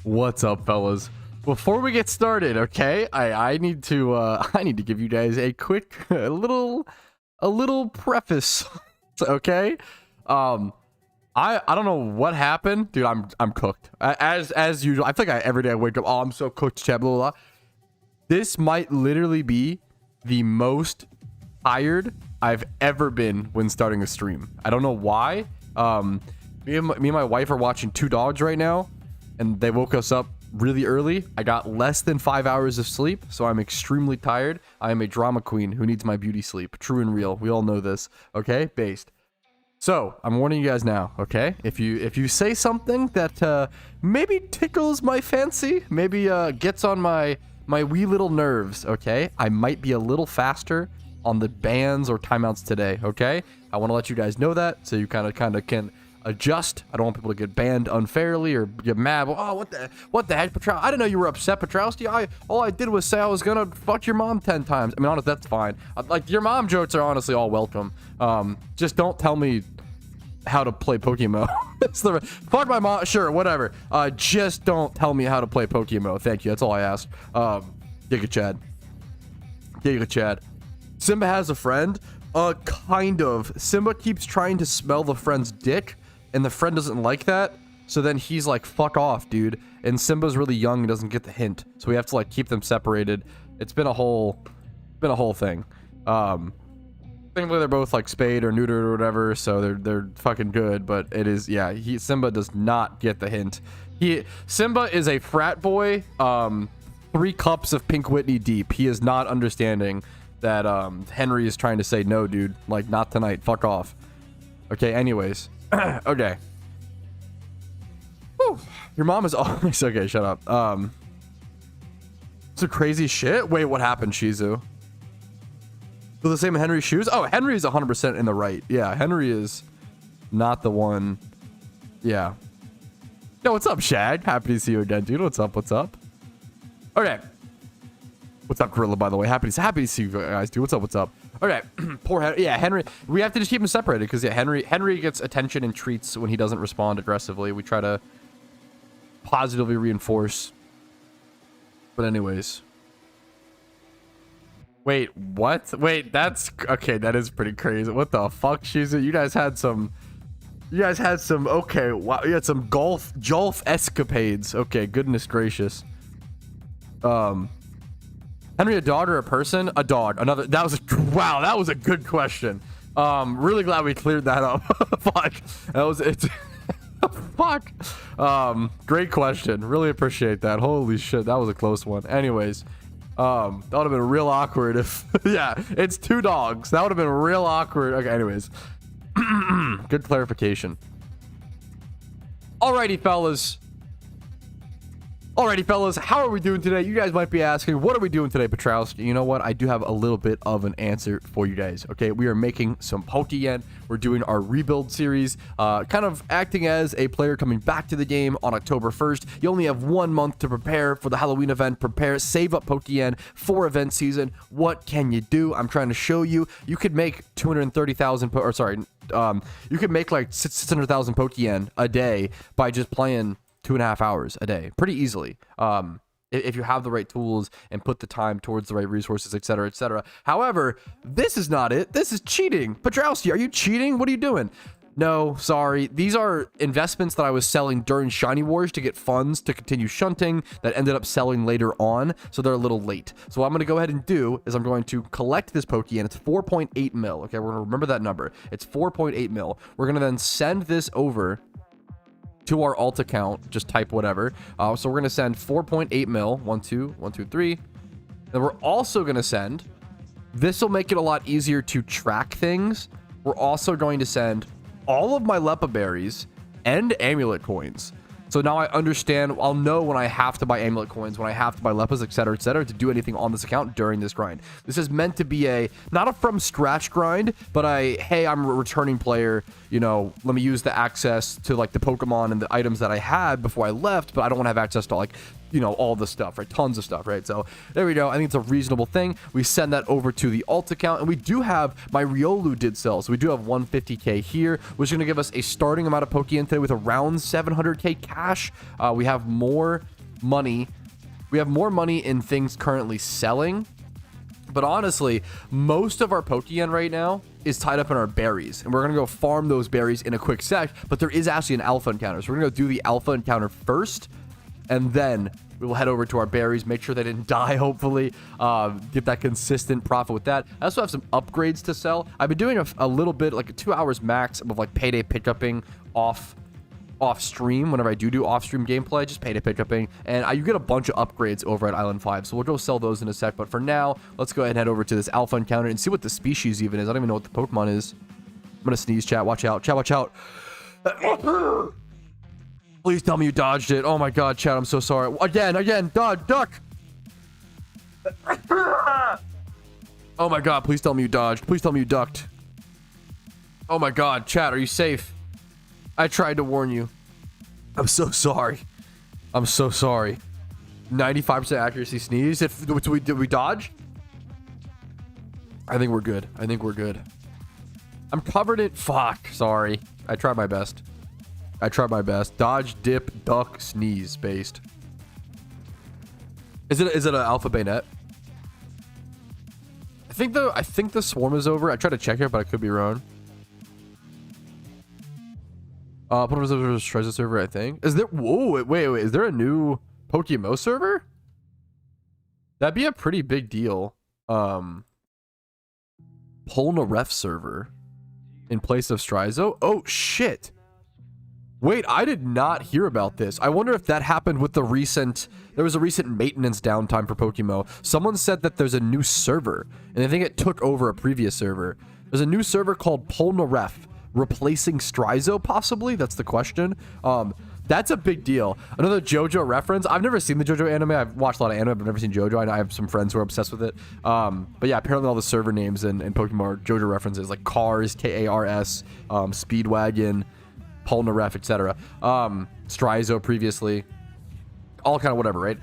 What's up, fellas? Before we get started, okay, I need to give you guys a quick a little preface. Okay, I don't know what happened, dude. I'm cooked as usual. I feel like every day I wake up, oh, I'm so cooked, chat, blah, blah, blah. This might literally be the most tired I've ever been when starting a stream. I don't know why. Me and my wife are watching Two Dogs right now, and they woke us up really early. I got less than 5 hours of sleep, so I'm extremely tired. I am a drama queen who needs my beauty sleep. True and real. We all know this. Okay, based. So I'm warning you guys now. Okay, if you say something that maybe tickles my fancy, maybe gets on my wee little nerves, okay, I might be a little faster on the bans or timeouts today. Okay, I want to let you guys know that so you kind of can adjust. I don't want people to get banned unfairly or get mad. Oh, what the heck, Patrouski? I didn't know you were upset, Patrouski. All I did was say I was gonna fuck your mom 10 times. I mean, honestly, that's fine. Like, your mom jokes are honestly all welcome. Just don't tell me how to play PokeMMO. Fuck my mom, sure, whatever. Just don't tell me how to play PokeMMO. Thank you. That's all I ask. Giga Chad. Simba has a friend. Kind of. Simba keeps trying to smell the friend's dick, and the friend doesn't like that. So then he's like, fuck off, dude. And Simba's really young and doesn't get the hint. So we have to like keep them separated. It's been a whole thing. Thankfully they're both like spayed or neutered or whatever, so they're fucking good. But it is, yeah, Simba does not get the hint. Simba is a frat boy, 3 cups of Pink Whitney deep. He is not understanding that Henry is trying to say, no, dude, like, not tonight, fuck off. Okay, anyways. Okay. Whew. Your mom is always okay, shut up. Some crazy shit. Wait, what happened, Shizu? Do the same Henry's shoes? Oh, Henry is 100% in the right. Yeah, Henry is not the one. Yeah. Yo, what's up, Shag? Happy to see you again, dude. What's up? Okay. What's up, Gorilla, by the way? Happy to see you guys, dude. What's up? Okay. Poor Henry. Yeah, Henry. We have to just keep him separated because, yeah, Henry gets attention and treats when he doesn't respond aggressively. We try to positively reinforce. But anyways. Wait, what? Wait, that's... Okay, that is pretty crazy. What the fuck, Shizu? You guys had some... Okay, wow. You had some Jolf escapades. Okay, goodness gracious. Henry, a dog or a person? A dog. Another. That was wow. That was a good question. Really glad we cleared that up. Fuck. That was it. Fuck. Great question. Really appreciate that. Holy shit, that was a close one. Anyways, that would have been real awkward if. Yeah, it's 2 dogs. That would have been real awkward. Okay. Anyways, good clarification. Alrighty, fellas, how are we doing today? You guys might be asking, what are we doing today, Patrouski? You know what? I do have a little bit of an answer for you guys. Okay, we are making some Pokeyen. We're doing our rebuild series, kind of acting as a player coming back to the game on October 1st. You only have 1 month to prepare for the Halloween event. Save up Pokeyen for event season. What can you do? I'm trying to show you. You could make 230,000, you could make like 600,000 Pokeyen a day by just playing 2.5 hours a day pretty easily, if you have the right tools and put the time towards the right resources, etc., etc. However, this is not it. This is cheating. Patrouski, are you cheating? What are you doing? No, sorry. These are investments that I was selling during Shiny Wars to get funds to continue shunting that ended up selling later on, so they're a little late. So what I'm going to go ahead and do is I'm going to collect this Pokeyen. It's 4.8 mil. Okay, we're going to remember that number. It's 4.8 mil. We're going to then send this over to our alt account. Just type whatever. So we're going to send 4.8 mil. 1, 2, 1, 2, 3. Then we're also going to send, this will make it a lot easier to track things. We're also going to send all of my Lepa berries and amulet coins. So now I understand, I'll know when I have to buy amulet coins, when I have to buy Lepas, etc., to do anything on this account during this grind. This is meant to be not a from scratch grind, but hey, I'm a returning player, you know, let me use the access to like the Pokemon and the items that I had before I left, but I don't want to have access to like you know, all the stuff, right? Tons of stuff, right? So there we go. I think it's a reasonable thing. We send that over to the alt account, and we do have my Riolu did sell. So we do have 150k here, which is going to give us a starting amount of Pokeyen today with around 700k cash. We have more money. We have more money in things currently selling. But honestly, most of our Pokeyen right now is tied up in our berries, and we're going to go farm those berries in a quick sec. But there is actually an alpha encounter. So we're going to go do the alpha encounter first, and then we will head over to our berries, make sure they didn't die, hopefully, get that consistent profit with that. I also have some upgrades to sell. I've been doing a little bit, like 2 hours max of like payday pickupping off stream. Whenever I do off stream gameplay, just payday pickupping, and you get a bunch of upgrades over at Island 5. So we'll go sell those in a sec. But for now, let's go ahead and head over to this alpha encounter and see what the species even is. I don't even know what the Pokemon is. I'm gonna sneeze, chat. Watch out. Chat, watch out. Please tell me you dodged it. Oh my god, chat, I'm so sorry. Again, duck. Oh my god, please tell me you dodged. Please tell me you ducked. Oh my god, chat, are you safe? I tried to warn you. I'm so sorry. I'm so sorry. 95% accuracy sneeze. Did we dodge? I think we're good. I think we're good. I'm covered in... Fuck. Sorry. I tried my best. I tried my best. Dodge, dip, duck, sneeze based. Is it an alpha bayonet? I think the swarm is over. I tried to check it, but I could be wrong. PokeMMO treasure server, I think. Is there... Whoa, wait. Is there a new PokeMMO server? That'd be a pretty big deal. Polnareff server in place of Strizo. Oh, shit. Wait, I did not hear about this. I wonder if that happened with the recent... There was a recent maintenance downtime for PokeMMO. Someone said that there's a new server, and I think it took over a previous server. There's a new server called Polnareff, replacing Strizo, possibly? That's the question. That's a big deal. Another JoJo reference. I've never seen the JoJo anime. I've watched a lot of anime, but I've never seen JoJo. I have some friends who are obsessed with it. But yeah, apparently all the server names in Pokemon are JoJo references, like Cars, K-A-R-S, Speedwagon, Polnareff, etc. Strizo previously. All kind of whatever, right?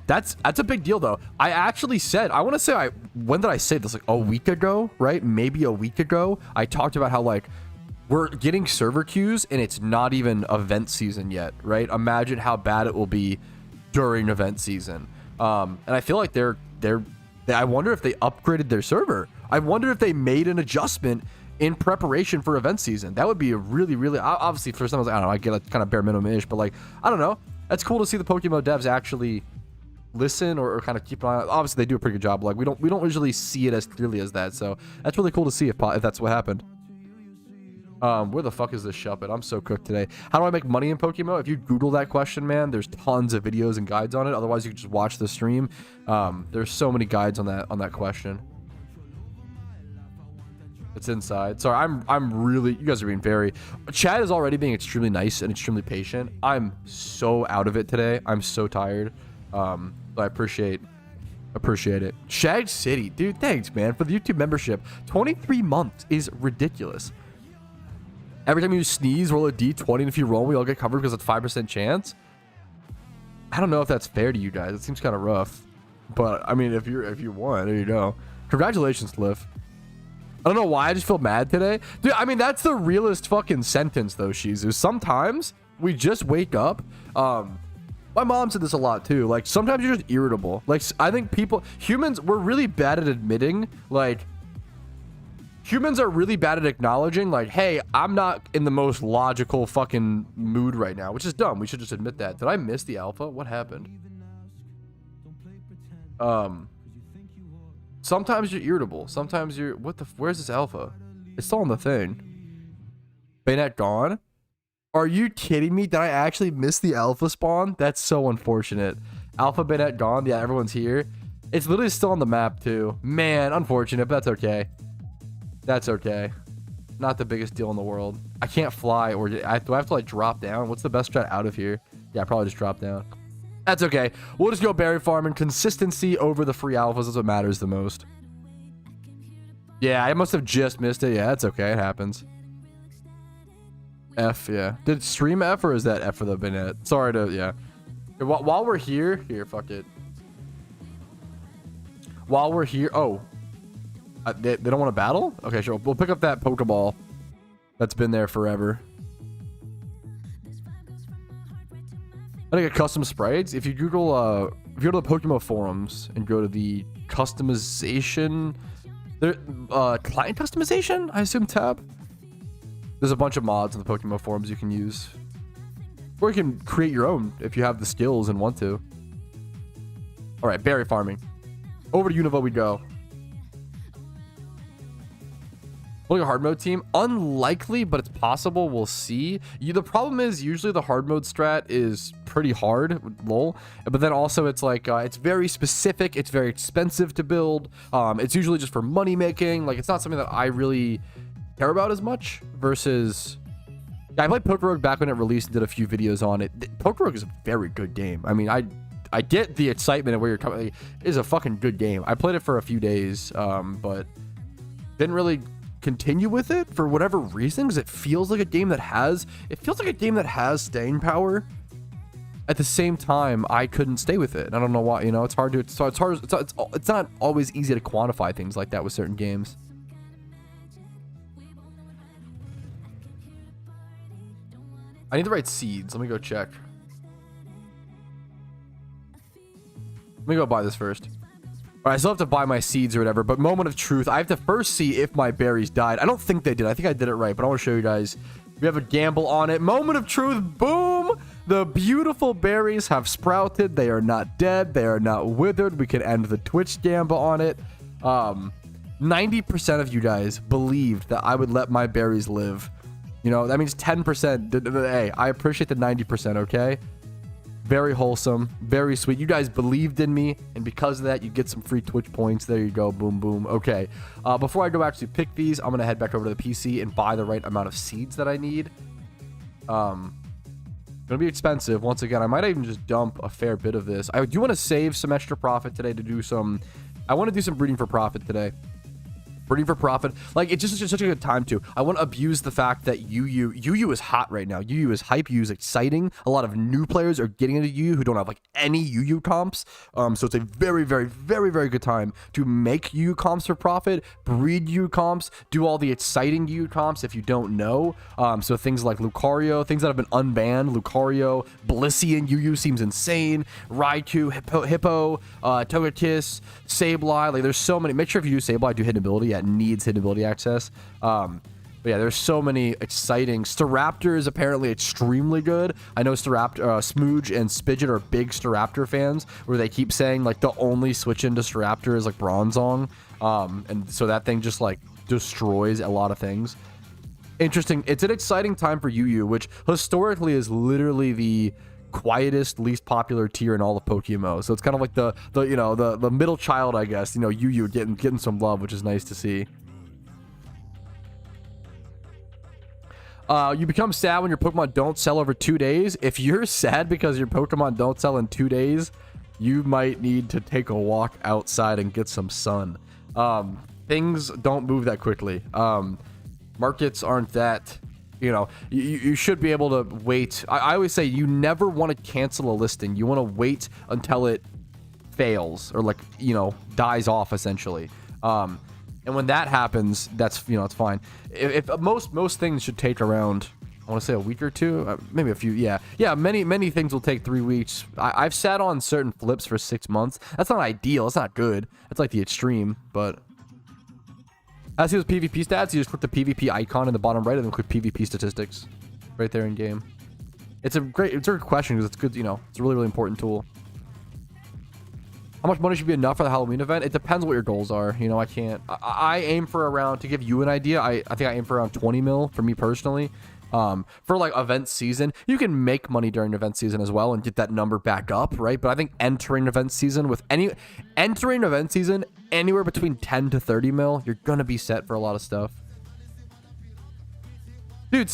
That's a big deal, though. I actually said, I want to say, when did I say this? Like a week ago, right? Maybe a week ago. I talked about how, like, we're getting server queues and it's not even event season yet, right? Imagine how bad it will be during event season. And I feel like I wonder if they upgraded their server. I wonder if they made an adjustment in preparation for event season. That would be a really, really, obviously for some, I don't know, I get like kind of bare minimum-ish, but like, I don't know. That's cool to see the Pokemon devs actually listen or kind of keep an eye on. Obviously they do a pretty good job. Like we don't usually see it as clearly as that. So that's really cool to see if that's what happened. Where the fuck is this shop at? I'm so cooked today. How do I make money in PokeMMO? If you Google that question, man, there's tons of videos and guides on it. Otherwise, you can just watch the stream. There's so many guides on that question. It's inside. Sorry, I'm really... You guys are being very... Chad is already being extremely nice and extremely patient. I'm so out of it today. I'm so tired. But I appreciate it. Shag City. Dude, thanks, man, for the YouTube membership. 23 months is ridiculous. Every time you sneeze, roll a d20, and if you roll, we all get covered because it's 5% chance. I don't know if that's fair to you guys. It seems kind of rough. But, I mean, if you won, there you go. Congratulations, Cliff. I don't know why, I just feel mad today. Dude, I mean, that's the realest fucking sentence, though, Shizu. Sometimes we just wake up. My mom said this a lot, too. Like, sometimes you're just irritable. Like, I think humans, we're really bad at admitting, like... Humans are really bad at acknowledging, like, hey, I'm not in the most logical fucking mood right now, which is dumb. We should just admit that. Did I miss the alpha? What happened? Sometimes you're irritable. Sometimes you're... Where's this alpha? It's still on the thing. Bayonet gone? Are you kidding me? Did I actually miss the alpha spawn? That's so unfortunate. Alpha Bayonet gone? Yeah, everyone's here. It's literally still on the map, too. Man, unfortunate, but that's okay. That's okay. Not the biggest deal in the world. I can't fly, or do I have to like drop down? What's the best strat out of here? Yeah, probably just drop down. That's okay. We'll just go berry farming. Consistency over the free alphas is what matters the most. Yeah, I must have just missed it. Yeah, that's okay. It happens. F, yeah. Did stream F or is that F for the bayonet? Sorry to, yeah. While we're here, fuck it. While we're here, oh, they don't want to battle? Okay, sure. We'll pick up that Pokeball that's been there forever. I think a custom sprites. If you Google, if you go to the PokeMMO forums and go to the customization, there, client customization, I assume tab. There's a bunch of mods in the PokeMMO forums you can use, or you can create your own if you have the skills and want to. All right, berry farming. Over to Unova we go. Pulling a hard mode team, unlikely, but it's possible. We'll see. The problem is usually the hard mode strat is pretty hard, lol. But then also it's like it's very specific. It's very expensive to build. It's usually just for money making. Like it's not something that I really care about as much. Versus, yeah, I played PokeRogue back when it released and did a few videos on it. PokeRogue is a very good game. I mean, I get the excitement of where you're coming. It is a fucking good game. I played it for a few days, but didn't really continue with it for whatever reason, because it feels like a game that has staying power. At the same time, I couldn't stay with it. I don't know why. You know, it's hard to. It's not always easy to quantify things like that with certain games. I need the right seeds. Let me go check. Let me go buy this first. All right, I still have to buy my seeds or whatever, but moment of truth, I have to first see if my berries died. I don't think they did. I think I did it right, but I want to show you guys. We have a gamble on it. Moment of truth. Boom. The beautiful berries have sprouted. They are not dead. They are not withered. We can end the Twitch gamble on it. 90% of you guys believed that I would let my berries live. You know, that means 10%. Hey, I appreciate the 90%, okay? Very wholesome, very sweet. You guys believed in me, and because of that, you get some free Twitch points. There you go. Boom, boom. Okay. Before I go actually pick these, I'm going to head back over to the PC and buy the right amount of seeds that I need. Gonna be expensive. Once again, I might even just dump a fair bit of this. I do want to save some extra profit today to do some... I want to do some breeding for profit today. Breeding for profit. Like, it's just such a good time to. I want to abuse the fact that UU is hot right now. UU is hype. UU is exciting. A lot of new players are getting into UU who don't have like any UU comps. So it's a very, very, very, very good time to make UU comps for profit, breed UU comps, do all the exciting UU comps if you don't know. So things like Lucario, things that have been unbanned. Lucario, Blissey UU seems insane. Raikou, Hippo, Togekiss, Sableye. Like, there's so many. Make sure if you do Sableye, do hidden ability. Yeah, it needs hidden ability access. But yeah, there's so many exciting. Staraptor is apparently extremely good. I know Staraptor, Smooge and Spidget are big Staraptor fans, where they keep saying like the only switch into Staraptor is like Bronzong. And so that thing just like destroys a lot of things. Interesting. It's an exciting time for UU, which historically is literally the quietest, least popular tier in all of PokeMMO. So it's kind of like the you know, the middle child, I guess. You know, UU getting some love, which is nice to see. You become sad when your Pokemon don't sell over 2 days. If you're sad because your Pokemon don't sell in 2 days, you might need to take a walk outside and get some sun. Things don't move that quickly. Markets aren't that... You know, you should be able to wait. I always say you never want to cancel a listing. You want to wait until it fails or, like, you know, dies off essentially. And when that happens, that's, you know, it's fine. If most things should take around, I want to say a week or two, maybe a few. Yeah. Many things will take 3 weeks. I've sat on certain flips for 6 months. That's not ideal. It's not good. It's like the extreme, but. As he was PvP stats, you just click the PvP icon in the bottom right and then click PvP statistics right there in game. It's a good question because it's good, you know, it's a really, really important tool. How much money should be enough for the Halloween event? It depends what your goals are. You know, I aim for around, to give you an idea, I think I aim for around 20 mil for me personally. For like event season, you can make money during event season as well and get that number back up, right? But I think entering event season anywhere between 10 to 30 mil, you're gonna be set for a lot of stuff. Dude,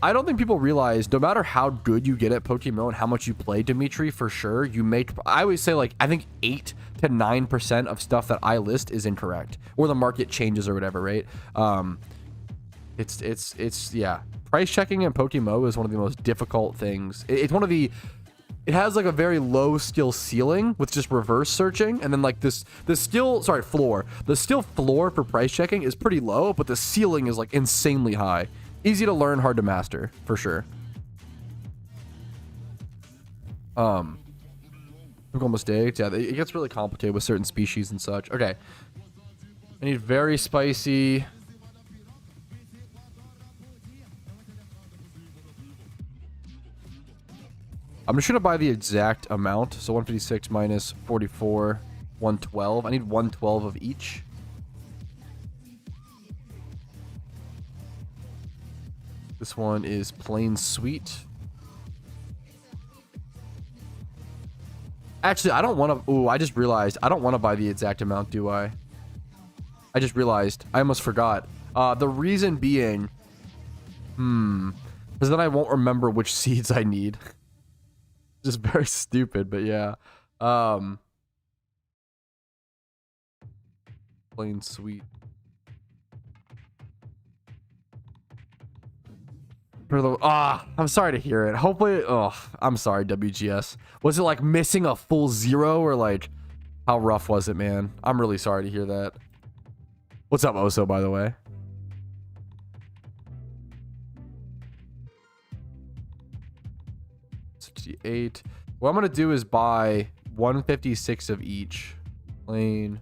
I don't think people realize no matter how good you get at PokeMMO and how much you play, Dimitri, for sure, you make, I always say, like, I think 8 to 9% of stuff that I list is incorrect or the market changes or whatever, right? Yeah. Price checking in PokeMMO is one of the most difficult things. It's one of the it has like a very low skill ceiling with just reverse searching, and then like the skill, sorry, floor. The skill floor for price checking is pretty low, but the ceiling is like insanely high. Easy to learn, hard to master, for sure. Typical mistakes. Yeah, it gets really complicated with certain species and such. Okay. I need very spicy. I'm just gonna buy the exact amount. So 156 minus 44, 112. I need 112 of each. This one is plain sweet. Actually, I don't want to. Ooh, I just realized I don't want to buy the exact amount, do I? I just realized. I almost forgot. The reason being, because then I won't remember which seeds I need. Just very stupid, but yeah. Plain sweet. I'm sorry to hear it. Hopefully, I'm sorry, WGS. Was it like missing a full 0, or like how rough was it, man? I'm really sorry to hear that. What's up, Oso, by the way? $68. What I'm gonna do is buy 156 of each. Plain.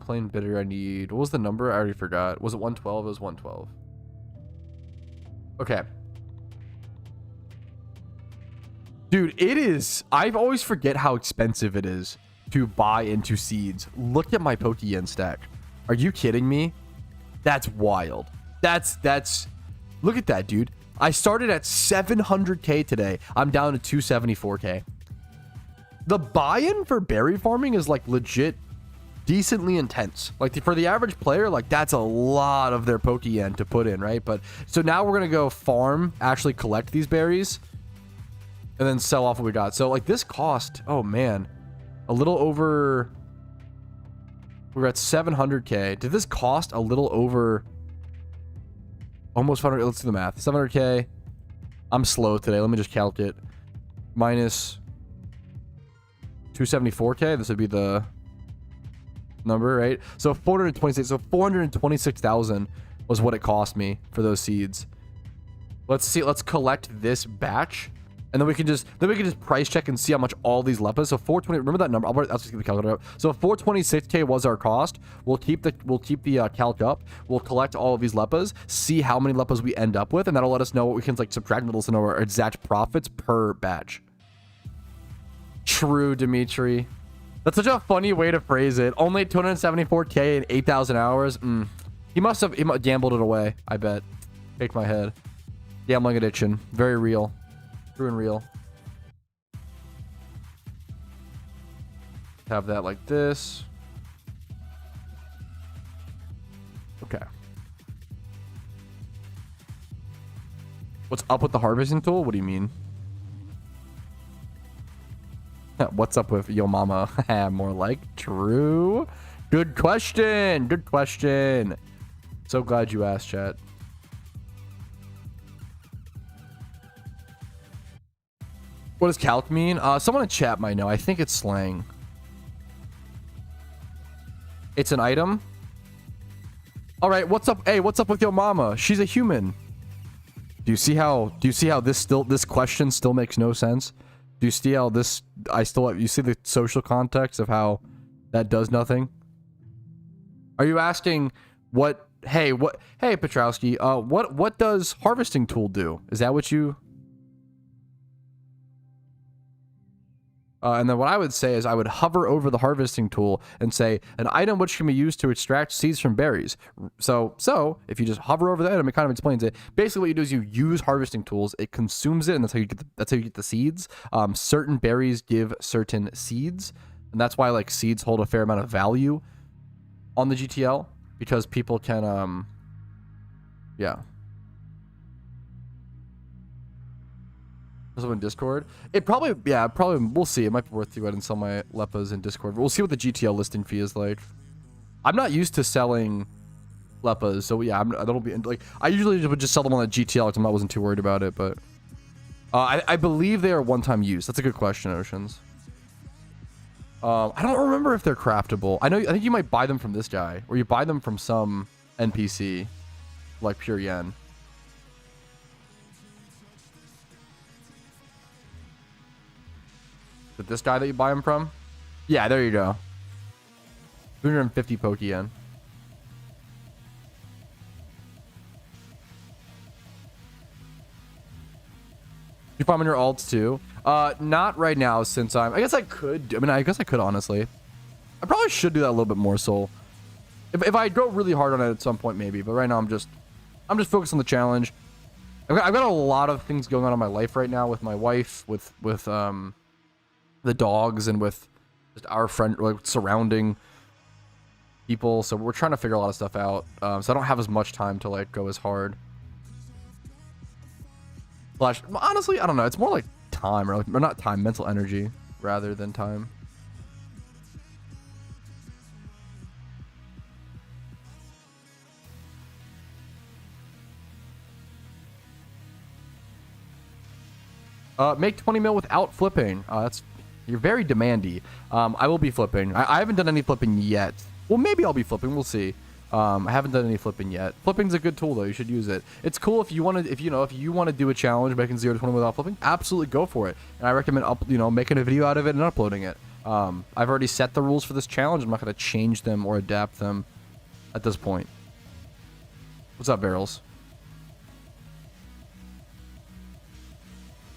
Plain bitter. I need. What was the number? I already forgot. Was it 112? It was 112. Okay. Dude, it is. I always forget how expensive it is to buy into seeds. Look at my Pokeyen stack. Are you kidding me? That's wild. That's. Look at that, dude. I started at 700k today. I'm down to 274k. The buy-in for berry farming is like legit decently intense. Like for the average player, like that's a lot of their Pokeyen to put in, right? But so now we're gonna go farm, actually collect these berries, and then sell off what we got. So like this cost, oh man, a little over. We're at 700k. Did this cost a little over? Almost 500. Let's do the math. 700k. I'm slow today. Let me just calculate. Minus 274k. This would be the number, right? So 426. So 426,000 was what it cost me for those seeds. Let's see. Let's collect this batch, and then we can just price check and see how much all these lepas. So 420. Remember that number? I'll just get the calculator up. So 426k was our cost. We'll keep the calc up. We'll collect all of these lepas, see how many lepas we end up with, and that'll let us know what we can like subtract, and let us know our exact profits per batch. True, Dimitri. That's such a funny way to phrase it. Only 274k in 8,000 hours. He must have gambled it away, I bet. Shake my head. Gambling addiction. Very real. True and real. Have that like this. Okay. What's up with the harvesting tool? What do you mean? What's up with yo mama? More like true. Good question. Good question. So glad you asked, chat. What does calc mean? Someone in chat might know. I think it's slang. It's an item. All right. What's up? Hey, what's up with your mama? She's a human. Do you see how this question still makes no sense? Do you see how this? You see the social context of how that does nothing? Are you asking what? Hey, Patrouski. What does harvesting tool do? Is that what you? And then what I would say is I would hover over the harvesting tool and say an item which can be used to extract seeds from berries. So if you just hover over the item, it kind of explains it. Basically, what you do is you use harvesting tools. It consumes it, and that's how you get the seeds. Certain berries give certain seeds, and that's why like seeds hold a fair amount of value on the GTL, because people can yeah. In Discord, probably we'll see. It might be worth to go ahead and sell my lepas in Discord. We'll see what the GTL listing fee is like. I'm not used to selling Leppas. So yeah, that'll be like, I usually would just sell them on the GTL because I wasn't too worried about it, but I believe they are one-time use. That's a good question, Oceans. I don't remember if they're craftable. I think you might buy them from this guy, or you buy them from some NPC, like Pure Yen. Is it this guy that you buy them from? Yeah, there you go. 350 Pokeyen. You farm on your alts too? Not right now, since I guess I could. I mean, I guess I could, honestly. I probably should do that a little bit more, so if I go really hard on it at some point, maybe. But right now, I'm just focused on the challenge. I've got a lot of things going on in my life right now with my wife, with the dogs, and with just our friend, like, surrounding people. So we're trying to figure a lot of stuff out. So I don't have as much time to like go as hard. Honestly, I don't know. It's more like time, or not time, mental energy rather than time. Make 20 mil without flipping. You're very demandy. I will be flipping. I haven't done any flipping yet. Well, maybe I'll be flipping. We'll see. I haven't done any flipping yet. Flipping's a good tool though. You should use it. It's cool if you want to. If you want to do a challenge making 0 to 20 without flipping, absolutely go for it. And I recommend making a video out of it and uploading it. I've already set the rules for this challenge. I'm not going to change them or adapt them at this point. What's up, Barrels?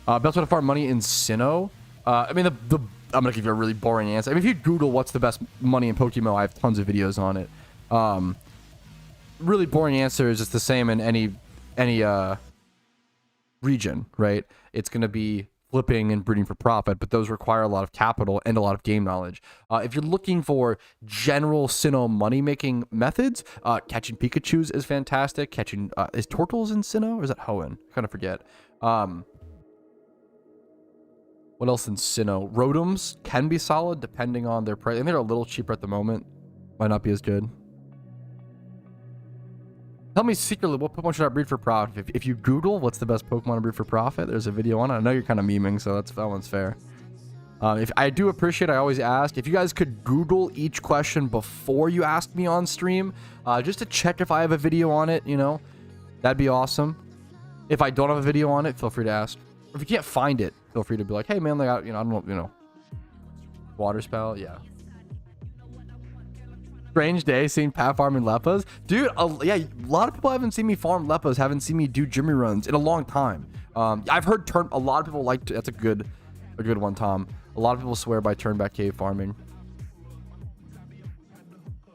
Best way to farm money in Sinnoh. I mean, I'm gonna give you a really boring answer. I mean, if you Google what's the best money in PokeMMO, I have tons of videos on it. Really boring answer is just the same in any region, right? It's gonna be flipping and breeding for profit, but those require a lot of capital and a lot of game knowledge. If you're looking for general Sinnoh money-making methods, catching Pikachus is fantastic. Catching is Tortles in Sinnoh, or is that Hoenn? I kind of forget. What else in Sinnoh? Rotoms can be solid depending on their price. I think they're a little cheaper at the moment. Might not be as good. Tell me secretly, what Pokemon should I breed for profit? If you Google what's the best Pokemon to breed for profit, there's a video on it. I know you're kind of memeing, so that one's fair. If I do appreciate, I always ask if you guys could Google each question before you ask me on stream, just to check if I have a video on it. That'd be awesome. If I don't have a video on it, feel free to ask. If you can't find it, feel free to be like, hey man, like, I don't know, water spell, yeah. Strange day seeing Pat farming Leppas. Dude, yeah, a lot of people haven't seen me farm Leppas, haven't seen me do Jimmy runs in a long time. I've heard a lot of people like to, that's a good one, Tom. A lot of people swear by turnback cave farming.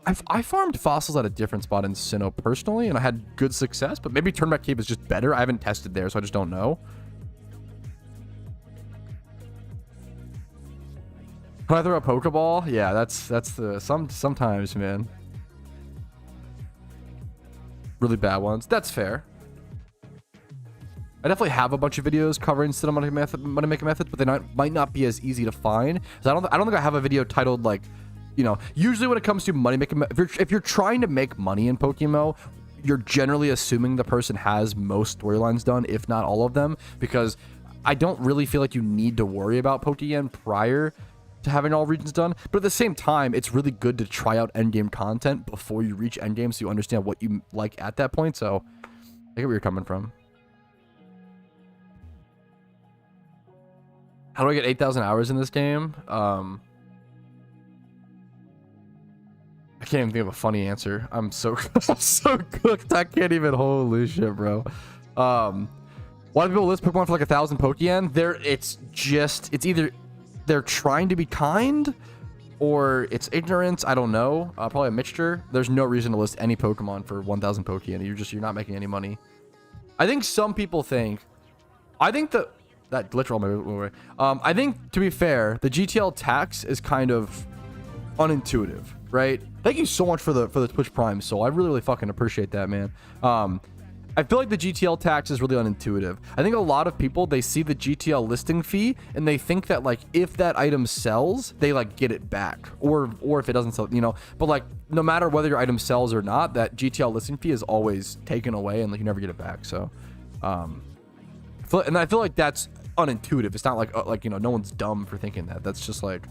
I farmed fossils at a different spot in Sinnoh personally, and I had good success, but maybe turnback cave is just better. I haven't tested there, so I just don't know. Can I throw a Pokeball? Yeah, that's the sometimes, man. Really bad ones. That's fair. I definitely have a bunch of videos covering Sinnoh money making methods, but they might not be as easy to find. So I don't think I have a video titled like, usually when it comes to money making, if you're trying to make money in PokeMMO, you're generally assuming the person has most storylines done, if not all of them, because I don't really feel like you need to worry about Pokeyen prior to having all regions done. But at the same time, it's really good to try out endgame content before you reach endgame, so you understand what you like at that point. So I get where you're coming from. How do I get 8,000 hours in this game? I can't even think of a funny answer. I'm so so cooked. I can't even. Holy shit, bro. Why do people list Pokemon for like 1,000 Pokeyen? It's either they're trying to be kind, or it's ignorance. I don't know. Probably a mixture. There's no reason to list any Pokemon for 1,000 Pokeyen. You're not making any money. I think some people think. I think that glitch roll my way. I think, to be fair, the GTL tax is kind of unintuitive, right? Thank you so much for the Twitch Prime, Soul. I really fucking appreciate that, man. I feel like the GTL tax is really unintuitive. I think a lot of people, they see the GTL listing fee and they think that like if that item sells, they like get it back, or if it doesn't sell, you know. But like no matter whether your item sells or not, that GTL listing fee is always taken away and like you never get it back. So, and I feel like that's unintuitive. It's not like you know, no one's dumb for thinking that. That's just like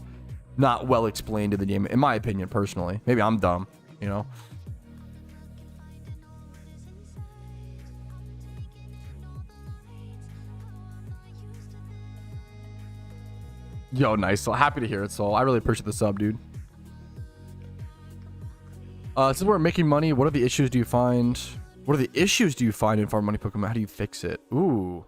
not well explained in the game, in my opinion, personally. Maybe I'm dumb, you know. Yo, nice. So happy to hear it, Soul. I really appreciate the sub, dude. Since we're making money, what are the issues do you find? What are the issues do you find in farm money Pokemon? How do you fix it? Ooh.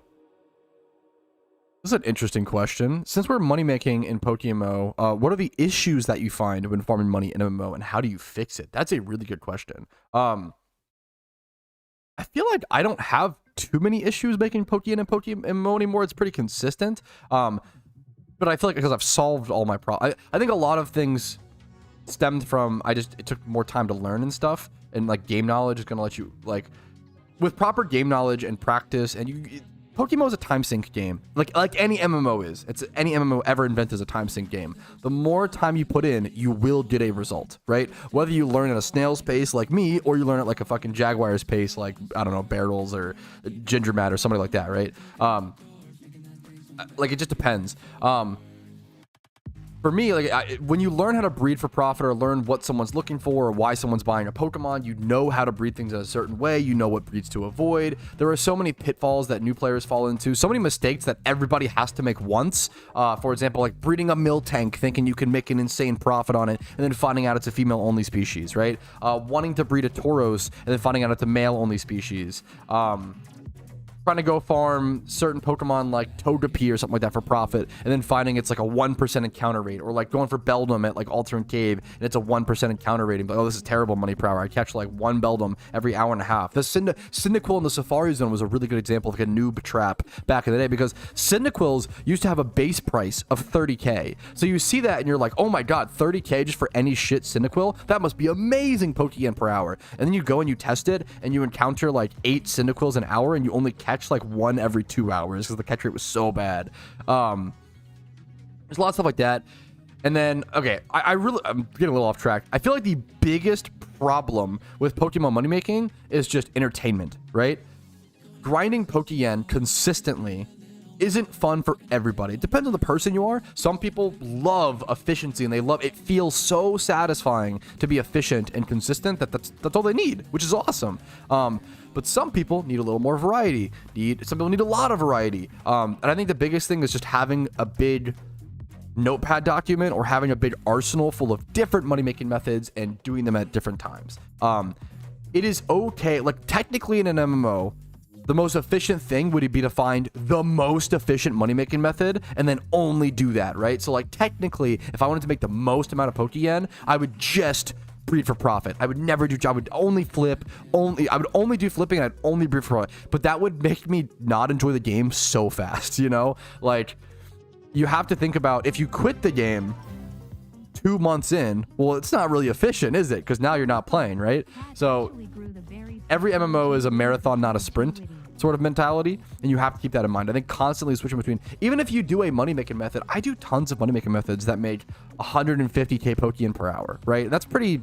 This is an interesting question. Since we're money making in PokeMMO, what are the issues that you find when farming money in MMO, and how do you fix it? That's a really good question. I feel like I don't have too many issues making Pokeyen and PokeMMO anymore. It's pretty consistent. But I feel like because I've solved all my problems, I think a lot of things stemmed from it took more time to learn and stuff, and like game knowledge is gonna let you, like, with proper game knowledge and practice, and PokeMMO is a time sink game, like any MMO is. It's any MMO ever invented is a time sink game. The more time you put in, you will get a result, right? Whether you learn at a snail's pace like me, or you learn at like a fucking jaguar's pace like, I don't know, Barrels or Ginger Mat or somebody like that, right? Like it just depends. For me, like when you learn how to breed for profit, or learn what someone's looking for, or why someone's buying a Pokemon, you know how to breed things in a certain way. You know what breeds to avoid. There are so many pitfalls that new players fall into, so many mistakes that everybody has to make once. For example, like breeding a Miltank, thinking you can make an insane profit on it, and then finding out it's a female-only species, right? Wanting to breed a Tauros, and then finding out it's a male-only species. Trying to go farm certain Pokemon like Togepi or something like that for profit, and then finding it's like a 1% encounter rate, or like going for Beldum at like Alternate Cave and it's a 1% encounter rating. But oh, this is terrible money per hour. I catch like one Beldum every hour and a half. The Cyndaquil in the Safari Zone was a really good example of like a noob trap back in the day, because Cyndaquils used to have a base price of 30k. So you see that and you're like, oh my god, 30k just for any shit Cyndaquil? That must be amazing Pokeyen per hour. And then you go and you test it and you encounter like 8 Cyndaquils an hour, and you only catch like one every 2 hours because the catch rate was so bad. There's a lot of stuff like that. And then, okay, I'm getting a little off track. I feel like the biggest problem with Pokemon money making is just entertainment, right? Grinding Pokeyen consistently isn't fun for everybody. It depends on the person you are. Some people love efficiency, and it feels so satisfying to be efficient and consistent that's all they need, which is awesome. But some people need a little more variety. Some people need a lot of variety. And I think the biggest thing is just having a big notepad document, or having a big arsenal full of different money-making methods and doing them at different times. It is okay. Like technically in an MMO, the most efficient thing would be to find the most efficient money-making method and then only do that, right? So like technically, if I wanted to make the most amount of Pokeyen, I would just breed for profit. I would never do, I would only flip, I would only do flipping, and I'd only breed for profit. But that would make me not enjoy the game so fast, you know? Like, you have to think about, if you quit the game 2 months in, well, it's not really efficient, is it? Because now you're not playing, right? So every MMO is a marathon, not a sprint sort of mentality, and you have to keep that in mind. I think constantly switching between, even if you do a money-making method, I do tons of money-making methods that make 150k Pokeyen per hour, right? That's pretty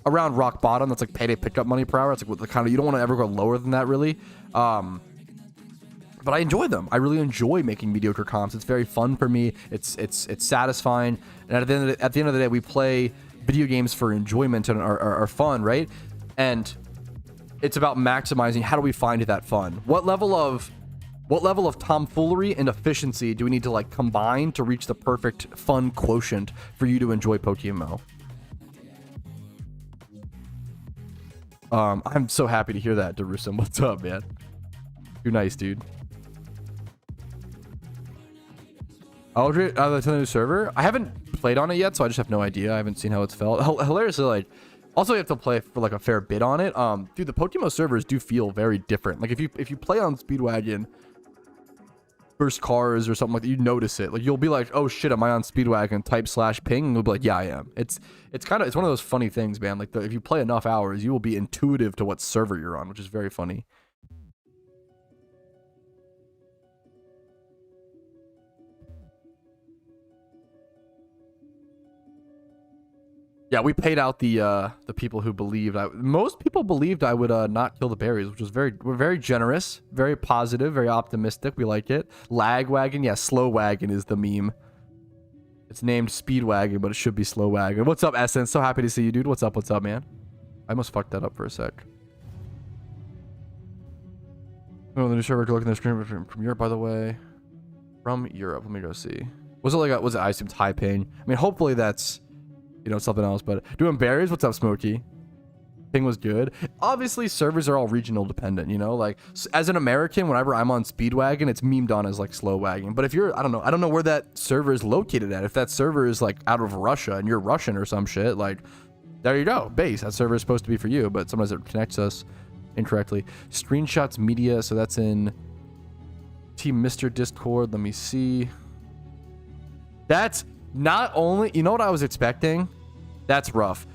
around rock bottom. That's like payday pickup money per hour. It's like the kind of, you don't want to ever go lower than that, really. But I enjoy them. I really enjoy making mediocre comps. It's very fun for me. It's satisfying. And at the end of the day, we play video games for enjoyment and are fun, right? And it's about maximizing, how do we find that fun? What level of tomfoolery and efficiency do we need to like combine to reach the perfect fun quotient for you to enjoy PokeMMO? I'm so happy to hear that, Darusam. What's up, man? You're nice, dude. Aldrich, that's a new server. I haven't played on it yet, so I just have no idea. I haven't seen how it's felt. Hilariously, like, also you have to play for like a fair bit on it. Dude, the PokeMMO servers do feel very different. Like if you play on Speedwagon versus Cars or something like that, you notice it. Like you'll be like, oh shit, am I on Speedwagon? Type /ping, and you'll be like, yeah, I am. It's one of those funny things, man. Like if you play enough hours, you will be intuitive to what server you're on, which is very funny. Yeah, we paid out the people who believed. Most people believed I would not kill the berries, which was we're very generous, very positive, very optimistic. We like it. Lag wagon, yeah, slow wagon is the meme. It's named Speed Wagon, but it should be Slow Wagon. What's up, Essence? So happy to see you, dude. What's up, man? I almost fucked that up for a sec. Oh, the new server, look at the screen from Europe, by the way. From Europe, let me go see. Was it I assumed high pain? I mean, hopefully that's, you know, something else, but doing berries. What's up, Smokey? Thing was good. Obviously, servers are all regional dependent, you know, like as an American, whenever I'm on Speedwagon, it's memed on as like Slow Wagon. But if you're, I don't know where that server is located at. If that server is like out of Russia and you're Russian or some shit, like there you go, base. That server is supposed to be for you, but sometimes it connects us incorrectly. Screenshots media, so that's in Team Mr. Discord. Let me see. That's not only, you know what I was expecting? That's rough.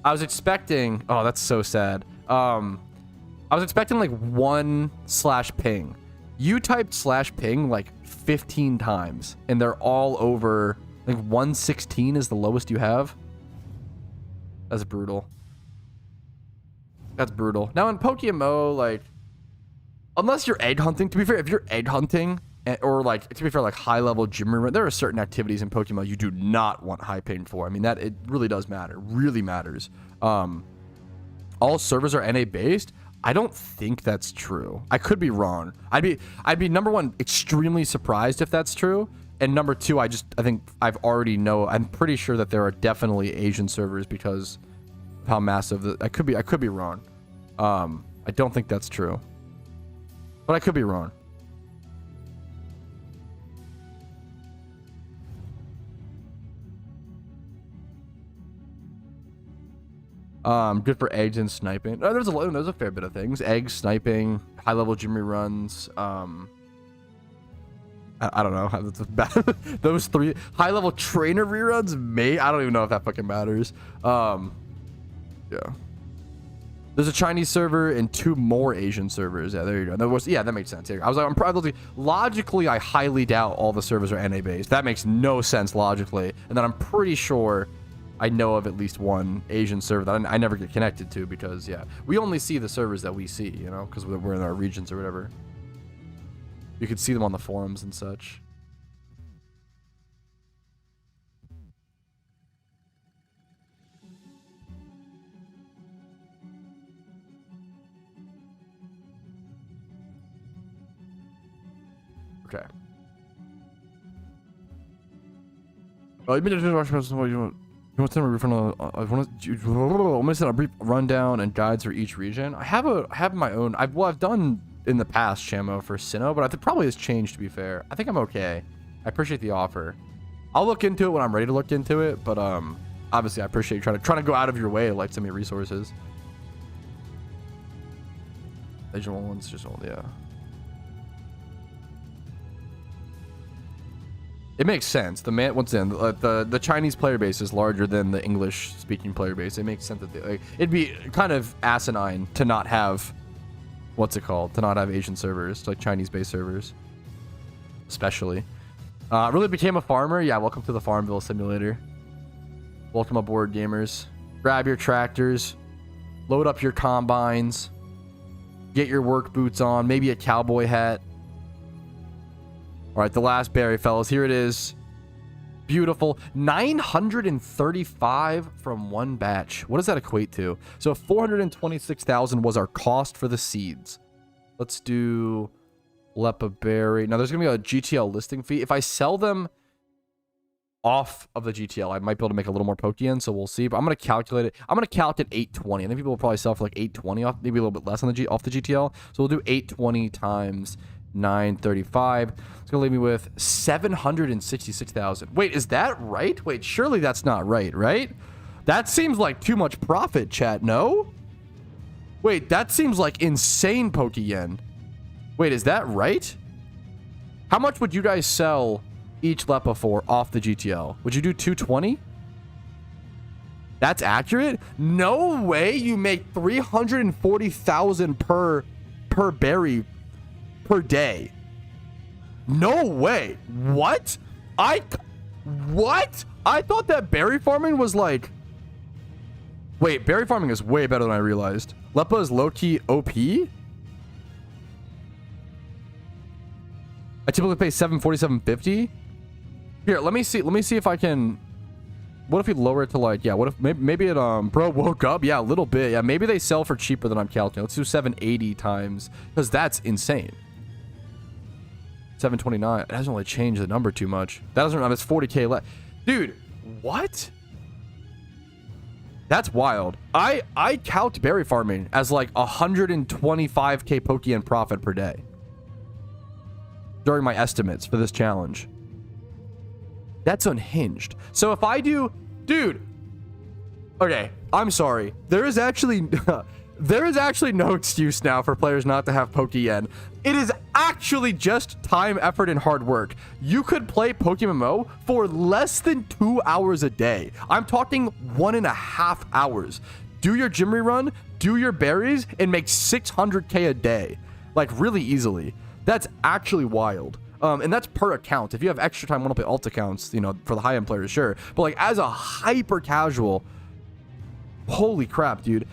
I was expecting, oh, that's so sad. I was expecting like 1/ping. You typed /ping like 15 times and they're all over, like 116 is the lowest you have. That's brutal. That's brutal. Now in PokeMMO, like, unless you're egg hunting, to be fair, if you're egg hunting, or like, to be fair, like high level gym run, there are certain activities in PokeMMO you do not want high ping for. I mean, that it really does matter, really matters. All servers are NA based. I don't think that's true. I could be wrong. I'd be number one, extremely surprised if that's true. And number two, I think I'm pretty sure that there are definitely Asian servers because of how massive I could be wrong. I don't think that's true, but I could be wrong. Good for eggs and sniping. Oh, there's a fair bit of things. Eggs, sniping, high level gym reruns. I don't know. That's bad. Those three high level trainer reruns. I don't even know if that fucking matters. Yeah. There's a Chinese server and 2 more Asian servers. Yeah, there you go. That makes sense. Here, I was like, I'm probably logically, I highly doubt all the servers are NA based. That makes no sense logically. And then I'm pretty sure I know of at least one Asian server that I never get connected to because, yeah, we only see the servers that we see, you know, because we're in our regions or whatever. You can see them on the forums and such. Okay. Oh, you've been doing what you want. You want to send a brief rundown and guides for each region. I have my own. I've done in the past Shamo for Sinnoh, but I think probably has changed, to be fair. I think I'm okay. I appreciate the offer. I'll look into it when I'm ready to look into it, but obviously I appreciate you trying to go out of your way to like send me resources. Asian ones just old, yeah. It makes sense. The Chinese player base is larger than the English speaking player base. It makes sense that it'd be kind of asinine to not have to not have Asian servers, like Chinese based servers, especially. Really became a farmer. Yeah, welcome to the Farmville Simulator. Welcome aboard, gamers. Grab your tractors, load up your combines, get your work boots on, maybe a cowboy hat. All right, the last berry, fellas. Here it is. Beautiful. 935 from one batch. What does that equate to? So 426,000 was our cost for the seeds. Let's do Lepa berry. Now, there's going to be a GTL listing fee. If I sell them off of the GTL, I might be able to make a little more Pokeyen, so we'll see. But I'm going to calculate it. I'm going to calculate 820. I think people will probably sell for like 820 off, maybe a little bit less on off the GTL. So we'll do 820 times 935. It's gonna leave me with 766,000. Wait, is that right? Wait, surely that's not right? That seems like too much profit, chat. No? Wait, that seems like insane Pokeyen. Wait, is that right? How much would you guys sell each Lepa for off the GTL? Would you do 220? That's accurate? No way you make 340,000 per berry per day. No way. What? I thought that berry farming was like Wait, berry farming is way better than I realized. Leppa is low-key OP? I typically pay $747.50. Here, let me see if I can. What if we lower it to like, yeah, what if maybe it bro woke up? Yeah, a little bit. Yeah, maybe they sell for cheaper than I'm calculating. Let's do 780 times, because that's insane. 729. It doesn't really change the number too much. That doesn't, it's 40k less. Dude, what? That's wild. I calc berry farming as like 125k Pokeyen profit per day during my estimates for this challenge. That's unhinged. So if I do, dude, okay, I'm sorry. There is actually no excuse now for players not to have Pokeyen. It is actually just time, effort, and hard work. You could play PokeMMO for less than 2 hours a day. I'm talking 1.5 hours. Do your gym rerun, do your berries, and make 600k a day. Like, really easily. That's actually wild. And that's per account. If you have extra time, want to play alt accounts, you know, for the high-end players, sure. But like as a hyper casual, holy crap, dude.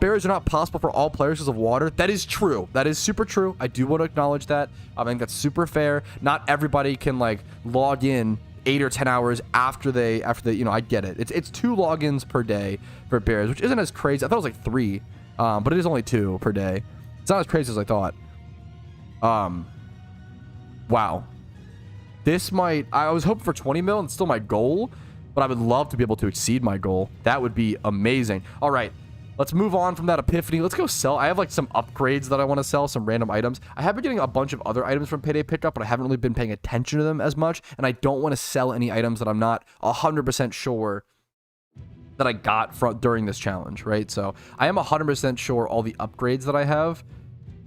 Berries are not possible for all players because of water. That is true. That is super true. I do want to acknowledge that. I think that's super fair. Not everybody can like log in 8 or 10 hours after they, you know, I get it. It's 2 logins per day for berries, which isn't as crazy. I thought it was like 3, but it is only 2 per day. It's not as crazy as I thought. Wow. This might, I was hoping for 20 mil, and it's still my goal, but I would love to be able to exceed my goal. That would be amazing. All right, let's move on from that epiphany. Let's go sell. I have like some upgrades that I want to sell, some random items. I have been getting a bunch of other items from Payday Pickup, but I haven't really been paying attention to them as much, and I don't want to sell any items that I'm not 100% sure that I got from during this challenge, right? So I am 100% sure all the upgrades that I have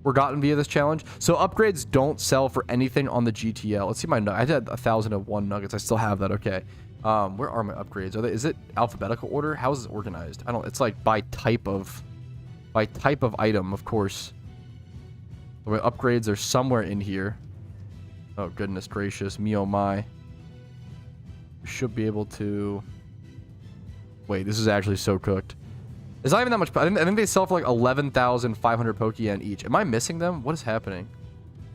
were gotten via this challenge. So upgrades don't sell for anything on the GTL. Let's see my I had 1,001 nuggets. I still have that. Okay. Where are my upgrades? Are they, is it alphabetical order? How is it organized? I don't, it's like by type of item, of course. My upgrades are somewhere in here. Oh, goodness gracious. Me, oh my. We should be able to, wait, this is actually so cooked. It's not even that much. I think they sell for like 11,500 Pokeyen each. Am I missing them? What is happening?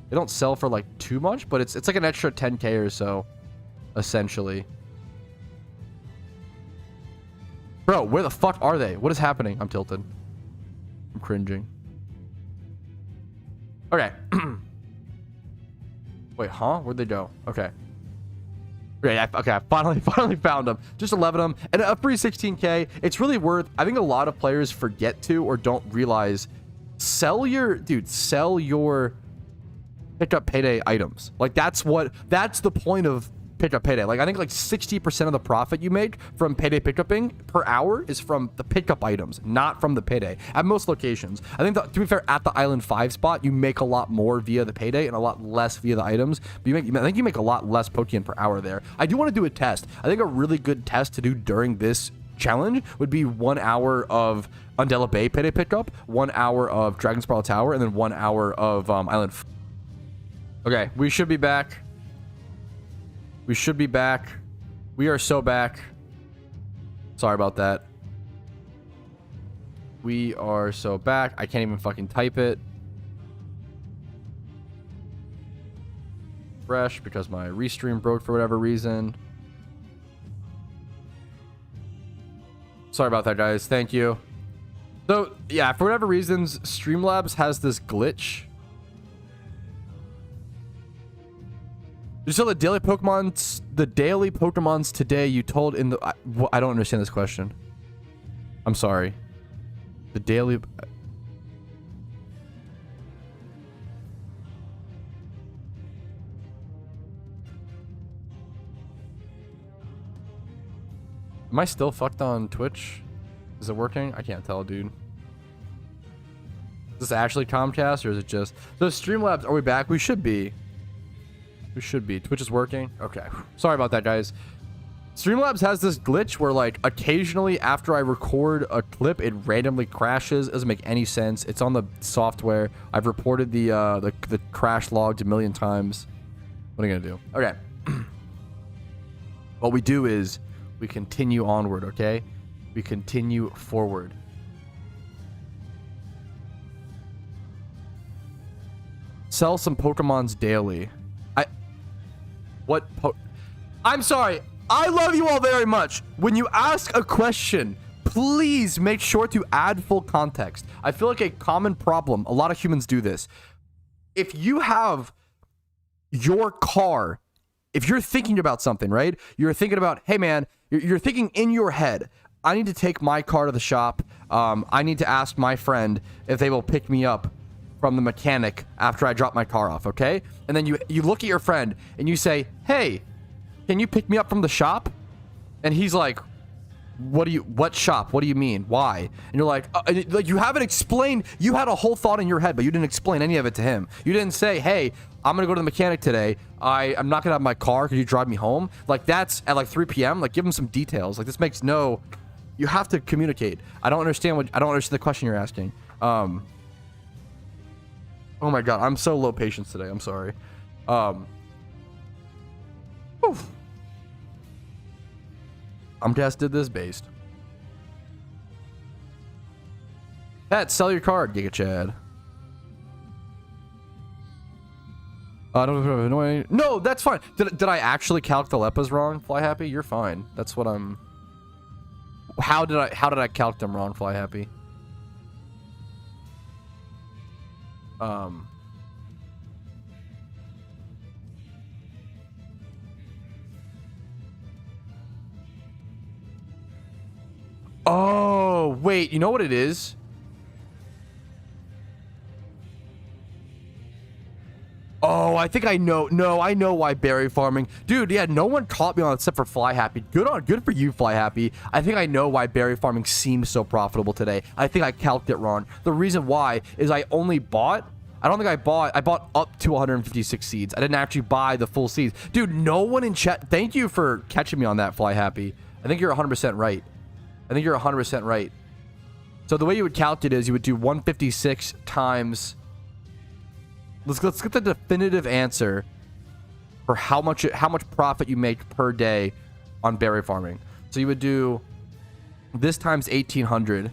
They don't sell for like too much, but it's like an extra 10k or so, essentially. Bro, where the fuck are they? What is happening? I'm tilted. I'm cringing. Okay. Wait, huh? Where'd they go? Okay. Okay, I finally found them. Just 11 of them. And a free 16k. It's really worth, I think a lot of players forget to or don't realize, sell your pickup payday items. Like that's the point of pickup payday. Like I think like 60% of the profit you make from payday pickupping per hour is from the pickup items, not from the payday. At most locations, I think that, to be fair, at the Island 5 spot, you make a lot more via the payday and a lot less via the items. But I think you make a lot less Pokeyen per hour there. I do want to do a test. I think a really good test to do during this challenge would be 1 hour of Undella Bay payday pickup, 1 hour of Dragon Spiral Tower, and then 1 hour of Island. Okay, we should be back. We should be back. We are so back. Sorry about that. We are so back. I can't even fucking type it. Fresh because my restream broke for whatever reason. Sorry about that, guys. Thank you. So, yeah, for whatever reasons, Streamlabs has this glitch. You saw the daily Pokemons today you told in the... I don't understand this question. I'm sorry. The daily... Am I still fucked on Twitch? Is it working? I can't tell, dude. Is this actually Comcast or is it just... So Streamlabs, are we back? We should be. We should be. Twitch is working. Okay. Sorry about that, guys. Streamlabs has this glitch where, like, occasionally after I record a clip, it randomly crashes. It doesn't make any sense. It's on the software. I've reported the crash logged a million times. What are you gonna do? Okay. What we do is we continue onward, okay? we continue forward. Sell some Pokemons daily. I'm sorry. I love you all very much. When you ask a question, please make sure to add full context. I feel like a common problem, a lot of humans do this. If you have your car, if you're thinking about something, right? You're thinking about, hey man, you're thinking in your head, I need to take my car to the shop. I need to ask my friend if they will pick me up from the mechanic after I drop my car off, okay? And then you look at your friend and you say, hey, can you pick me up from the shop? And he's like, what shop? What do you mean? Why? And you're like, you haven't explained. You had a whole thought in your head, but you didn't explain any of it to him. You didn't say, hey, I'm gonna go to the mechanic today. I'm not gonna have my car. Could you drive me home? Like, that's at like 3 p.m. Like, give him some details. Like, this makes no. You have to communicate. I don't understand the question you're asking. Oh my god, I'm so low patience today. I'm sorry. I'm tested this based. Pet, sell your card, Giga Chad. I don't know. No, that's fine. Did I actually calc the Leppas wrong, Fly Happy? You're fine. That's what I'm. How did I calc them wrong, Fly Happy? Oh, wait, you know what it is? Oh, I think I know. No, I know why berry farming. Dude, yeah, no one caught me on it except for Fly Happy. Good for you, Fly Happy. I think I know why berry farming seems so profitable today. I think I calced it wrong. The reason why is I only bought, I bought up to 156 seeds. I didn't actually buy the full seeds. Dude, no one in chat. Thank you for catching me on that, Fly Happy. I think you're 100% right. I think you're 100% right. So the way you would count it is you would do 156 times. Let's get the definitive answer for how much profit you make per day on berry farming. So you would do this times 1800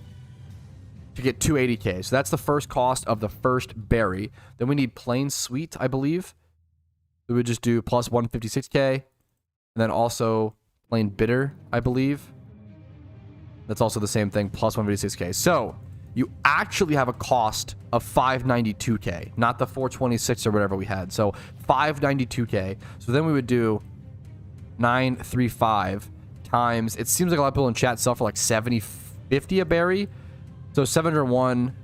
to get 280k. So that's the first cost of the first berry. Then we need plain sweet, I believe. We would just do plus 156k, and then also plain bitter, I believe. That's also the same thing, plus 156k. So you actually have a cost of 592k, not the 426 or whatever we had. So 592k. So then we would do 935 times. It seems like a lot of people in chat sell for like 50 a berry. So 701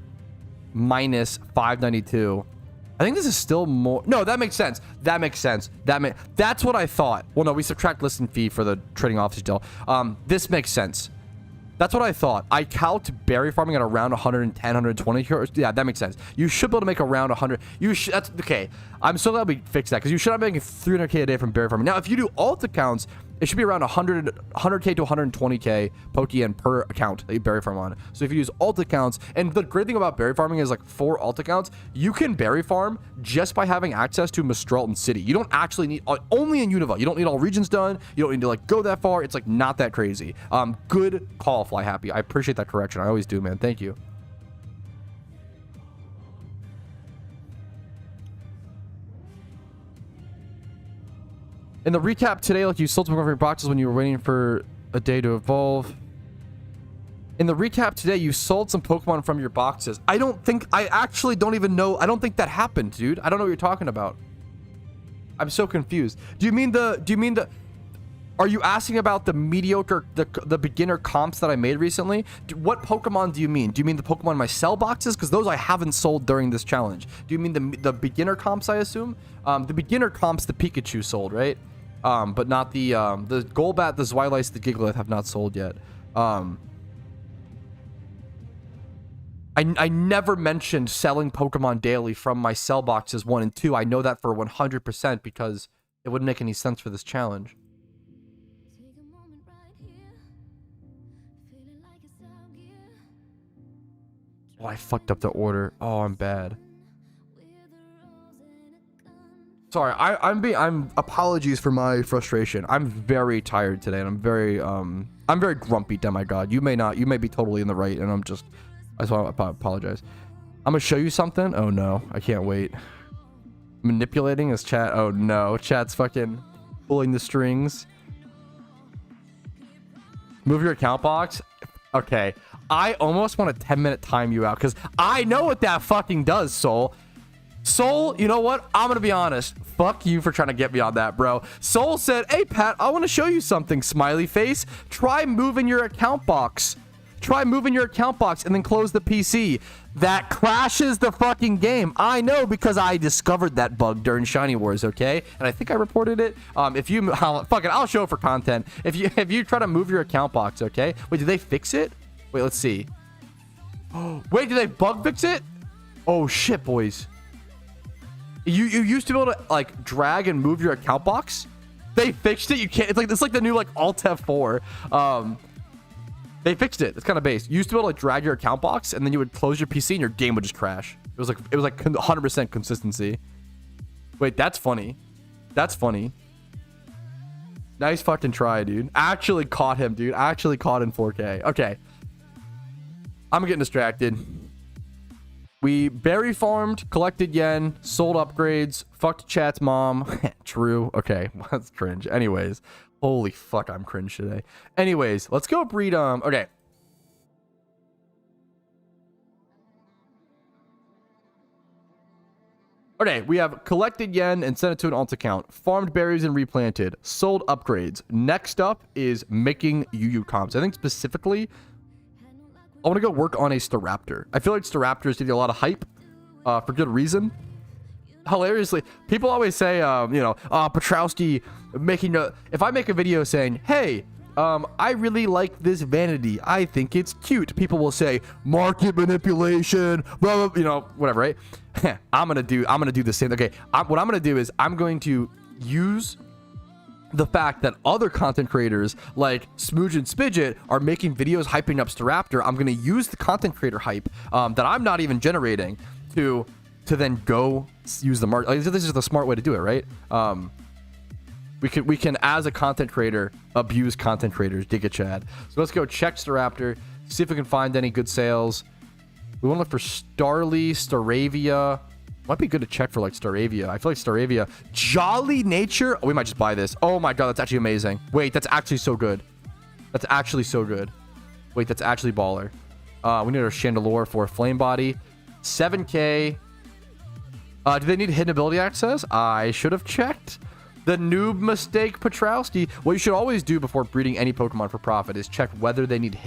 minus 592. I think this is still more. No, that makes sense. That makes sense. That's what I thought. Well, no, we subtract listing fee for the trading office deal. This makes sense. That's what I thought. I calced berry farming at around 110, 120. Yeah, that makes sense. You should be able to make around 100. That's okay. I'm so glad we fixed that, because you should not be making 300k a day from berry farming. Now, if you do alt accounts, it should be around 100k to 120k Pokeyen per account that you berry farm on. So if you use alt accounts, and the great thing about berry farming is, like, for alt accounts, you can berry farm just by having access to Mistralton City. You don't actually need, only in Unova. You don't need all regions done. You don't need to, like, go that far. It's, like, not that crazy. Good call, Fly Happy. I appreciate that correction. I always do, man. Thank you. In the recap today, like, you sold some of your boxes when you were waiting for a day to evolve. In the recap today, you sold some Pokemon from your boxes. I actually don't even know. I don't think that happened, dude. I don't know what you're talking about. I'm so confused. Do you mean the, are you asking about the mediocre, the beginner comps that I made recently? What Pokemon do you mean? Do you mean the Pokemon in my sell boxes? Because those I haven't sold during this challenge. Do you mean the beginner comps, I assume? The beginner comps, the Pikachu sold, right? But not the Golbat, the Zweilice, the Gigalith have not sold yet. I never mentioned selling Pokemon daily from my sell boxes 1 and 2. I know that for 100% because it wouldn't make any sense for this challenge. Oh, I fucked up the order. Oh, I'm bad. Sorry, I'm apologies for my frustration. I'm very tired today, and I'm very, I'm I'm very grumpy, demigod. You may not. You may be totally in the right, and I just want to apologize. I'm gonna show you something. Oh no, I can't wait. Manipulating his chat. Oh no, chat's fucking pulling the strings. Move your account box. Okay, I almost want to 10-minute time you out because I know what that fucking does, Soul. Soul, you know what? I'm gonna be honest. Fuck you for trying to get me on that, bro. Soul said, hey, Pat, I want to show you something, smiley face. Try moving your account box. Try moving your account box and then close the PC. That crashes the fucking game. I know because I discovered that bug during Shiny Wars, okay? And I think I reported it. If you... fuck it, I'll show it for content. If you try to move your account box, okay? Wait, did they fix it? Wait, let's see. Wait, did they bug fix it? Oh, shit, boys. You used to be able to like drag and move your account box. They fixed it. You can't. It's like the new like Alt F4. They fixed it. It's kind of base. You used to be able to like, drag your account box and then you would close your PC and your game would just crash. It was like 100% consistency. Wait, that's funny. That's funny. Nice fucking try, dude. Actually caught him, dude. Actually caught in 4K. Okay. I'm getting distracted. We berry farmed, collected yen, sold upgrades, fucked chat's mom. True. Okay, that's cringe. Anyways, holy fuck, I'm cringe today. Anyways, let's go breed. Okay. Okay, we have collected yen and sent it to an alt account, farmed berries and replanted, sold upgrades. Next up is making UU comps. I think specifically, I want to go work on a Staraptor. I feel like Staraptors give you a lot of hype for good reason. Hilariously, people always say, Patrouski making a... If I make a video saying, hey, I really like this vanity. I think it's cute. People will say, market manipulation, blah, blah, you know, whatever, right? I'm going to do the same. Okay, what I'm going to do is I'm going to use the fact that other content creators like Smooge and Spidget are making videos hyping up Staraptor. I'm going to use the content creator hype that I'm not even generating to then go use the market. Like, this is the smart way to do it, right? We can as a content creator abuse content creators. Dig it, Chad. So let's go check Staraptor, see if we can find any good sales. We want to look for Starly, Staravia. Might be good to check for like Staravia. I feel like Staravia. Jolly Nature. Oh, we might just buy this. Oh my god, that's actually amazing. Wait, that's actually so good. That's actually so good. Wait, that's actually baller. We need our Chandelure for a Flame Body. 7K. Do they need hidden ability access? I should have checked. The noob mistake, Patrouski. What you should always do before breeding any Pokemon for profit is check whether they need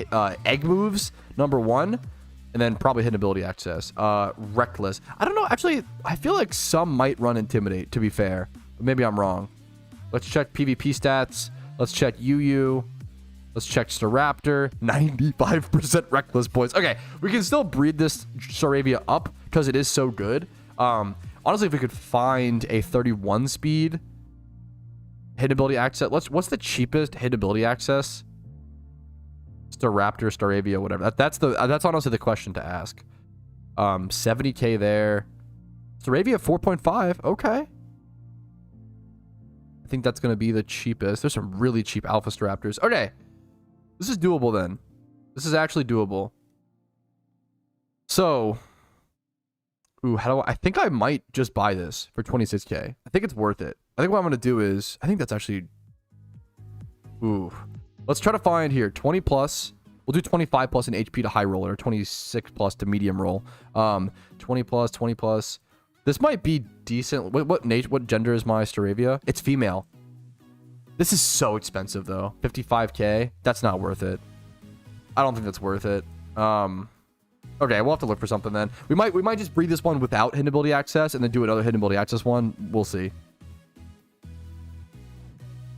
egg moves, number 1. And then probably hidden ability access. Reckless. I don't know. Actually, I feel like some might run Intimidate, to be fair. But maybe I'm wrong. Let's check PvP stats. Let's check UU. Let's check Staraptor. 95% Reckless, boys. Okay, we can still breed this Staravia up because it is so good. Honestly, if we could find a 31 speed hidden ability access. What's the cheapest hidden ability access? Staraptor, Staravia, whatever. That's honestly the question to ask. 70k there. Staravia 4.5. Okay. I think that's gonna be the cheapest. There's some really cheap Alpha Staraptors. Okay. This is doable then. This is actually doable. So, ooh, I think I might just buy this for 26k. I think it's worth it. I think what I'm gonna do is, I think that's actually, ooh. Let's try to find here 20 plus. We'll do 25 plus in HP to high roll, or 26 plus to medium roll. 20 plus, 20 plus. This might be decent. What gender is my Staravia? It's female. This is so expensive though. 55k. That's not worth it. I don't think that's worth it. Okay, we'll have to look for something then. We might just breed this one without hidden ability access and then do another hidden ability access one. We'll see.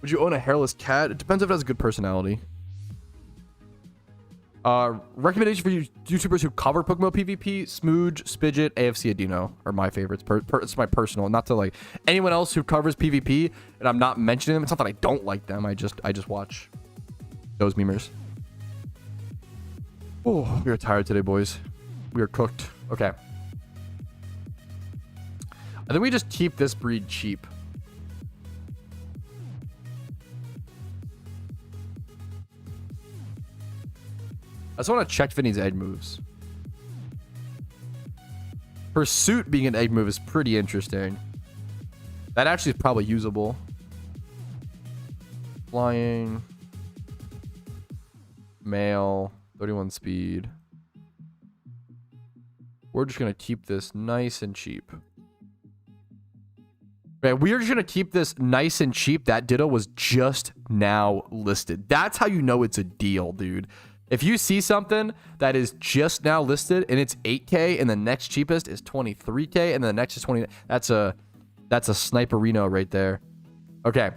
Would you own a hairless cat? It depends if it has a good personality. Recommendation for you YouTubers who cover PokeMMO PvP: Smooge, Spidget, AFC Adino are my favorites. It's my personal, not to like anyone else who covers PvP, and I'm not mentioning them. It's not that I don't like them. I just watch those memers. Oh, we are tired today, boys. We are cooked. Okay. I think we just keep this breed cheap. I just want to check Vinny's egg moves. Pursuit being an egg move is pretty interesting. That actually is probably usable. Flying. Mail. 31 speed. We're just going to keep this nice and cheap. Okay, we're just going to keep this nice and cheap. That Ditto was just now listed. That's how you know it's a deal, dude. If you see something that is just now listed and it's 8K and the next cheapest is 23K and the next is 20, that's a sniperino right there. Okay,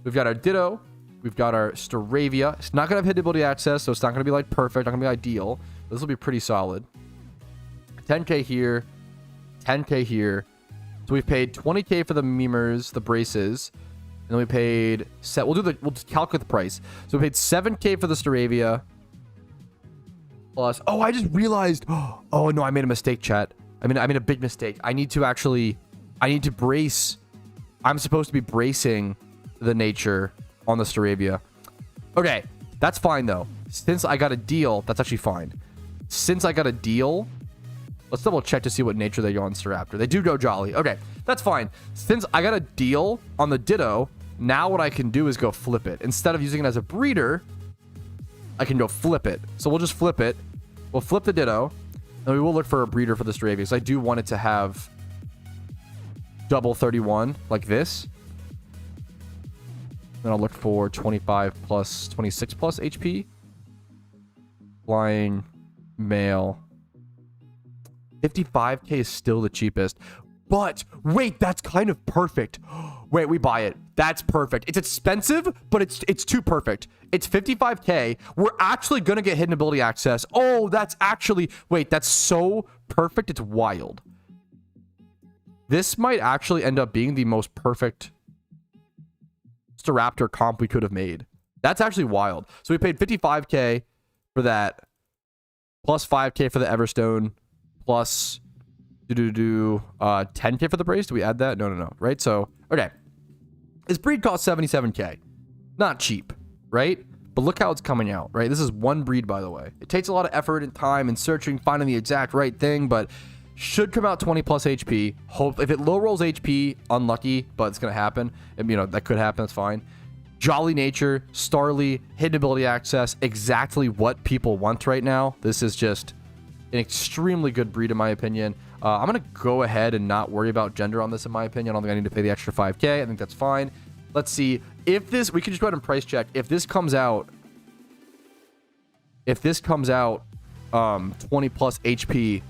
we've got our Ditto, we've got our Staravia. It's not gonna have hit ability access, so it's not gonna be like perfect, not gonna be ideal. This will be pretty solid. 10K here, 10K here. So we've paid 20K for the memers, the braces, and then we paid we'll just calculate the price. So we paid 7K for the Staravia. Plus, oh, I just realized. Oh no, I made a mistake, chat. I made a big mistake. I need to brace. I'm supposed to be bracing the nature on the Staravia. Okay, that's fine though. Since I got a deal, that's actually fine. Since I got a deal, let's double check to see what nature they go on Staraptor. They do go Jolly. Okay, that's fine. Since I got a deal on the Ditto, now what I can do is go flip it. Instead of using it as a breeder, I can go flip it. So we'll just flip it. We'll flip the Ditto. And we will look for a breeder for the Staravia. Because I do want it to have double 31 like this. Then I'll look for 25 plus 26 plus HP. Flying male. 55K is still the cheapest. But wait, that's kind of perfect. Wait, we buy it. That's perfect. It's expensive, but it's too perfect. It's 55K. We're actually going to get hidden ability access. Oh, that's actually... Wait, that's so perfect. It's wild. This might actually end up being the most perfect Staraptor comp we could have made. That's actually wild. So we paid 55K for that. Plus 5K for the Everstone. Plus... 10K for the brace. Do we add that? No. Right? So, okay. His breed costs 77K. Not cheap, right? But look how it's coming out, right? This is one breed, by the way. It takes a lot of effort and time and searching, finding the exact right thing, but should come out 20 plus HP. Hope if it low rolls HP, unlucky, but it's gonna happen. And, you know, that could happen. That's fine. Jolly nature, Starly, hidden ability access, exactly what people want right now. This is just an extremely good breed, in my opinion. I'm going to go ahead and not worry about gender on this, in my opinion. I don't think I need to pay the extra 5K. I think that's fine. Let's see. If this... We can just go ahead and price check. If this comes out... 20 plus HP,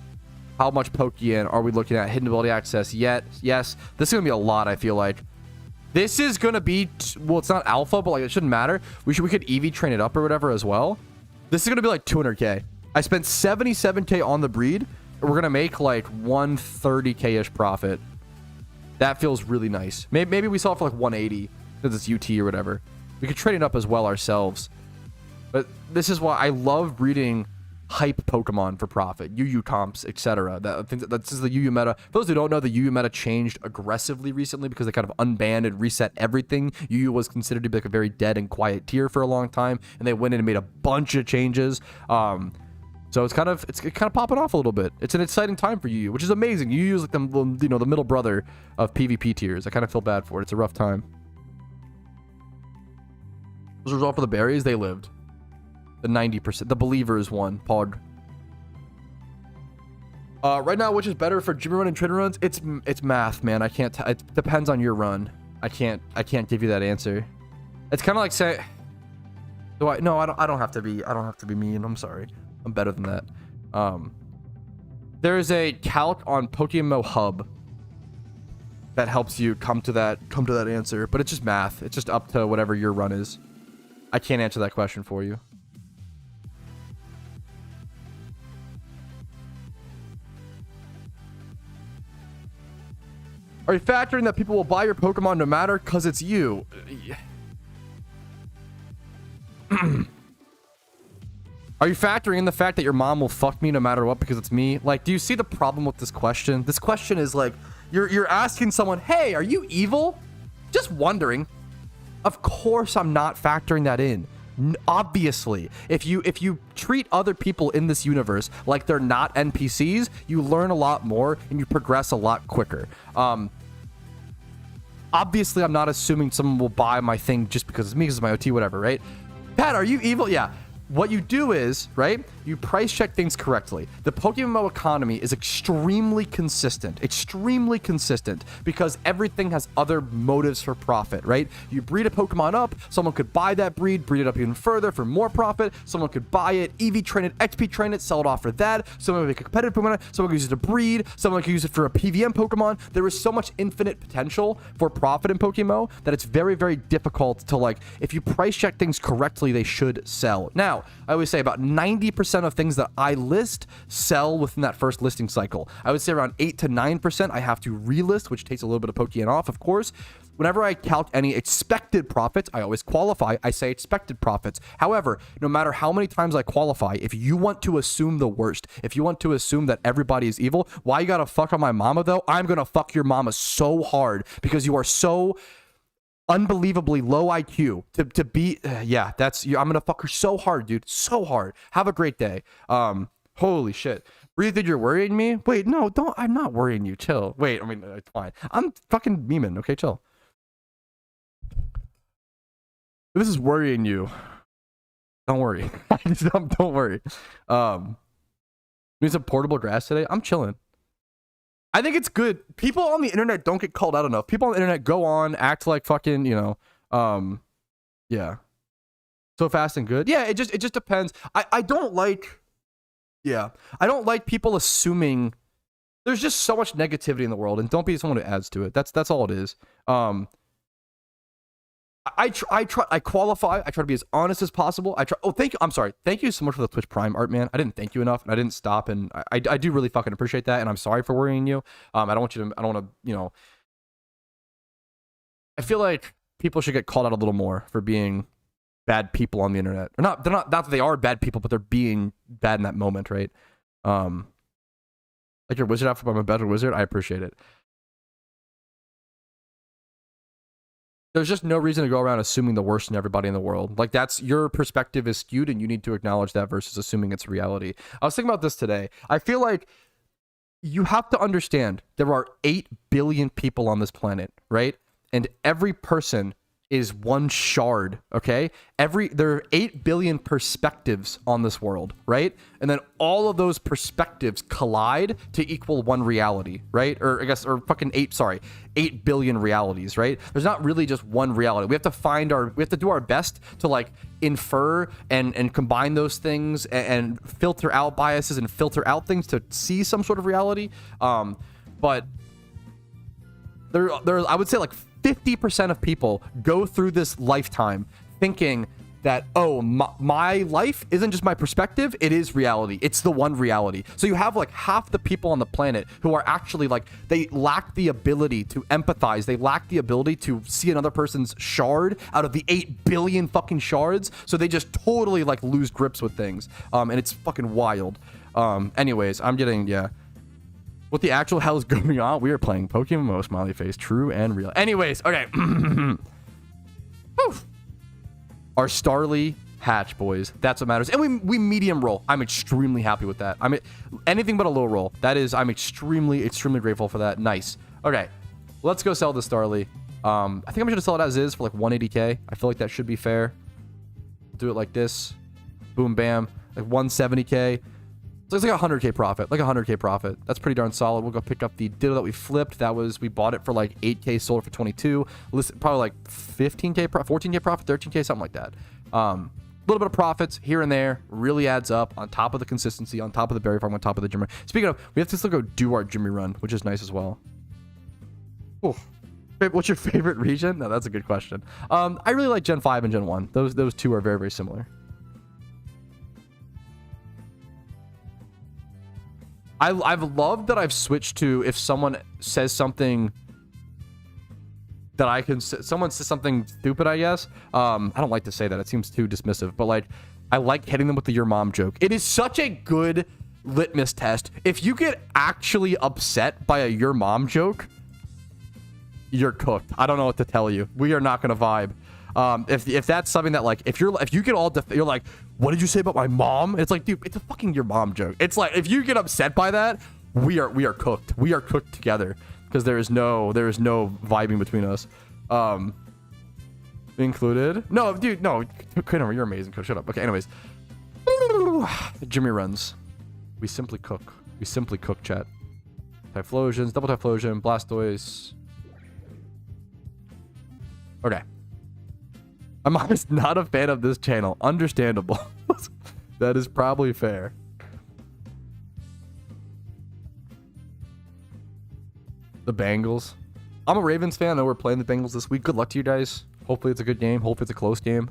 how much Pokeyen are we looking at? Hidden ability access yet? Yes. This is going to be a lot, I feel like. This is going to be... Well, it's not alpha, but like it shouldn't matter. We could EV train it up or whatever as well. This is going to be like 200K. I spent 77K on the breed. We're going to make like 130K-ish profit. That feels really nice. Maybe we sell it for like 180 because it's UT or whatever. We could trade it up as well ourselves. But this is why I love breeding hype Pokemon for profit. UU comps, etc. This is the UU meta. For those who don't know, the UU meta changed aggressively recently because they kind of unbanned and reset everything. UU was considered to be like a very dead and quiet tier for a long time. And they went in and made a bunch of changes. So it's kind of popping off a little bit. It's an exciting time for UU, which is amazing. UU is like the middle brother of PvP tiers. I kind of feel bad for it. It's a rough time. As a result for the berries, they lived. The 90%. The believers won. Pog. Right now, which is better for gym run and trainer runs? It's math, man. I can't. It depends on your run. I can't give you that answer. It's kind of like say. Do I? No, I don't have to be. I don't have to be mean. I'm sorry. I'm better than that. There is a calc on PokeMMO Hub that helps you come to that answer, but it's just math. It's just up to whatever your run is. I can't answer that question for you. Are you factoring that people will buy your Pokemon no matter because it's you? Are you factoring in the fact that your mom will fuck me no matter what because it's me? Like, do you see the problem with this question? This question is like, you're asking someone, hey, are you evil? Just wondering. Of course I'm not factoring that in. Obviously, if you treat other people in this universe like they're not NPCs, you learn a lot more and you progress a lot quicker. Obviously, I'm not assuming someone will buy my thing just because it's me, because it's my OT, whatever, right? Pat, are you evil? Yeah. What you do is, right, you price check things correctly. The PokeMMO economy is extremely consistent because everything has other motives for profit, right? You breed a Pokemon up, someone could buy that breed it up even further for more profit. Someone could buy it, EV train it, XP train it, sell it off for that. Someone would make a competitive Pokemon, someone could use it to breed, someone could use it for a PVM Pokemon. There is so much infinite potential for profit in PokeMMO that it's very, very difficult to, like, if you price check things correctly, they should sell. Now, I always say about 90% of things that I list sell within that first listing cycle. I would say around 8 to 9% I have to relist, which takes a little bit of Pokeyen off, of course. Whenever I count any expected profits, I always qualify. I say expected profits. However, no matter how many times I qualify, if you want to assume the worst, if you want to assume that everybody is evil, why you gotta fuck on my mama though? I'm gonna fuck your mama so hard because you are so unbelievably low IQ to be yeah, that's you. I'm gonna fuck her so hard, dude, so hard. Have a great day. Holy shit. Breathe, you're worrying me? Wait, no, don't. I'm not worrying you. Chill. Wait, I mean, it's fine. I'm fucking memeing. Okay, chill. If this is worrying you, don't worry. Don't worry. Need some portable grass today. I'm chilling. I think it's good. People on the internet don't get called out enough. People on the internet go on, act like fucking, you know, yeah. So fast and good. Yeah, it just depends. I don't like, yeah. I don't like people assuming. There's just so much negativity in the world, and don't be someone who adds to it. That's all it is. I qualify. I try to be as honest as possible. Oh, thank you. I'm sorry. Thank you so much for the Twitch Prime art, man. I didn't thank you enough, and I didn't stop. And I do really fucking appreciate that. And I'm sorry for worrying you. I don't want you to. I don't want to. You know. I feel like people should get called out a little more for being bad people on the internet. Or not. They're not. Not that they are bad people, but they're being bad in that moment, right? Like your wizard outfit. I'm a better wizard. I appreciate it. There's just no reason to go around assuming the worst in everybody in the world. Like, that's your perspective is skewed and you need to acknowledge that versus assuming it's reality. I was thinking about this today. I feel like you have to understand there are 8 billion people on this planet, right? And every person is one shard, okay? There are 8 billion perspectives on this world, right? And then all of those perspectives collide to equal one reality, right? Or I guess, or fucking 8 billion realities, right? There's not really just one reality. We have to do our best to, like, infer and combine those things and filter out biases and filter out things to see some sort of reality. But there I would say like 50% of people go through this lifetime thinking that, oh, my life isn't just my perspective, it is reality. It's the one reality. So you have like half the people on the planet who are actually like, they lack the ability to empathize. They lack the ability to see another person's shard out of the 8 billion fucking shards. So they just totally like lose grips with things. And it's fucking wild. Anyways, I'm getting, yeah. What the actual hell is going on? We are playing PokeMMO smiley face, true and real. Anyways, okay. Our Starly hatch, boys. That's what matters. And we medium roll. I'm extremely happy with that. Anything but a low roll. That is, I'm extremely, extremely grateful for that. Nice. Okay, let's go sell the Starly. I think I'm just gonna sell it as is for like 180k. I feel like that should be fair. Do it like this. Boom, bam. Like 170k. So it's like 100k profit, like 100k profit. That's pretty darn solid. We'll go pick up the Ditto that we flipped. We bought it for like 8k, sold it for 22. Probably like 15k, 14k profit, 13k, something like that. A little bit of profits here and there really adds up on top of the consistency, on top of the berry farm, on top of the gym run. Speaking of, we have to still go do our Jimmy run, which is nice as well. Ooh. What's your favorite region? No, that's a good question. I really like Gen 5 and Gen 1. Those two are very, very similar. I've loved that I've switched to, if someone says something that someone says something stupid, I guess. I don't like to say that. It seems too dismissive, but like, I like hitting them with the your mom joke. It is such a good litmus test. If you get actually upset by a your mom joke, you're cooked. I don't know what to tell you. We are not going to vibe. If that's something that like if you get all you're like, what did you say about my mom? It's like, dude, it's a fucking your mom joke. It's like if you get upset by that, we are cooked. We are cooked together because there is no vibing between us. Included? No, dude, no. Kramer, you're amazing. Shut up. Okay, anyways. Jimmy runs. We simply cook. We simply cook, chat. Typhlosions, double Typhlosion, Blastoise. Okay. I'm honest, not a fan of this channel. Understandable. That is probably fair. The Bengals. I'm a Ravens fan. I know we're playing the Bengals this week. Good luck to you guys. Hopefully it's a good game. Hopefully it's a close game.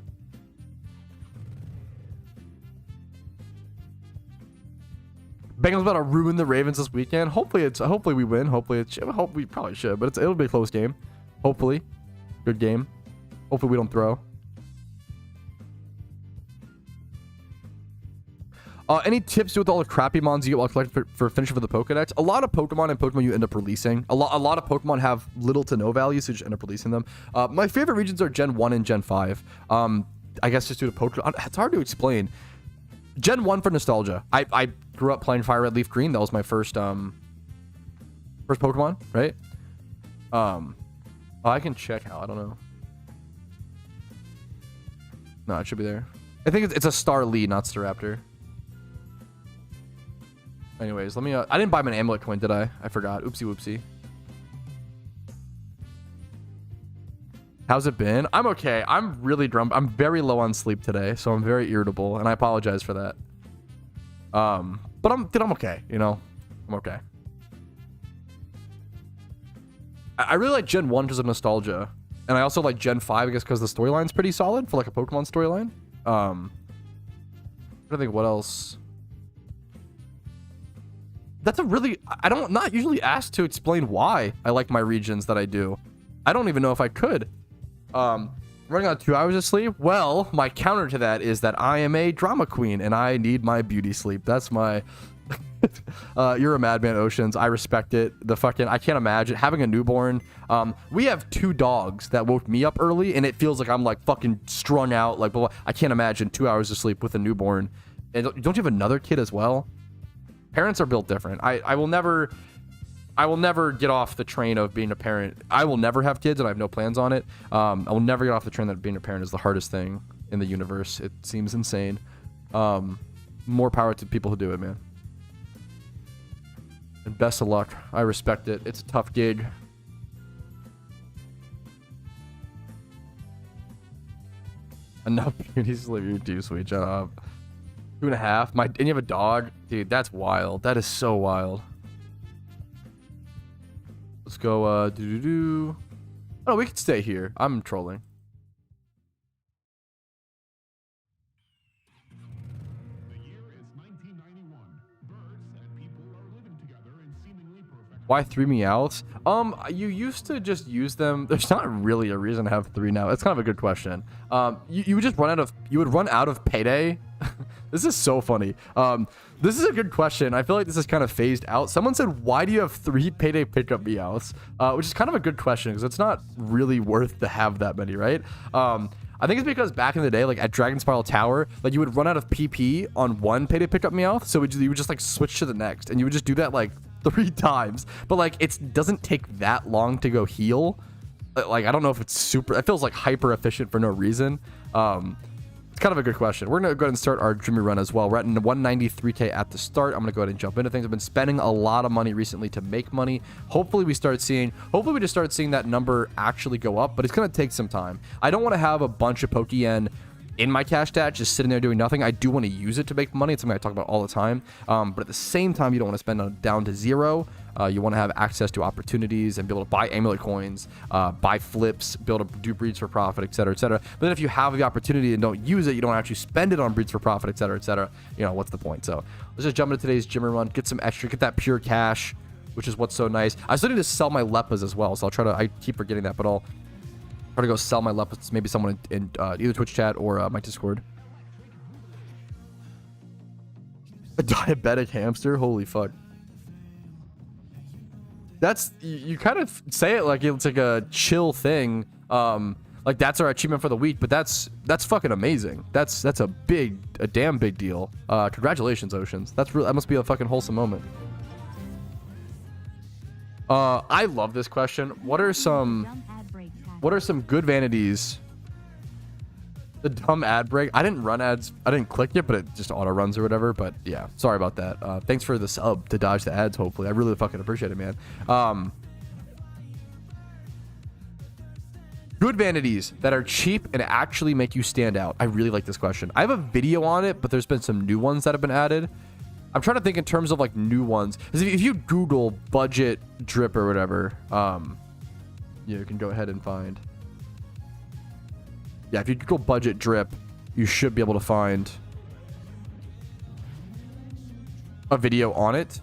Bengals about to ruin the Ravens this weekend. Hopefully we win. Hopefully we probably should, but it'll be a close game. Hopefully. Good game. Hopefully we don't throw. Any tips with all the crappy mons you get while collecting for finishing for the Pokedex? A lot of Pokemon and Pokemon you end up releasing. A lot of Pokemon have little to no value, so you just end up releasing them. My favorite regions are Gen 1 and Gen 5. I guess just due to Pokemon. It's hard to explain. Gen 1 for nostalgia. I grew up playing Fire Red Leaf Green. That was my first Pokemon, right? I can check how. I don't know. No, it should be there. I think it's a Starly, not Staraptor. Anyways, let me... I didn't buy my amulet coin, did I? I forgot. Oopsie whoopsie. How's it been? I'm okay. I'm really drunk. I'm very low on sleep today, so I'm very irritable, and I apologize for that. But I'm okay, you know? I'm okay. I really like Gen 1 because of nostalgia. And I also like Gen 5, I guess, because the storyline's pretty solid for like a Pokemon storyline. I think what else... That's a really... not usually asked to explain why I like my regions that I do. I don't even know if I could. Running on 2 hours of sleep? Well, my counter to that is that I am a drama queen and I need my beauty sleep. That's my... You're a madman, Oceans. I respect it. I can't imagine having a newborn. We have 2 dogs that woke me up early and it feels like I'm like fucking strung out. Like, I can't imagine 2 hours of sleep with a newborn. And don't you have another kid as well? Parents are built different. I will never get off the train of being a parent. I will never have kids and I have no plans on it. I will never get off the train that being a parent is the hardest thing in the universe. It seems insane. More power to people who do it, man. And best of luck. I respect it. It's a tough gig. Enough beauty sleep. You're too sweet. Shut up. 2.5. And you have a dog? Dude, that's wild. That is so wild. Let's go, Oh, we can stay here. I'm trolling. Why 3 Meowths? You used to just use them. There's not really a reason to have 3 now. It's kind of a good question. You would just run out of payday. This is so funny. This is a good question. I feel like this is kind of phased out. Someone said, why do you have 3 payday pickup Meowths? Which is kind of a good question because it's not really worth to have that many, right? I think it's because back in the day, like at Dragon Spiral Tower, like you would run out of PP on 1 payday pickup Meowth. So you would just like switch to the next and you would just do that like 3 times. But like it doesn't take that long to go heal. Like I don't know if it's super... It feels like hyper efficient for no reason. It's kind of a good question. We're going to go ahead and start our Jimmy run as well. We're at 193k at the start. I'm going to go ahead and jump into things. I've been spending a lot of money recently to make money. Hopefully we just start seeing that number actually go up, but it's going to take some time. I don't want to have a bunch of Pokeyen in my cash stat just sitting there doing nothing. I do want to use it to make money. It's something I talk about all the time. But at the same time, you don't want to spend it down to 0. You want to have access to opportunities and be able to buy amulet coins, buy flips, be able to do breeds for profit, etc., etc. But then if you have the opportunity and don't use it, you don't actually spend it on breeds for profit, etc., etc. You know, what's the point? So let's just jump into today's Jimmy run, get some extra, get that pure cash, which is what's so nice. I still need to sell my Leppas as well, so I'll try to... I keep forgetting that, but I'll try to go sell my Leppas, maybe someone in either Twitch chat or my Discord. A diabetic hamster? Holy fuck. That's... You kind of say it like it's like a chill thing. Like that's our achievement for the week, but that's fucking amazing. That's a damn big deal. Congratulations, Oceans. That must be a fucking wholesome moment. I love this question. What are some good vanities? The dumb ad break. I didn't run ads. I didn't click it, but it just auto runs or whatever. But yeah, sorry about that. Thanks for the sub to dodge the ads. Hopefully, I really fucking appreciate it, man. Good vanities that are cheap and actually make you stand out. I really like this question. I have a video on it, but there's been some new ones that have been added. I'm trying to think in terms of like new ones. Because if you Google budget drip or whatever, yeah, you can go ahead and find. Yeah, if you Google budget drip, you should be able to find a video on it.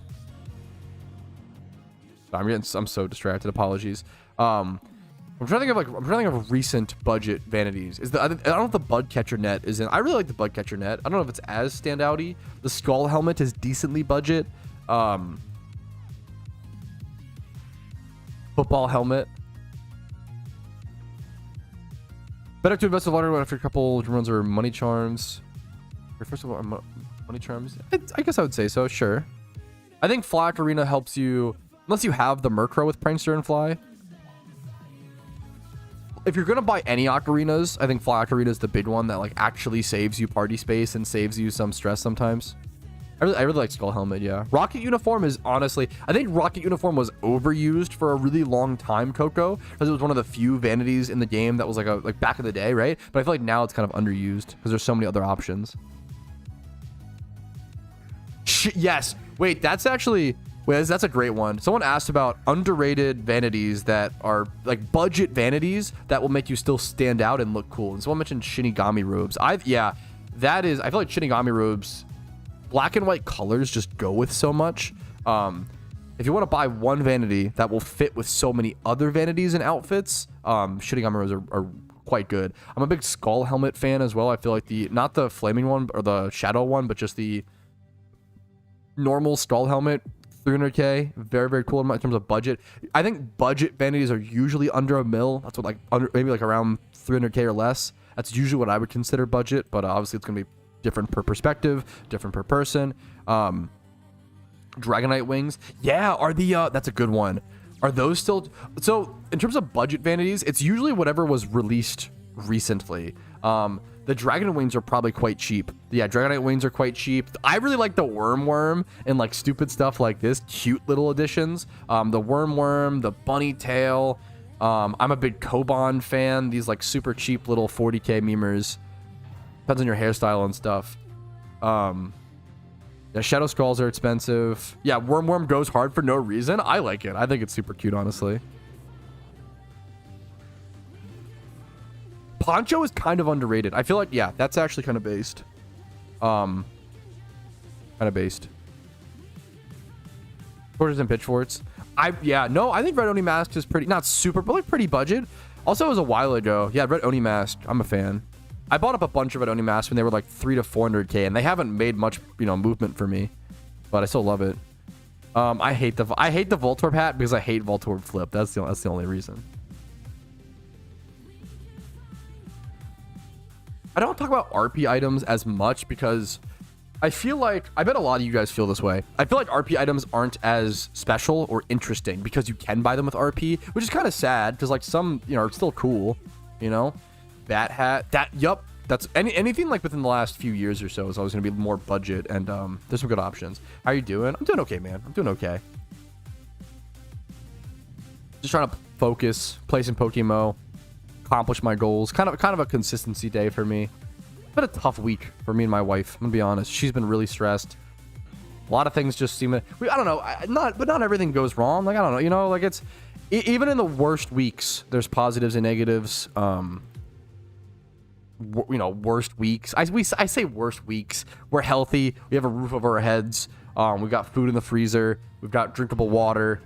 I'm so distracted. Apologies. I'm trying to think of recent budget vanities. I don't know if the bug catcher net is in. I really like the bug catcher net. I don't know if it's as standouty. The skull helmet is decently budget. Football helmet. Better to invest a lot after a couple runs or money charms. First of all, money charms. I guess I would say so. Sure. I think Fly Arena helps you unless you have the Murkrow with Prankster and Fly. If you're gonna buy any ocarinas, I think Fly Ocarina is the big one that like actually saves you party space and saves you some stress sometimes. I really like Skull Helmet, yeah. Rocket Uniform is honestly, I think Rocket Uniform was overused for a really long time, Coco, because it was one of the few vanities in the game that was like back in the day, right? But I feel like now it's kind of underused because there's so many other options. Yes, wait, that's actually. Wait, that's a great one. Someone asked about underrated vanities that are like budget vanities that will make you still stand out and look cool. And someone mentioned Shinigami robes. Yeah, that is. I feel like Shinigami robes, black and white colors just go with so much. If you want to buy one vanity that will fit with so many other vanities and outfits, Shinigami robes are quite good. I'm a big Skull Helmet fan as well. I feel like not the flaming one or the shadow one, but just the normal Skull Helmet. 300k, very, very cool in terms of budget. I think budget vanities are usually under a mil. That's what maybe like around 300k or less. That's usually what I would consider budget, but obviously it's gonna be different per perspective, different per person. Dragonite wings, yeah, are that's a good one. Are those still? So in terms of budget vanities, it's usually whatever was released recently. The Dragon Wings are probably quite cheap. Yeah, Dragonite Wings are quite cheap. I really like the Worm and like stupid stuff like this. Cute little additions. The Worm, the Bunny Tail. I'm a big Koban fan. These like super cheap little 40k memers. Depends on your hairstyle and stuff. Yeah, Shadow Skulls are expensive. Yeah, Worm goes hard for no reason. I like it. I think it's super cute, honestly. Poncho is kind of underrated. I feel like, yeah, that's actually kind of based. Kind of based. Torches and pitchforks. I think Red Oni Mask is pretty, not super, but like pretty budget. Also, it was a while ago. Yeah, Red Oni Mask. I'm a fan. I bought up a bunch of Red Oni Masks when they were like 300 to 400k, and they haven't made much, movement for me. But I still love it. I hate the Voltorb hat because I hate Voltorb Flip. That's the only reason. I don't talk about RP items as much because I feel like, I bet a lot of you guys feel this way. I feel like RP items aren't as special or interesting because you can buy them with RP, which is kind of sad because like some, are still cool, That hat, that's anything like within the last few years or so is always going to be more budget, and there's some good options. How you doing? I'm doing okay, man. I'm doing okay. Just trying to focus, play some PokeMMO, accomplish my goals. Kind of a consistency day for me. It's been a tough week for me and my wife. I'm gonna be honest. She's been really stressed. A lot of things just seem to. I don't know. Not everything goes wrong. Like I don't know. Like it's even in the worst weeks, there's positives and negatives. Worst weeks. I say worst weeks. We're healthy. We have a roof over our heads. We've got food in the freezer. We've got drinkable water.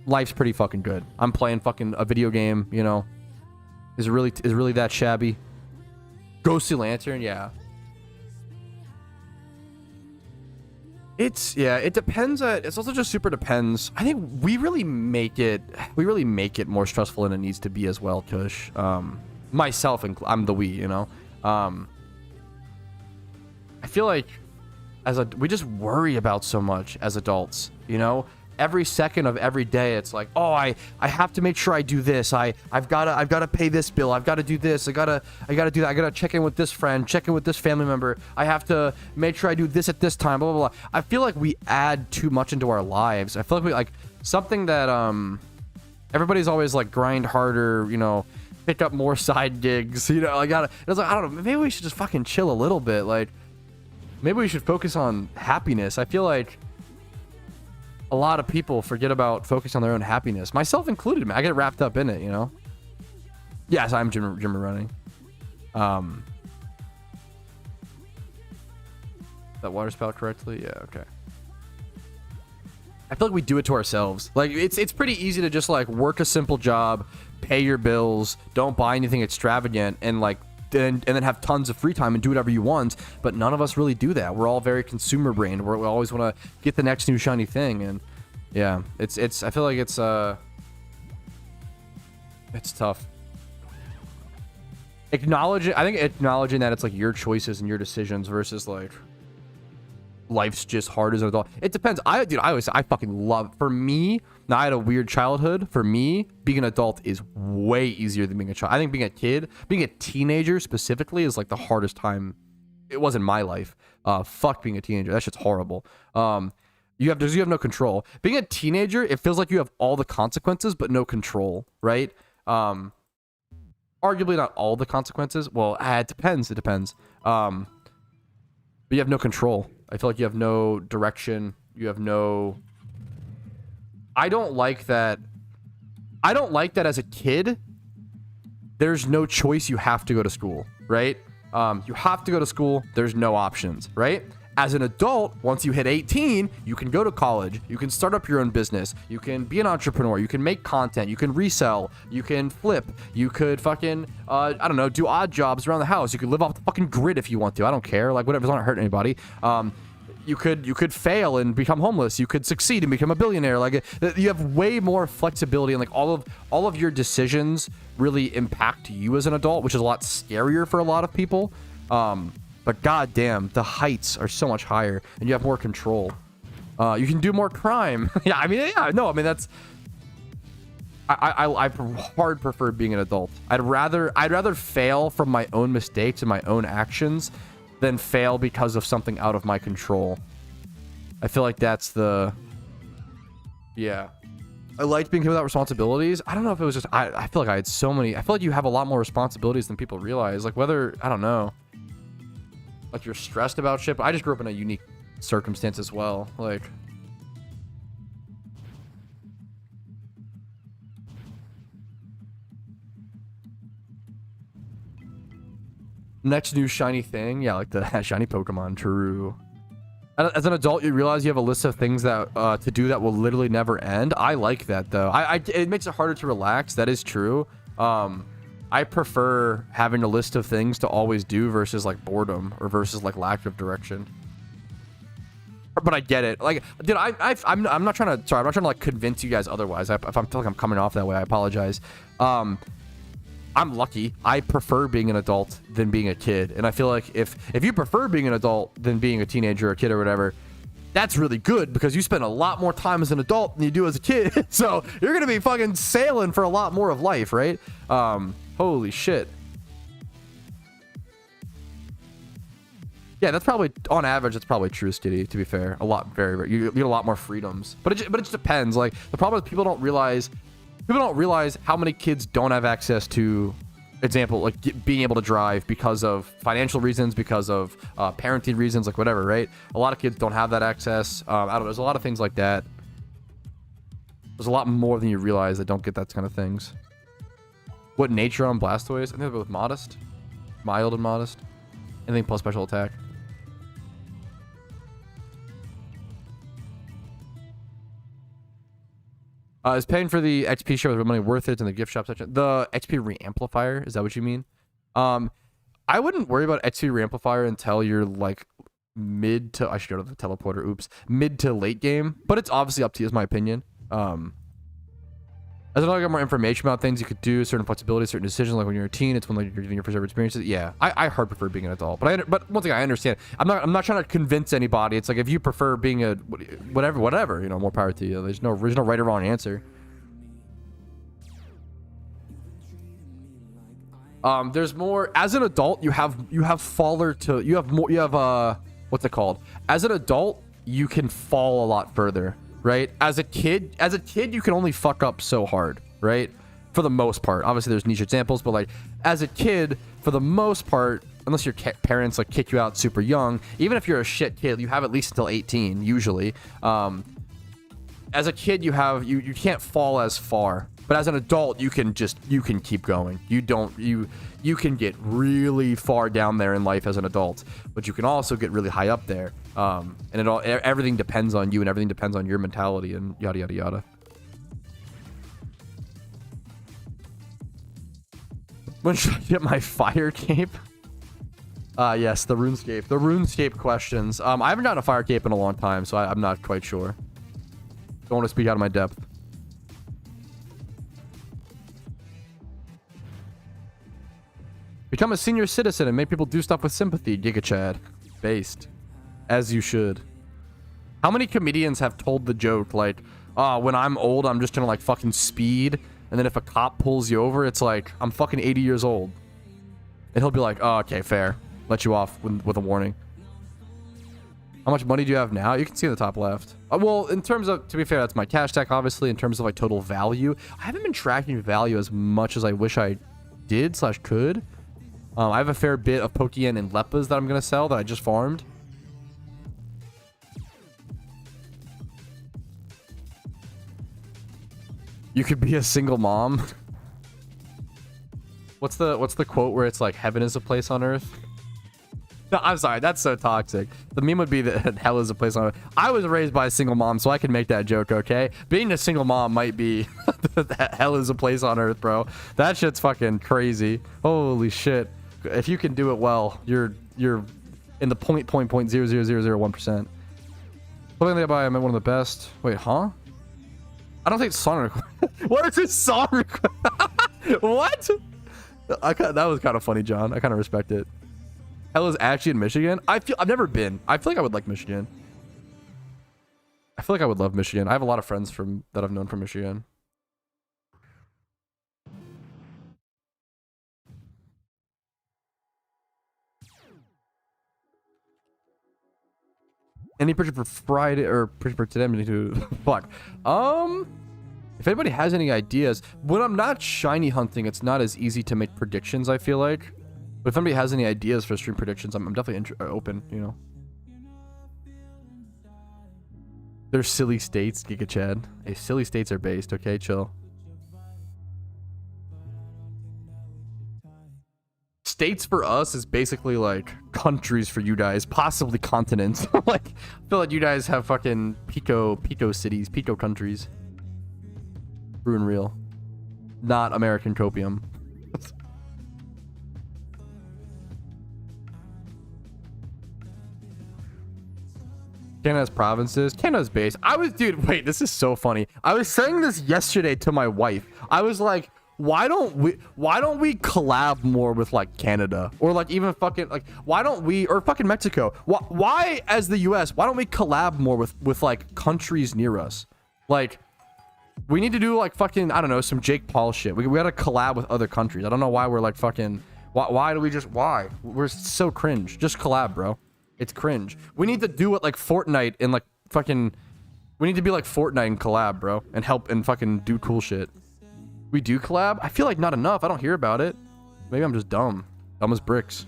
Life's pretty fucking good. I'm playing fucking a video game. Is it really that shabby? Ghostly Lantern, yeah. It depends. It's also just super depends. I think we really make it more stressful than it needs to be as well, Kush. myself, I'm the we, you know. I feel like we just worry about so much as adults, you know. Every second of every day, it's like, oh, I have to make sure I do this. I've gotta pay this bill. I've got to do this. I gotta do that. I gotta check in with this friend, check in with this family member. I have to make sure I do this at this time. Blah blah blah. I feel like we add too much into our lives. I feel like we like something that everybody's always like grind harder, you know, pick up more side gigs. You know, it's like I don't know. Maybe we should just fucking chill a little bit. Like maybe we should focus on happiness. I feel like a lot of people forget about focusing on their own happiness, myself included, man. I get wrapped up in it, you know. Yes, I'm Jimmy running. That water spout correctly? Yeah, okay. I feel like we do it to ourselves. Like it's pretty easy to just like work a simple job, pay your bills, don't buy anything extravagant, and like and then have tons of free time and do whatever you want. But none of us really do that. We're all very consumer brained. We always want to get the next new shiny thing, and yeah, it's I feel like it's tough. I think acknowledging that it's like your choices and your decisions versus like life's just hard as an adult. It depends. I fucking love, for me, now I had a weird childhood. For me, being an adult is way easier than being a child. I think being a kid, being a teenager specifically, is like the hardest time. It was in my life. Fuck being a teenager. That shit's horrible. You have no control. Being a teenager, it feels like you have all the consequences but no control, right? Arguably not all the consequences. Well, it depends. It depends. But you have no control. I feel like you have no direction. You have no... I don't like that as a kid, there's no choice. You have to go to school, right? You have to go to school. There's no options, right? As an adult, once you hit 18, you can go to college. You can start up your own business. You can be an entrepreneur. You can make content. You can resell. You can flip. You could fucking, I don't know, do odd jobs around the house. You could live off the fucking grid if you want to. I don't care. Like, whatever's not hurting anybody. You could fail and become homeless. You could succeed and become a billionaire. Like, you have way more flexibility, and like all of your decisions really impact you as an adult, which is a lot scarier for a lot of people. But goddamn, the heights are so much higher, and you have more control. You can do more crime. Yeah, I mean, that's. I hard prefer being an adult. I'd rather fail from my own mistakes and my own actions than fail because of something out of my control. I feel like that's the... Yeah. I liked being without responsibilities. I don't know if it was just... I feel like I had so many... I feel like you have a lot more responsibilities than people realize. Like, whether... I don't know. Like, you're stressed about shit. But I just grew up in a unique circumstance as well. Like... Next new shiny thing, yeah, like the shiny Pokemon. True. As an adult, you realize you have a list of things that to do that will literally never end. I like that though. It makes it harder to relax. That is true. I prefer having a list of things to always do versus like boredom or versus like lack of direction. But I get it. Like, dude, I'm not trying to. Sorry, I'm not trying to like convince you guys otherwise. If I feel like I'm coming off that way, I apologize. I'm lucky. I prefer being an adult than being a kid. And I feel like if you prefer being an adult than being a teenager or a kid or whatever, that's really good because you spend a lot more time as an adult than you do as a kid. So you're going to be fucking sailing for a lot more of life, right? Holy shit. Yeah, that's probably, on average, that's probably true, Skitty, to be fair. A lot, very, very, you get a lot more freedoms. But it just depends. Like, the problem is people don't realize how many kids don't have access to, example, like being able to drive because of financial reasons, because of parenting reasons, like whatever, right? A lot of kids don't have that access. I don't know. There's a lot of things like that. There's a lot more than you realize that don't get that kind of things. What nature on Blastoise? I think they're both modest. Mild and modest. Anything plus special attack. Is paying for the XP share with money worth it in the gift shop section? The XP reamplifier, is that what you mean? I wouldn't worry about XP reamplifier until you're like mid to, I should go to the teleporter, oops, mid to late game, but it's obviously up to you, is my opinion. As long as I got more information about things you could do, certain flexibility, certain decisions, like when you're a teen, it's when like, you're getting your first ever experiences. Yeah, I hard prefer being an adult, but once again, I understand. I'm not trying to convince anybody. It's like if you prefer being a whatever, you know, more power to you. There's no right or wrong answer. There's more as an adult. You have what's it called? As an adult, you can fall a lot further. Right? As a kid, you can only fuck up so hard, right? For the most part. Obviously, there's niche examples, but like as a kid, for the most part, unless your parents like kick you out super young, even if you're a shit kid, you have at least until 18 usually. As a kid, you can't fall as far, but as an adult, you can keep going. You can get really far down there in life as an adult, but you can also get really high up there. And everything depends on you, and everything depends on your mentality, and yada yada yada. When should I get my fire cape? Yes, the RuneScape questions. I haven't gotten a fire cape in a long time, so I'm not quite sure. Don't want to speak out of my depth. Become a senior citizen and make people do stuff with sympathy. Giga Chad. Based. As you should. How many comedians have told the joke like, oh, when I'm old, I'm just gonna like fucking speed, and then if a cop pulls you over, it's like, I'm fucking 80 years old. And he'll be like, oh, okay, fair. Let you off with a warning. How much money do you have now? You can see in the top left. Well, in terms of, to be fair, that's my cash stack, obviously. In terms of like total value, I haven't been tracking value as much as I wish I did / could. I have a fair bit of Pokeyen and Leppas that I'm going to sell that I just farmed. You could be a single mom. What's the quote where it's like, heaven is a place on earth? No, I'm sorry, that's so toxic. The meme would be that hell is a place on earth. I was raised by a single mom, so I can make that joke, okay? Being a single mom might be hell is a place on earth, bro. That shit's fucking crazy. Holy shit. If you can do it well, you're in the 0.0001%. Something that I meant one of the best. Wait, huh? I don't think song request. What is this song request? What? That was kind of funny, John. I kind of respect it. Hell is actually in Michigan. I've never been. I feel like I would like Michigan. I feel like I would love Michigan. I have a lot of friends that I've known from Michigan. Any prediction for Friday or prediction for today? I'm gonna do fuck. If anybody has any ideas, when I'm not shiny hunting, it's not as easy to make predictions. I feel like, but if anybody has any ideas for stream predictions, I'm definitely open. You know, they're silly states, Giga Chad. Hey, silly states are based. Okay, chill. States for us is basically like countries for you guys, possibly continents. Like, I feel like you guys have fucking Pico cities, Pico countries. True and real. Not American copium. Canada has provinces. Canada's based. Dude, wait, this is so funny. I was saying this yesterday to my wife. I was like, why don't we collab more with like Canada, or like even fucking like, why don't we, or fucking Mexico? Why as the US, why don't we collab more with like countries near us? Like, we need to do like fucking, I don't know, some Jake Paul shit. We gotta collab with other countries. I don't know why we're like fucking, why do we just, why? We're so cringe. Just collab, bro. It's cringe. We need to do it like Fortnite and like fucking, we need to be like Fortnite and collab, bro, and help and fucking do cool shit. We do collab? I feel like not enough. I don't hear about it. Maybe I'm just dumb. Dumb as bricks.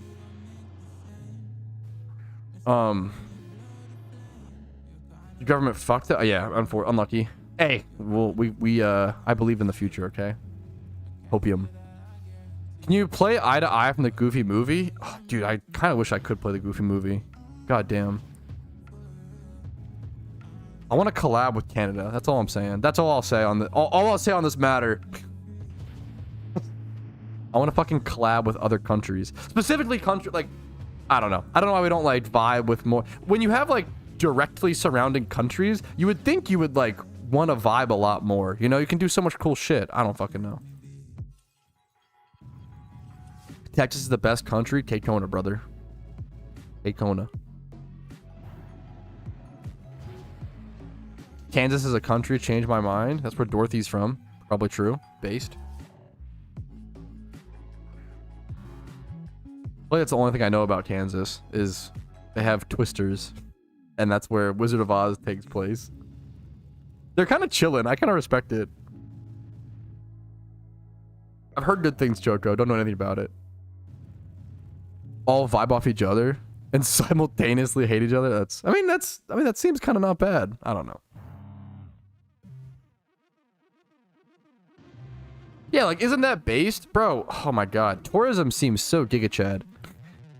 The government fucked it? Oh, yeah, unlucky. Hey, well, I believe in the future, okay? Hopium. Can you play Eye to Eye from the Goofy movie? Oh, dude, I kind of wish I could play the Goofy movie. God damn. I want to collab with Canada. That's all I'm saying. That's all I'll say on the all I'll say on this matter. I want to fucking collab with other countries. Specifically like, I don't know. I don't know why we don't like vibe with more. When you have like directly surrounding countries, you would think you would like want to vibe a lot more. You know, you can do so much cool shit. I don't fucking know. Texas is the best country. Kona, brother. Kona. Kansas is a country. Changed my mind. That's where Dorothy's from. Probably true. Based. Well, that's the only thing I know about Kansas is they have twisters, and that's where Wizard of Oz takes place. They're kind of chilling. I kind of respect it. I've heard good things, Choco. Don't know anything about it. All vibe off each other and simultaneously hate each other. I mean, that seems kind of not bad. I don't know. Yeah, like, isn't that based? Bro, oh my god. Tourism seems so giga chad.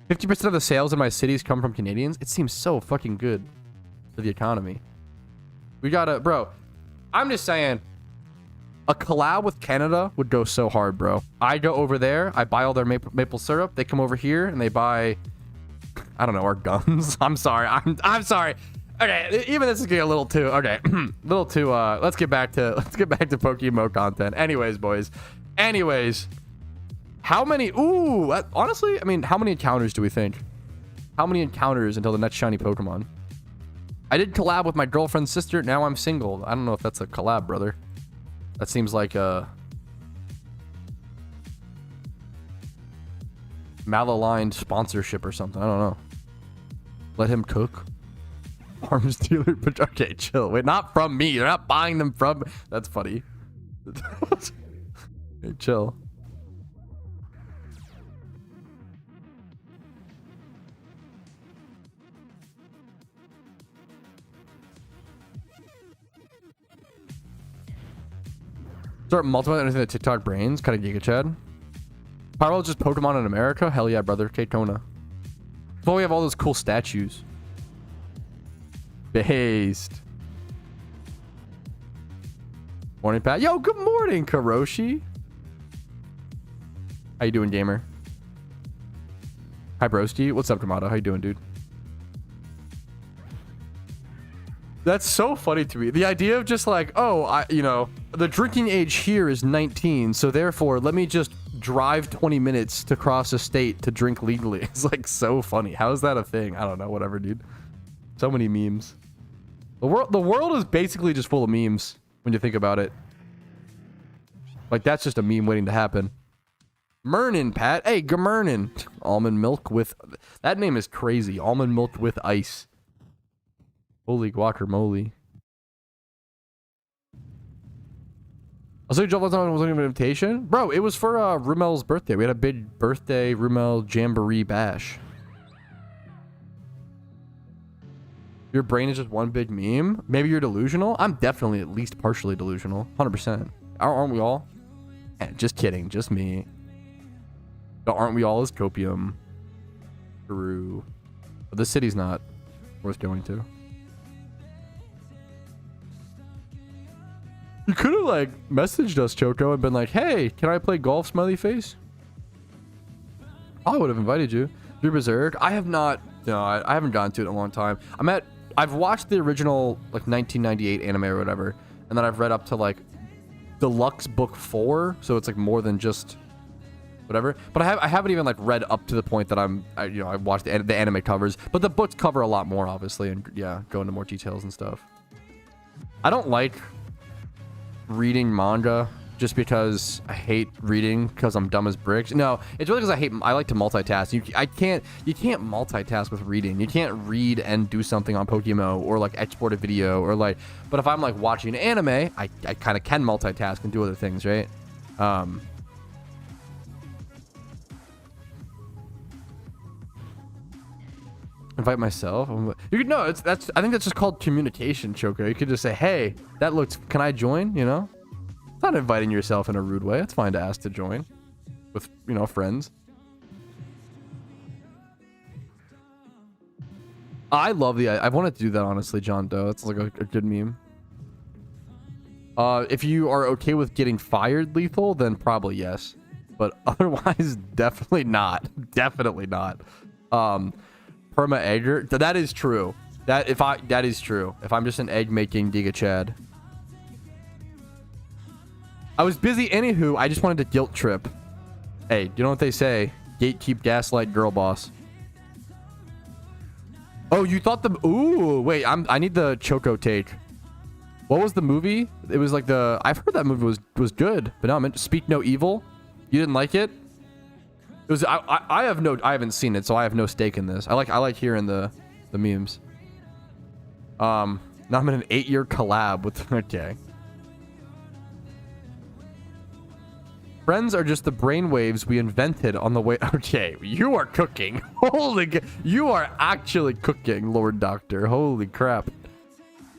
50% of the sales in my cities come from Canadians. It seems so fucking good for the economy. We gotta, bro, I'm just saying, a collab with Canada would go so hard, bro. I go over there, I buy all their maple syrup. They come over here and they buy, I don't know, our guns. I'm sorry. I'm sorry. Okay, even this is getting a little too, okay, little too, let's get back to PokeMMO content. Anyways, boys. Anyways, how many, honestly, I mean, how many encounters do we think? How many encounters until the next shiny Pokemon? I did collab with my girlfriend's sister. Now I'm single. I don't know if that's a collab, brother. That seems like a malaligned sponsorship or something. I don't know. Let him cook. Arms dealer, but okay, chill. Wait, not from me. They're not buying them from. That's funny. Hey, chill. Start multiplying anything that TikTok brains. Kind of giga chad. Pyro is just Pokemon in America. Hell yeah, brother. Kona. But we have all those cool statues. Based. Morning, Pat. Yo, good morning, Karoshi. How you doing, gamer? Hi, broski. What's up, Kamada? How you doing, dude? That's so funny to me. The idea of just like, oh, you know, the drinking age here is 19, so therefore, let me just drive 20 minutes to cross a state to drink legally. It's like so funny. How is that a thing? I don't know. Whatever, dude. So many memes. The world is basically just full of memes when you think about it. Like, that's just a meme waiting to happen. Mernin, Pat. Hey, Gmernin. Almond milk with... That name is crazy. Almond milk with ice. Holy guacamole. Also, you jumped on was an invitation? Bro, it was for Rumel's birthday. We had a big birthday Rumel Jamboree bash. Your brain is just one big meme? Maybe you're delusional? I'm definitely at least partially delusional. 100%. Aren't we all? Just kidding. Just me. But aren't we all as copium? True. But the city's not worth going to. You could have, like, messaged us, Choco, and been like, hey, can I play golf, smiley face? I would have invited you. You're Berserk. I have not... No, I haven't gotten to it in a long time. I've watched the original, like, 1998 anime or whatever, and then I've read up to, like, Deluxe Book 4, so it's, like, more than just whatever. But I haven't even, like, read up to the point that I watched the anime covers. But the books cover a lot more, obviously, and, yeah, go into more details and stuff. I don't like reading manga just because I hate reading because I'm dumb as bricks. No, it's really because I like to multitask. You can't multitask with reading. You can't read and do something on PokeMMO or like export a video or like, but if I'm like watching an anime, I kind of can multitask and do other things, right? Invite myself. You could no. I think that's just called communication, Choco. You could just say, "Hey, that looks. Can I join?" You know, it's not inviting yourself in a rude way. It's fine to ask to join with friends. I love I wanted to do that honestly, John Doe. It's like a good meme. If you are okay with getting fired, Lethal, then probably yes, but otherwise, definitely not. Definitely not. Perma egger. That is true. That is true. If I'm just an egg making Giga Chad, I was busy. Anywho, I just wanted to guilt trip. Hey, you know what they say? Gatekeep, gaslight, girl boss. Oh, you thought the... Ooh, wait. I need the Choco take. What was the movie? It was like the... I've heard that movie was good, but now I meant Speak No Evil. You didn't like it? It was... I haven't seen it, so I have no stake in this. I like hearing the memes. Now I'm in an 8-year collab with... Okay. Friends are just the brainwaves we invented on the way... Okay, you are cooking. Holy... You are actually cooking, Lord Doctor. Holy crap.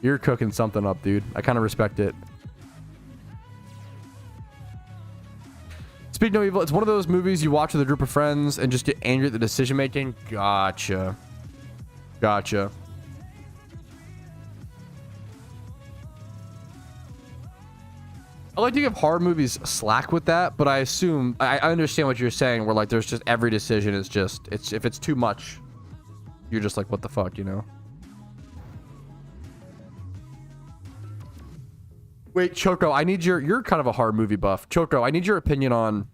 You're cooking something up, dude. I kind of respect it. Speak No Evil. It's one of those movies you watch with a group of friends and just get angry at the decision making. Gotcha. Gotcha. I like to give horror movies slack with that, but I assume I understand what you're saying. Where like there's just every decision is just if it's too much, you're just like, what the fuck, you know? Wait, Choco, I need you're kind of a horror movie buff. Choco, I need your opinion on,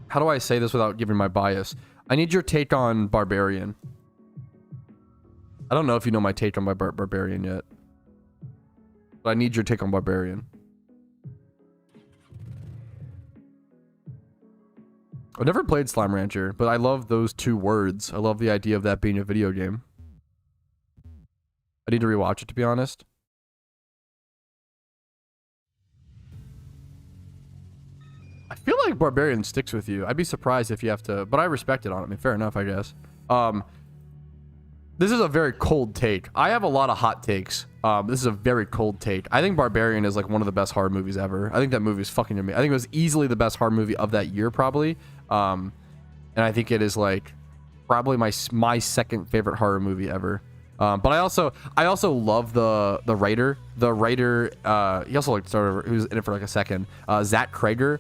how do I say this without giving my bias? I need your take on Barbarian. I don't know if you know my take on Barbarian yet, but I need your take on Barbarian. I've never played Slime Rancher, but I love those two words. I love the idea of that being a video game. I need to rewatch it, to be honest. I feel like Barbarian sticks with you. I'd be surprised if you have to, but I respect it on it. I mean, fair enough, I guess. This is a very cold take. I have a lot of hot takes. This is a very cold take. I think Barbarian is like one of the best horror movies ever. I think that movie is fucking amazing. I think it was easily the best horror movie of that year, probably. And I think it is like probably my second favorite horror movie ever. But I also love the writer. The writer, he also like started, he was in it for like a second. Zach Krager.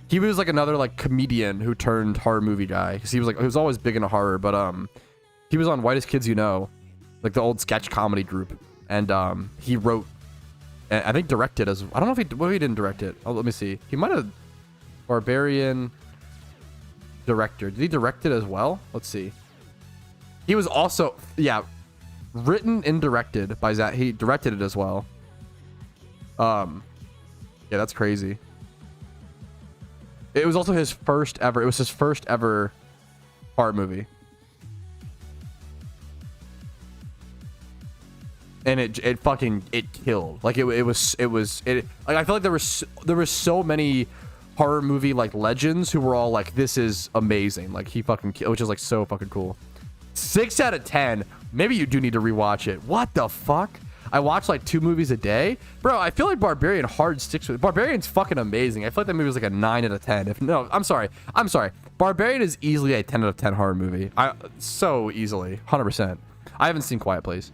He was like another like comedian who turned horror movie guy. Because he was always big into horror, but he was on Whitest Kids You Know, like the old sketch comedy group. And he wrote, and I think directed as, I don't know if he didn't direct it. Oh, let me see. He might have. Barbarian director. Did he direct it as well? Let's see. He was also, yeah, written and directed by Zach. He directed it as well. Yeah, that's crazy. It was also his first ever. It was his first ever horror movie. And it fucking killed. Like it was like, I feel like there was so many horror movie like legends who were all like, this is amazing. Like he fucking killed, which is like so fucking cool. 6 out of 10. Maybe you do need to rewatch it. What the fuck? I watch like 2 movies a day, bro. I feel like Barbarian hard sticks with. Barbarian's fucking amazing. I feel like that movie was like a 9 out of 10. If no, I'm sorry. Barbarian is easily a 10 out of 10 horror movie. So easily, 100%. I haven't seen Quiet Place.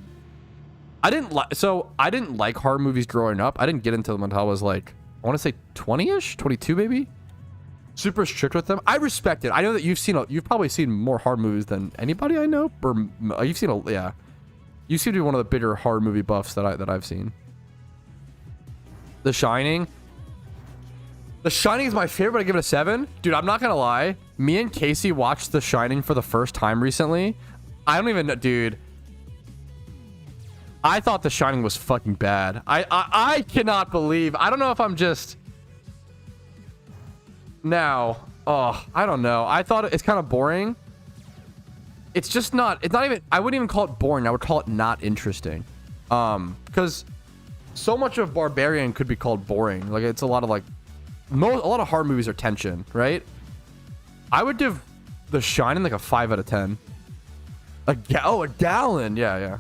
I didn't like horror movies growing up. I didn't get into them until I was like, I want to say 20-ish, 22 maybe. Super strict with them. I respect it. I know that you've probably seen more horror movies than anybody I know, or you've seen yeah. You seem to be one of the bigger horror movie buffs that I've seen. The Shining. The Shining is my favorite, but I give it a 7. Dude, I'm not gonna lie. Me and Casey watched The Shining for the first time recently. I don't even know, dude. I thought The Shining was fucking bad. I cannot believe. I don't know if I'm just... Now, oh, I don't know. I thought it's kind of boring. It's just not... It's not even... I wouldn't even call it boring. I would call it not interesting. Because so much of Barbarian could be called boring. Like, it's a lot of, like... a lot of horror movies are tension, right? I would give The Shining, like, a 5 out of 10. A gallon. Yeah.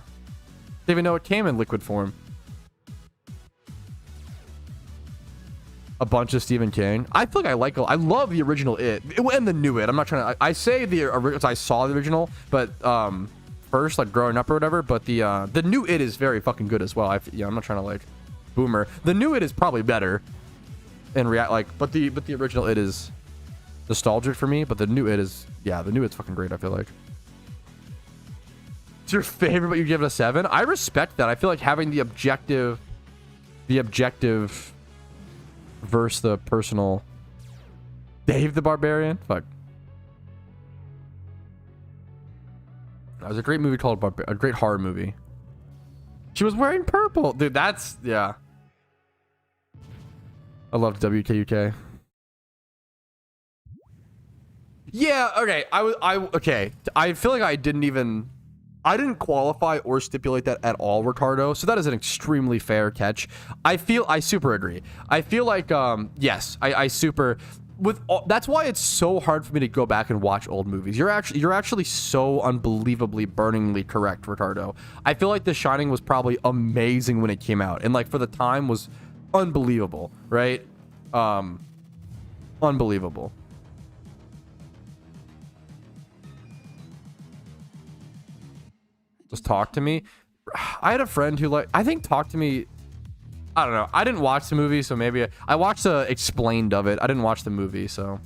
Didn't even know it came in liquid form. A bunch of Stephen King. I feel like I love the original It and the new It. I'm not trying to... I say the original... I saw the original, but first, like growing up or whatever. But the new It is very fucking good as well. I'm not trying to like boomer. The new It is probably better. And but the original It is nostalgic for me. But the new It is, yeah, the new It's fucking great. I feel like. It's your favorite, but you give it a 7. I respect that. I feel like having the objective versus the personal Dave the Barbarian. Fuck. That was a great movie called a great horror movie. She was wearing purple, dude. That's yeah. I loved WKUK. Yeah. Okay. Okay. I feel like I didn't qualify or stipulate that at all, Ricardo. So that is an extremely fair catch. I super agree. I feel like yes, I super. That's why it's so hard for me to go back and watch old movies. You're actually so unbelievably burningly correct, Ricardo. I feel like The Shining was probably amazing when it came out, and like for the time was unbelievable, right? Unbelievable. Just Talk to Me. I had a friend who I think Talk to Me. I don't know. I didn't watch the movie, so maybe I watched the explained of it. I didn't watch the movie, so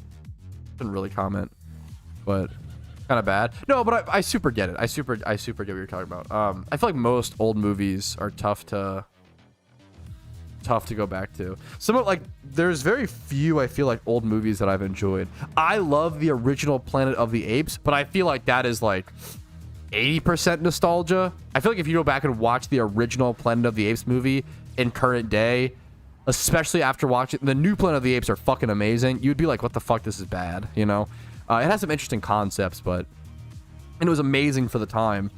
couldn't really comment. But kind of bad. No, but I super get it. I super get what you're talking about. I feel like most old movies are tough to go back to. There's very few I feel like old movies that I've enjoyed. I love the original Planet of the Apes, but I feel like that is like 80% nostalgia. I feel like if you go back and watch the original Planet of the Apes movie in current day, especially after watching the new Planet of the Apes are fucking amazing, you'd be like, what the fuck, this is bad, you know? It has some interesting concepts, and it was amazing for the time.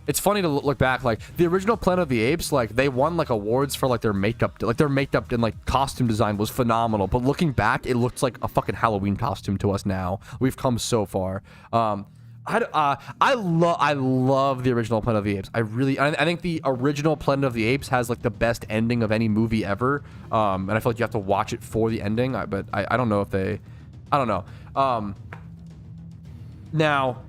It's funny to look back, like the original Planet of the Apes, like they won like awards for like their makeup and like costume design was phenomenal, but looking back it looks like a fucking Halloween costume to us now. We've come so far. I love the original Planet of the Apes. I think the original Planet of the Apes has like the best ending of any movie ever. And I feel like you have to watch it for the ending. But I don't know if I don't know. Now,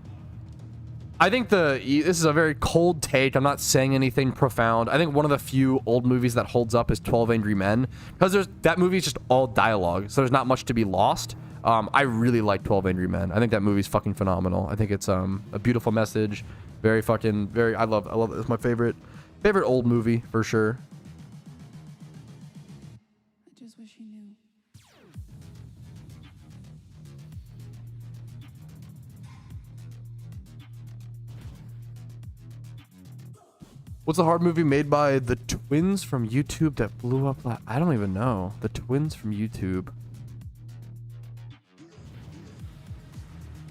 I think this is a very cold take. I'm not saying anything profound. I think one of the few old movies that holds up is 12 Angry Men, because that movie is just all dialogue, so there's not much to be lost. I really like 12 Angry Men. I think that movie's fucking phenomenal. I think it's a beautiful message. I love it. It's my favorite old movie for sure. I just wish he knew. What's the hard movie made by the twins from YouTube that blew up? I don't even know. The twins from YouTube.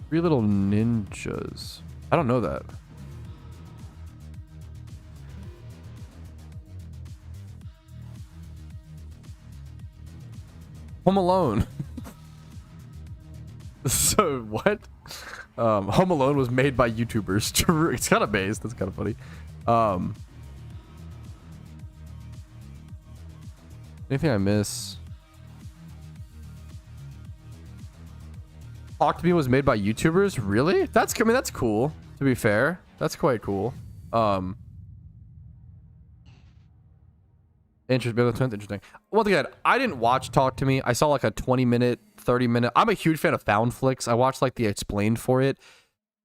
Three Little Ninjas. I don't know that. Home Alone. So what? Home Alone was made by YouTubers. It's kind of based. That's kind of funny. Anything I miss? Talk to Me was made by YouTubers? Really? That's cool. To be fair, that's quite cool. Interesting. Once again, I didn't watch Talk to Me. I saw like a 20-minute, 30-minute. I'm a huge fan of found flicks. I watched like the explained for it.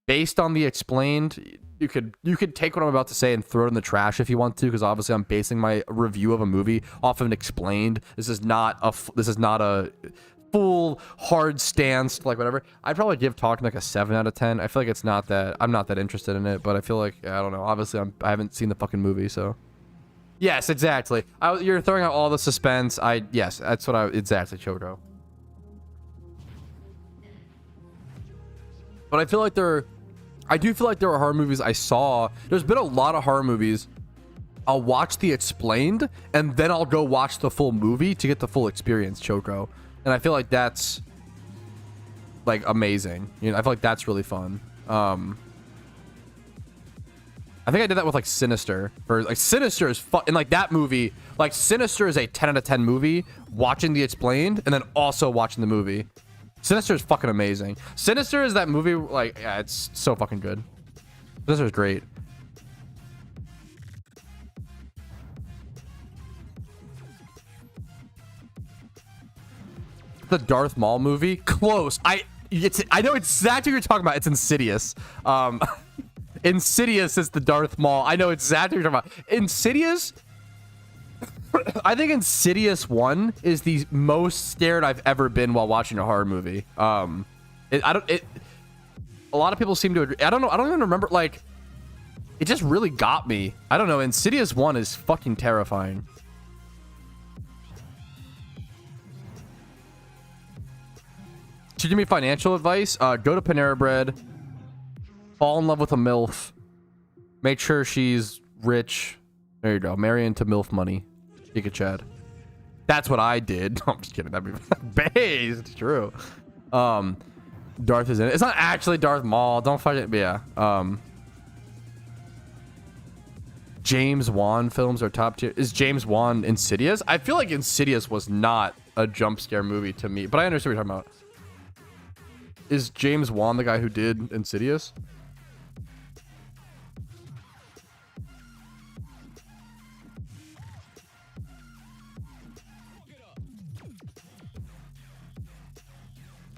Based on the explained, you could take what I'm about to say and throw it in the trash if you want to, because obviously I'm basing my review of a movie off of an explained. This is not a full hard stance, like whatever. I'd probably give Talking like a 7 out of 10. I feel like I'm not that interested in it, but I feel like, I don't know. Obviously I haven't seen the fucking movie, so. Yes, exactly. You're throwing out all the suspense. Yes, that's what exactly, Choco. But I do feel like there are horror movies I saw. There's been a lot of horror movies. I'll watch the explained, and then I'll go watch the full movie to get the full experience, Choco. And I feel like that's like amazing. You know, I feel like that's really fun. I think I did that with like Sinister. Sinister is fun, and like that movie, like Sinister is a 10 out of 10 movie. Watching the explained, and then also watching the movie. Sinister is fucking amazing. Sinister is that movie, like, yeah, it's so fucking good. Sinister is great. The Darth Maul movie? Close. I know exactly what you're talking about. It's Insidious. Insidious is the Darth Maul. I know exactly what you're talking about. Insidious? I think Insidious 1 is the most scared I've ever been while watching a horror movie. A lot of people seem to agree. I don't know. I don't even remember. Like, it just really got me. I don't know. Insidious 1 is fucking terrifying. Should you give me financial advice? Go to Panera Bread. Fall in love with a MILF. Make sure she's rich. There you go. Marry into MILF money. Giga Chad. That's what I did. No, I'm just kidding. That'd be based. It's true. Darth is in it. It's not actually Darth Maul. Don't fight it. But yeah. James Wan films are top tier. Is James Wan Insidious? I feel like Insidious was not a jump scare movie to me, but I understand what you're talking about. Is James Wan the guy who did Insidious?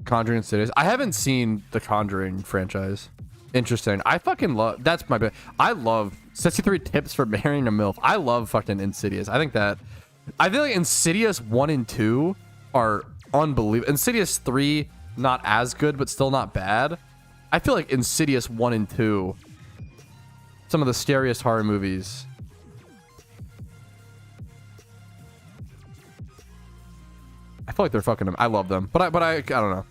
Conjuring Insidious. I haven't seen the Conjuring franchise. Interesting. I fucking love. That's my. I love 63 tips for marrying a MILF. I love fucking Insidious. I think that. I feel like Insidious 1 and 2 are unbelievable. Insidious 3 not as good, but still not bad. I feel like Insidious 1 and 2, some of the scariest horror movies. I feel like they're fucking them. I love them, but I don't know.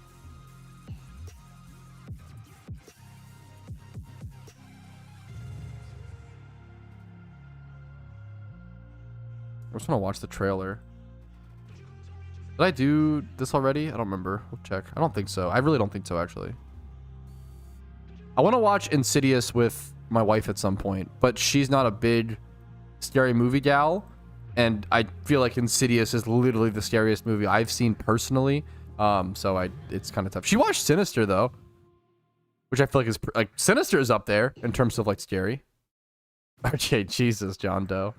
I just want to watch the trailer. Did I do this already? I don't remember. We'll check. I don't think so. I really don't think so, actually. I want to watch Insidious with my wife at some point, but she's not a big scary movie gal, and I feel like Insidious is literally the scariest movie I've seen personally. So it's kind of tough. She watched Sinister though, which I feel like is like Sinister is up there in terms of like scary. Okay, Jesus, John Doe.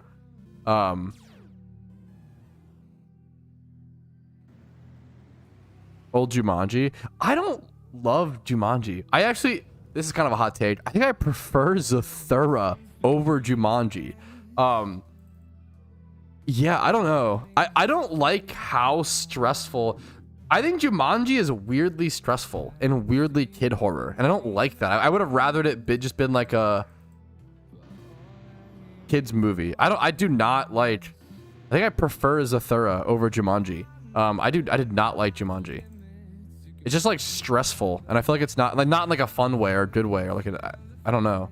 Old Jumanji. I don't love Jumanji. I actually, this is kind of a hot take. I think I prefer Zathura over Jumanji. Yeah, I don't know. I don't like how stressful. I think Jumanji is weirdly stressful and weirdly kid horror, and I don't like that. I would have rathered it just been like a kids movie. I do not like. I think I prefer Zathura over Jumanji. I did not like Jumanji. It's just like stressful, and I feel like it's not in like a fun way or a good way or like I don't know.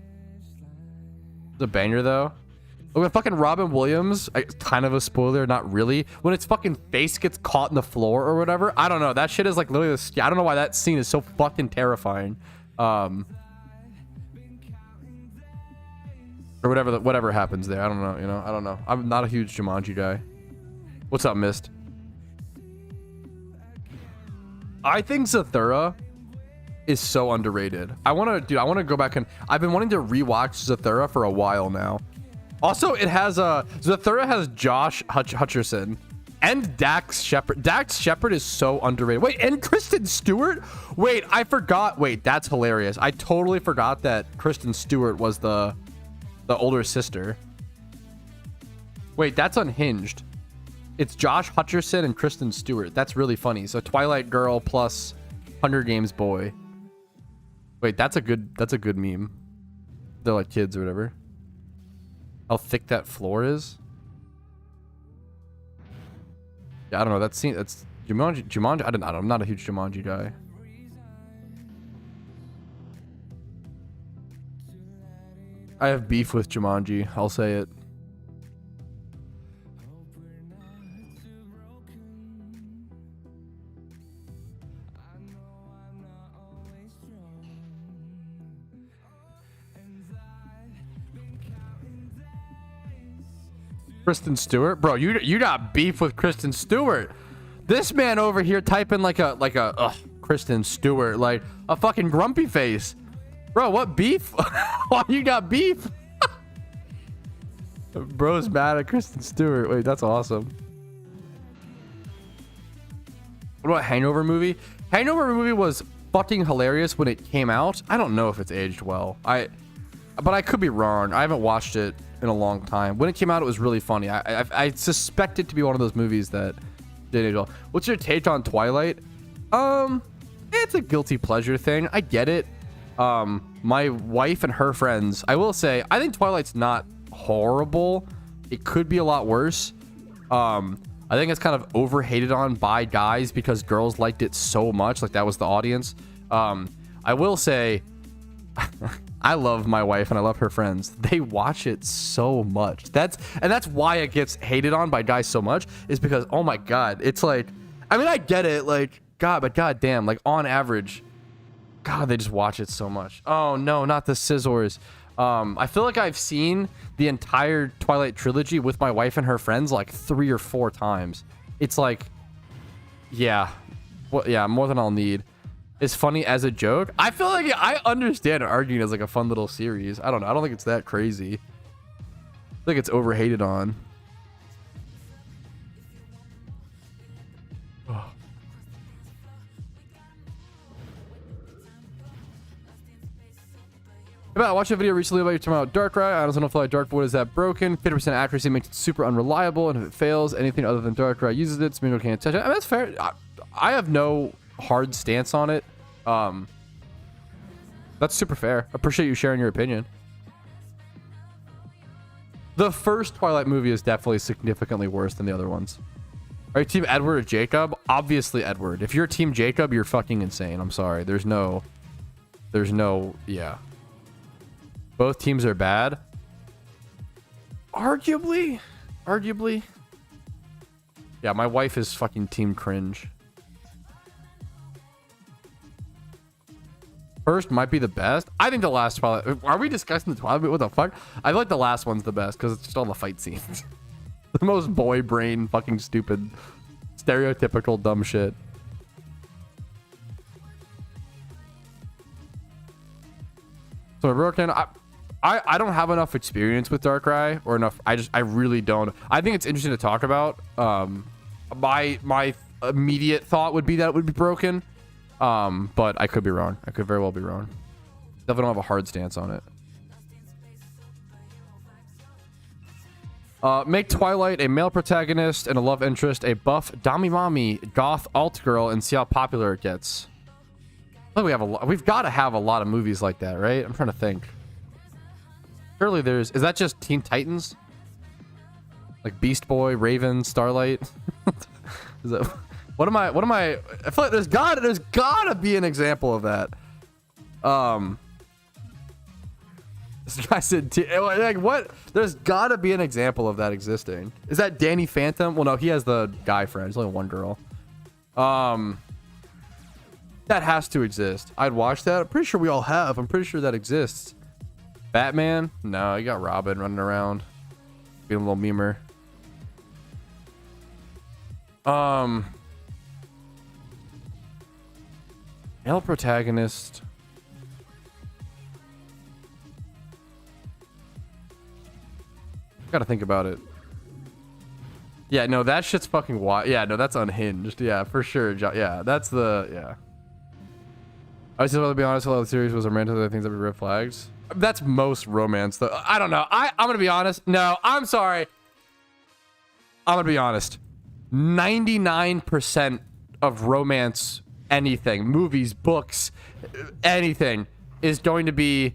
It's a banger though. Look at fucking Robin Williams. Kind of a spoiler, not really. When its fucking face gets caught in the floor or whatever. I don't know. That shit is like literally I don't know why that scene is so fucking terrifying. Or whatever happens there. I don't know. You know. I don't know. I'm not a huge Jumanji guy. What's up, Mist? I think Zathura is so underrated. I want to go back and I've been wanting to rewatch Zathura for a while now. Also, it has Zathura has Josh Hutcherson and Dax Shepard. Dax Shepard is so underrated. Wait, and Kristen Stewart? Wait, I forgot. Wait, that's hilarious. I totally forgot that Kristen Stewart was the older sister. Wait, that's unhinged. It's Josh Hutcherson and Kristen Stewart. That's really funny. So Twilight Girl plus Hunger Games boy. Wait, that's a good meme. They're like kids or whatever. How thick that floor is. Yeah, I don't know. That scene. That's Jumanji. I'm not a huge Jumanji guy. I have beef with Jumanji. I'll say it. Kristen Stewart, bro, you got beef with Kristen Stewart. This man over here typing like a Kristen Stewart, like a fucking grumpy face. Bro, what beef? Why you got beef? Bro's mad at Kristen Stewart. Wait, that's awesome. What about Hangover movie? Hangover movie was fucking hilarious when it came out. I don't know if it's aged well. but I could be wrong. I haven't watched it in a long time. When it came out, it was really funny. I suspect it to be one of those movies that didn't age well. What's your take on Twilight? It's a guilty pleasure thing. I get it. My wife and her friends, I will say, I think Twilight's not horrible. It could be a lot worse. I think it's kind of overhated on by guys because girls liked it so much. Like, that was the audience. I will say, I love my wife and I love her friends. They watch it so much. That's why it gets hated on by guys so much, is because, oh my God, it's like, I mean, I get it, like, God, but goddamn, like, on average, God, they just watch it so much. Oh no, not the scissors. I feel like I've seen the entire Twilight trilogy with my wife and her friends like 3 or 4 times. It's like, yeah, well, yeah, more than I'll need. It's funny as a joke. I feel like I understand arguing as like a fun little series. I don't know. I don't think it's that crazy. I think it's overhated on. I watched a video recently about you talking about Darkrai. I don't know if like Dark Void is that broken. 50% accuracy makes it super unreliable, and if it fails, anything other than Darkrai uses it. Sinnoh can't touch it. I mean, that's fair. I have no hard stance on it. That's super fair. Appreciate you sharing your opinion. The first Twilight movie is definitely significantly worse than the other ones. Are you team Edward or Jacob? Obviously Edward. If you're team Jacob, you're fucking insane. I'm sorry. There's no, yeah. Both teams are bad. Arguably. Yeah, my wife is fucking team cringe. First might be the best. I think the last Twilight. Are we discussing the Twilight? What the fuck? I feel like the last one's the best because it's just all the fight scenes. The most boy brain, fucking stupid, stereotypical dumb shit. So we're broken. I don't have enough experience with Darkrai or enough. I really don't. I think it's interesting to talk about. My immediate thought would be that it would be broken. But I could be wrong. I could very well be wrong. Definitely don't have a hard stance on it. Make Twilight a male protagonist and a love interest, a buff Damimami goth alt girl, and see how popular it gets. I think we've got to have a lot of movies like that, right? I'm trying to think. Surely is that just Teen Titans? Like Beast Boy, Raven, Starlight? Is that, what am I, I feel like there's gotta be an example of that. This guy said, like, what? There's gotta be an example of that existing. Is that Danny Phantom? Well, no, he has the guy friend. There's only one girl. That has to exist. I'd watch that. I'm pretty sure we all have. I'm pretty sure that exists. Batman? No, you got Robin running around. Being a little memer. Male protagonist. Gotta think about it. Yeah, no, that shit's fucking wild. Yeah, no, that's unhinged. Yeah, for sure. Yeah, that's the, yeah. I was just about to be honest, a lot of the series was romantic, other things that were red flags. That's most romance, though. I don't know. I'm gonna be honest. No, I'm sorry. I'm gonna be honest. 99% of romance, anything, movies, books, anything, is going to be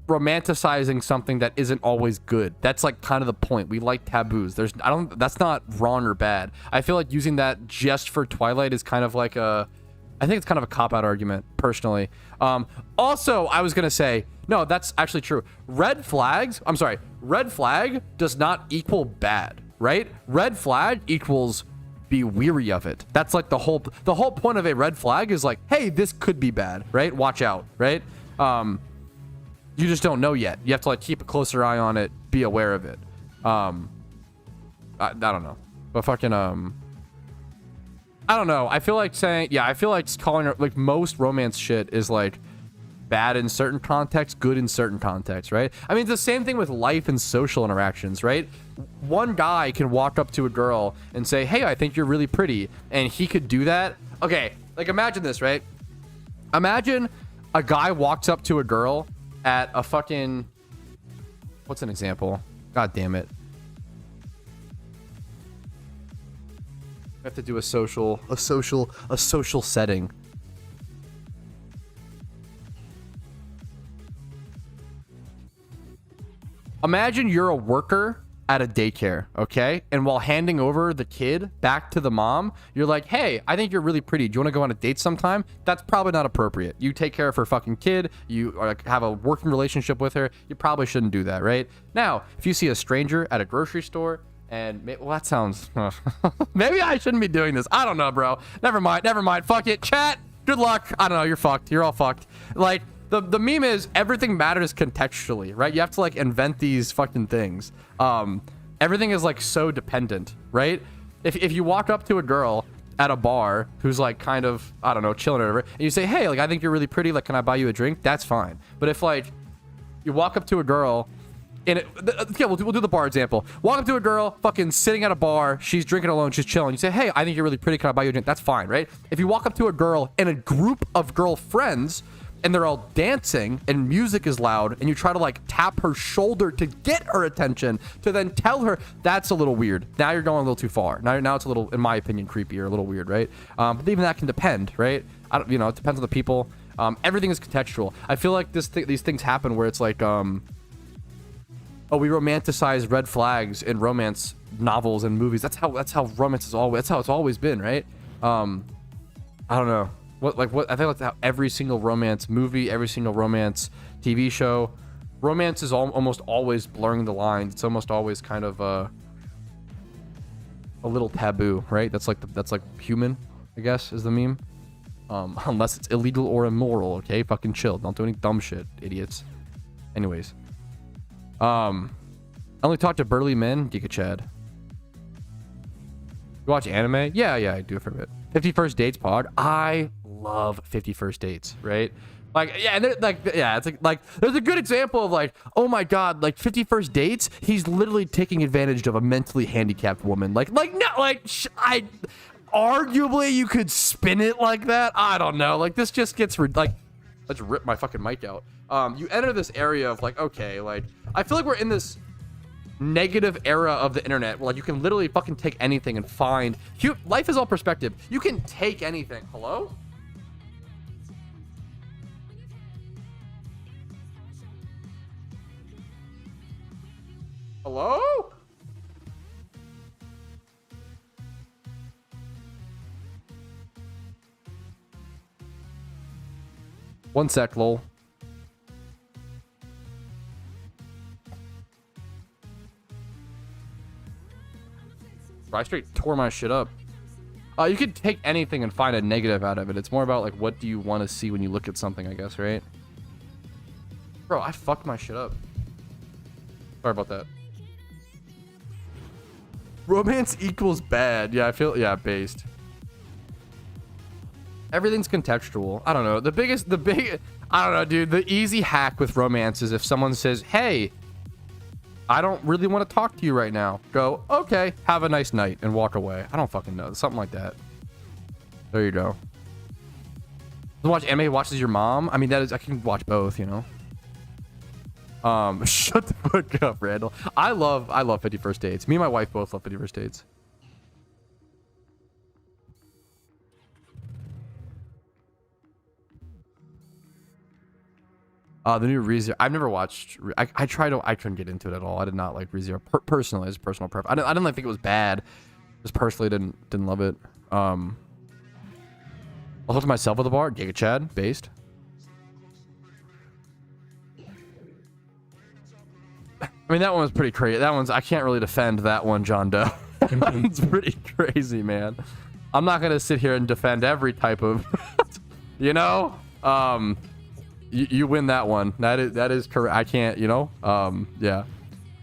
romanticizing something that isn't always good. That's like kind of the point. We like taboos. That's not wrong or bad. I feel like using that just for Twilight is kind of like I think it's kind of a cop-out argument, personally. Also, I was gonna say, no, that's actually true. Red flag does not equal bad, right? Red flag equals be weary of it. That's like the whole point of a red flag is like, hey, this could be bad, right? Watch out, right? You just don't know yet. You have to like keep a closer eye on it, be aware of it. I don't know, but fucking I don't know. I feel like saying, yeah, I feel like calling it, like, most romance shit is like bad in certain contexts, good in certain contexts, right? I mean, it's the same thing with life and social interactions, right? One guy can walk up to a girl and say, hey, I think you're really pretty, and he could do that. Okay, like, imagine this, right? Imagine a guy walks up to a girl at a fucking, what's an example? God damn it. I have to do a social setting. Imagine you're a worker at a daycare, okay? And while handing over the kid back to the mom, you're like, hey, I think you're really pretty. Do you want to go on a date sometime? That's probably not appropriate. You take care of her fucking kid. You like, have a working relationship with her. You probably shouldn't do that, right? Now, if you see a stranger at a grocery store, and well, that sounds, maybe I shouldn't be doing this. I don't know, bro. Never mind. Fuck it. Chat, good luck. I don't know. You're fucked. You're all fucked. Like, the meme is everything matters contextually, right? You have to like invent these fucking things. Everything is like so dependent, right? If you walk up to a girl at a bar who's like kind of, I don't know, chilling or whatever, and you say, hey, like, I think you're really pretty. Like, can I buy you a drink? That's fine. But if like you walk up to a girl and yeah, we'll do the bar example. Walk up to a girl fucking sitting at a bar. She's drinking alone. She's chilling. You say, hey, I think you're really pretty. Can I buy you a drink? That's fine, right? If you walk up to a girl and a group of girlfriends and they're all dancing and music is loud and you try to like tap her shoulder to get her attention to then tell her, that's a little weird. Now you're going a little too far. Now it's a little, in my opinion, creepy or a little weird, right? But even that can depend, right? I don't, it depends on the people. Everything is contextual. I feel like these things happen where it's like, oh, we romanticize red flags in romance novels and movies. That's how romance is always, that's how it's always been, right? I don't know. I think that's how every single romance movie, every single romance TV show, romance is almost always blurring the lines. It's almost always kind of a little taboo, right? That's like human, I guess, is the meme. Unless it's illegal or immoral, okay? Fucking chill. Don't do any dumb shit, idiots. Anyways. I only talk to burly men, Giga Chad. You watch anime? Yeah, I do it for a bit. 50 First Dates pod. I love 50 First Dates, right? Like, yeah, and it's like there's a good example of like, oh my god, like 50 First Dates, he's literally taking advantage of a mentally handicapped woman. Arguably you could spin it like that. I don't know. Like, this just gets like, let's rip my fucking mic out. You enter this area of like, okay, like, I feel like we're in this negative era of the internet where like you can literally fucking take anything and find life is all perspective. You can take anything. Hello? Hello? One sec, lol. I straight tore my shit up. You could take anything and find a negative out of it. It's more about like, what do you want to see when you look at something, I guess, right? Bro, I fucked my shit up. Sorry about that. Romance equals bad. Yeah, I feel, yeah, based. Everything's contextual. I don't know. I don't know, dude. The easy hack with romance is if someone says, hey, I don't really want to talk to you right now. Go, okay, have a nice night, and walk away. I don't fucking know. Something like that. There you go. Watch anime watches your mom? I mean, I can watch both, you know? Shut the fuck up, Randall. I love 50 First Dates. Me and my wife both love 50 First Dates. The new ReZero. I've never watched. I couldn't get into it at all. I did not like ReZero personally. It's personal preference. I didn't like, think it was bad. Just personally didn't love it. I'll talk to myself at the bar. Giga Chad based. I mean, that one was pretty crazy. I can't really defend that one, John Doe. It's pretty crazy, man. I'm not gonna sit here and defend every type of, you know. You win that one. That is correct. I can't, you know. Yeah.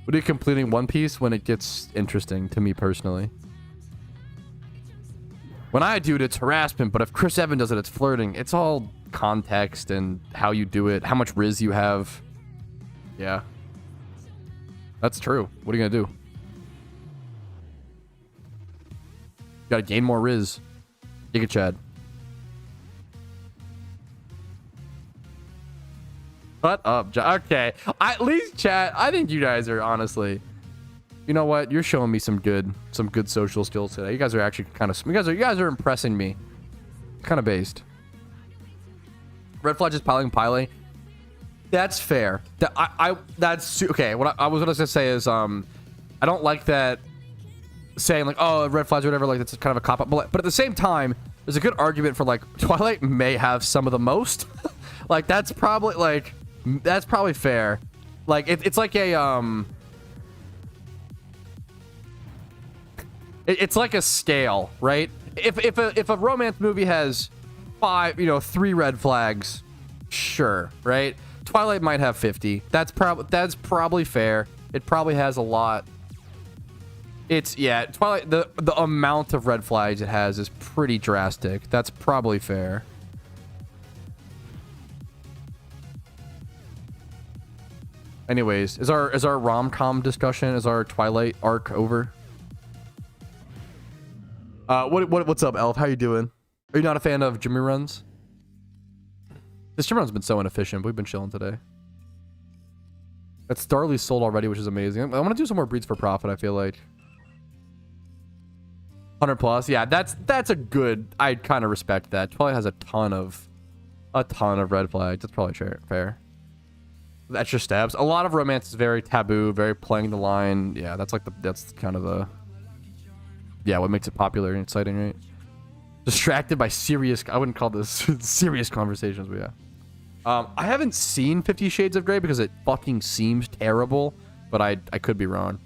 What are you completing One Piece when it gets interesting to me personally? When I do it, it's harassment. But if Chris Evans does it, it's flirting. It's all context and how you do it, how much Riz you have. Yeah. That's true. What are you gonna do? You gotta gain more Riz. Giga Chad. Shut up, John. Okay, at least chat. I think you guys are honestly. You know what? You're showing me some good social skills today. You guys are actually kind of. You guys are impressing me. Kind of based. Red flag is piling. That's fair. That's okay. What I was gonna say is I don't like that saying like, oh, red flags or whatever, like that's kind of a cop out. But at the same time, there's a good argument for like Twilight may have some of the most. Like that's probably fair. Like it's like a it's like a scale, right? If a romance movie has 3 red flags, sure, right? Twilight might have 50. That's probably fair. It probably has a lot. Twilight, the amount of red flags it has is pretty drastic. That's probably fair. Anyways, is our rom-com discussion, is our Twilight arc over? What's up, Elf? How you doing? Are you not a fan of Jimmy runs? This Jimmy run's been so inefficient, but we've been chilling today. That Starly's sold already, which is amazing. I want to do some more breeds for profit, I feel like. 100 plus. Yeah, that's a good. I kind of respect that. Twilight has a ton of red flags. That's probably fair. Extra steps. A lot of romance is very taboo, very playing the line. Yeah, that's kind of the. Yeah, what makes it popular and exciting, right? Distracted by serious. I wouldn't call this serious conversations, but yeah. I haven't seen 50 Shades of Grey because it fucking seems terrible, but I could be wrong.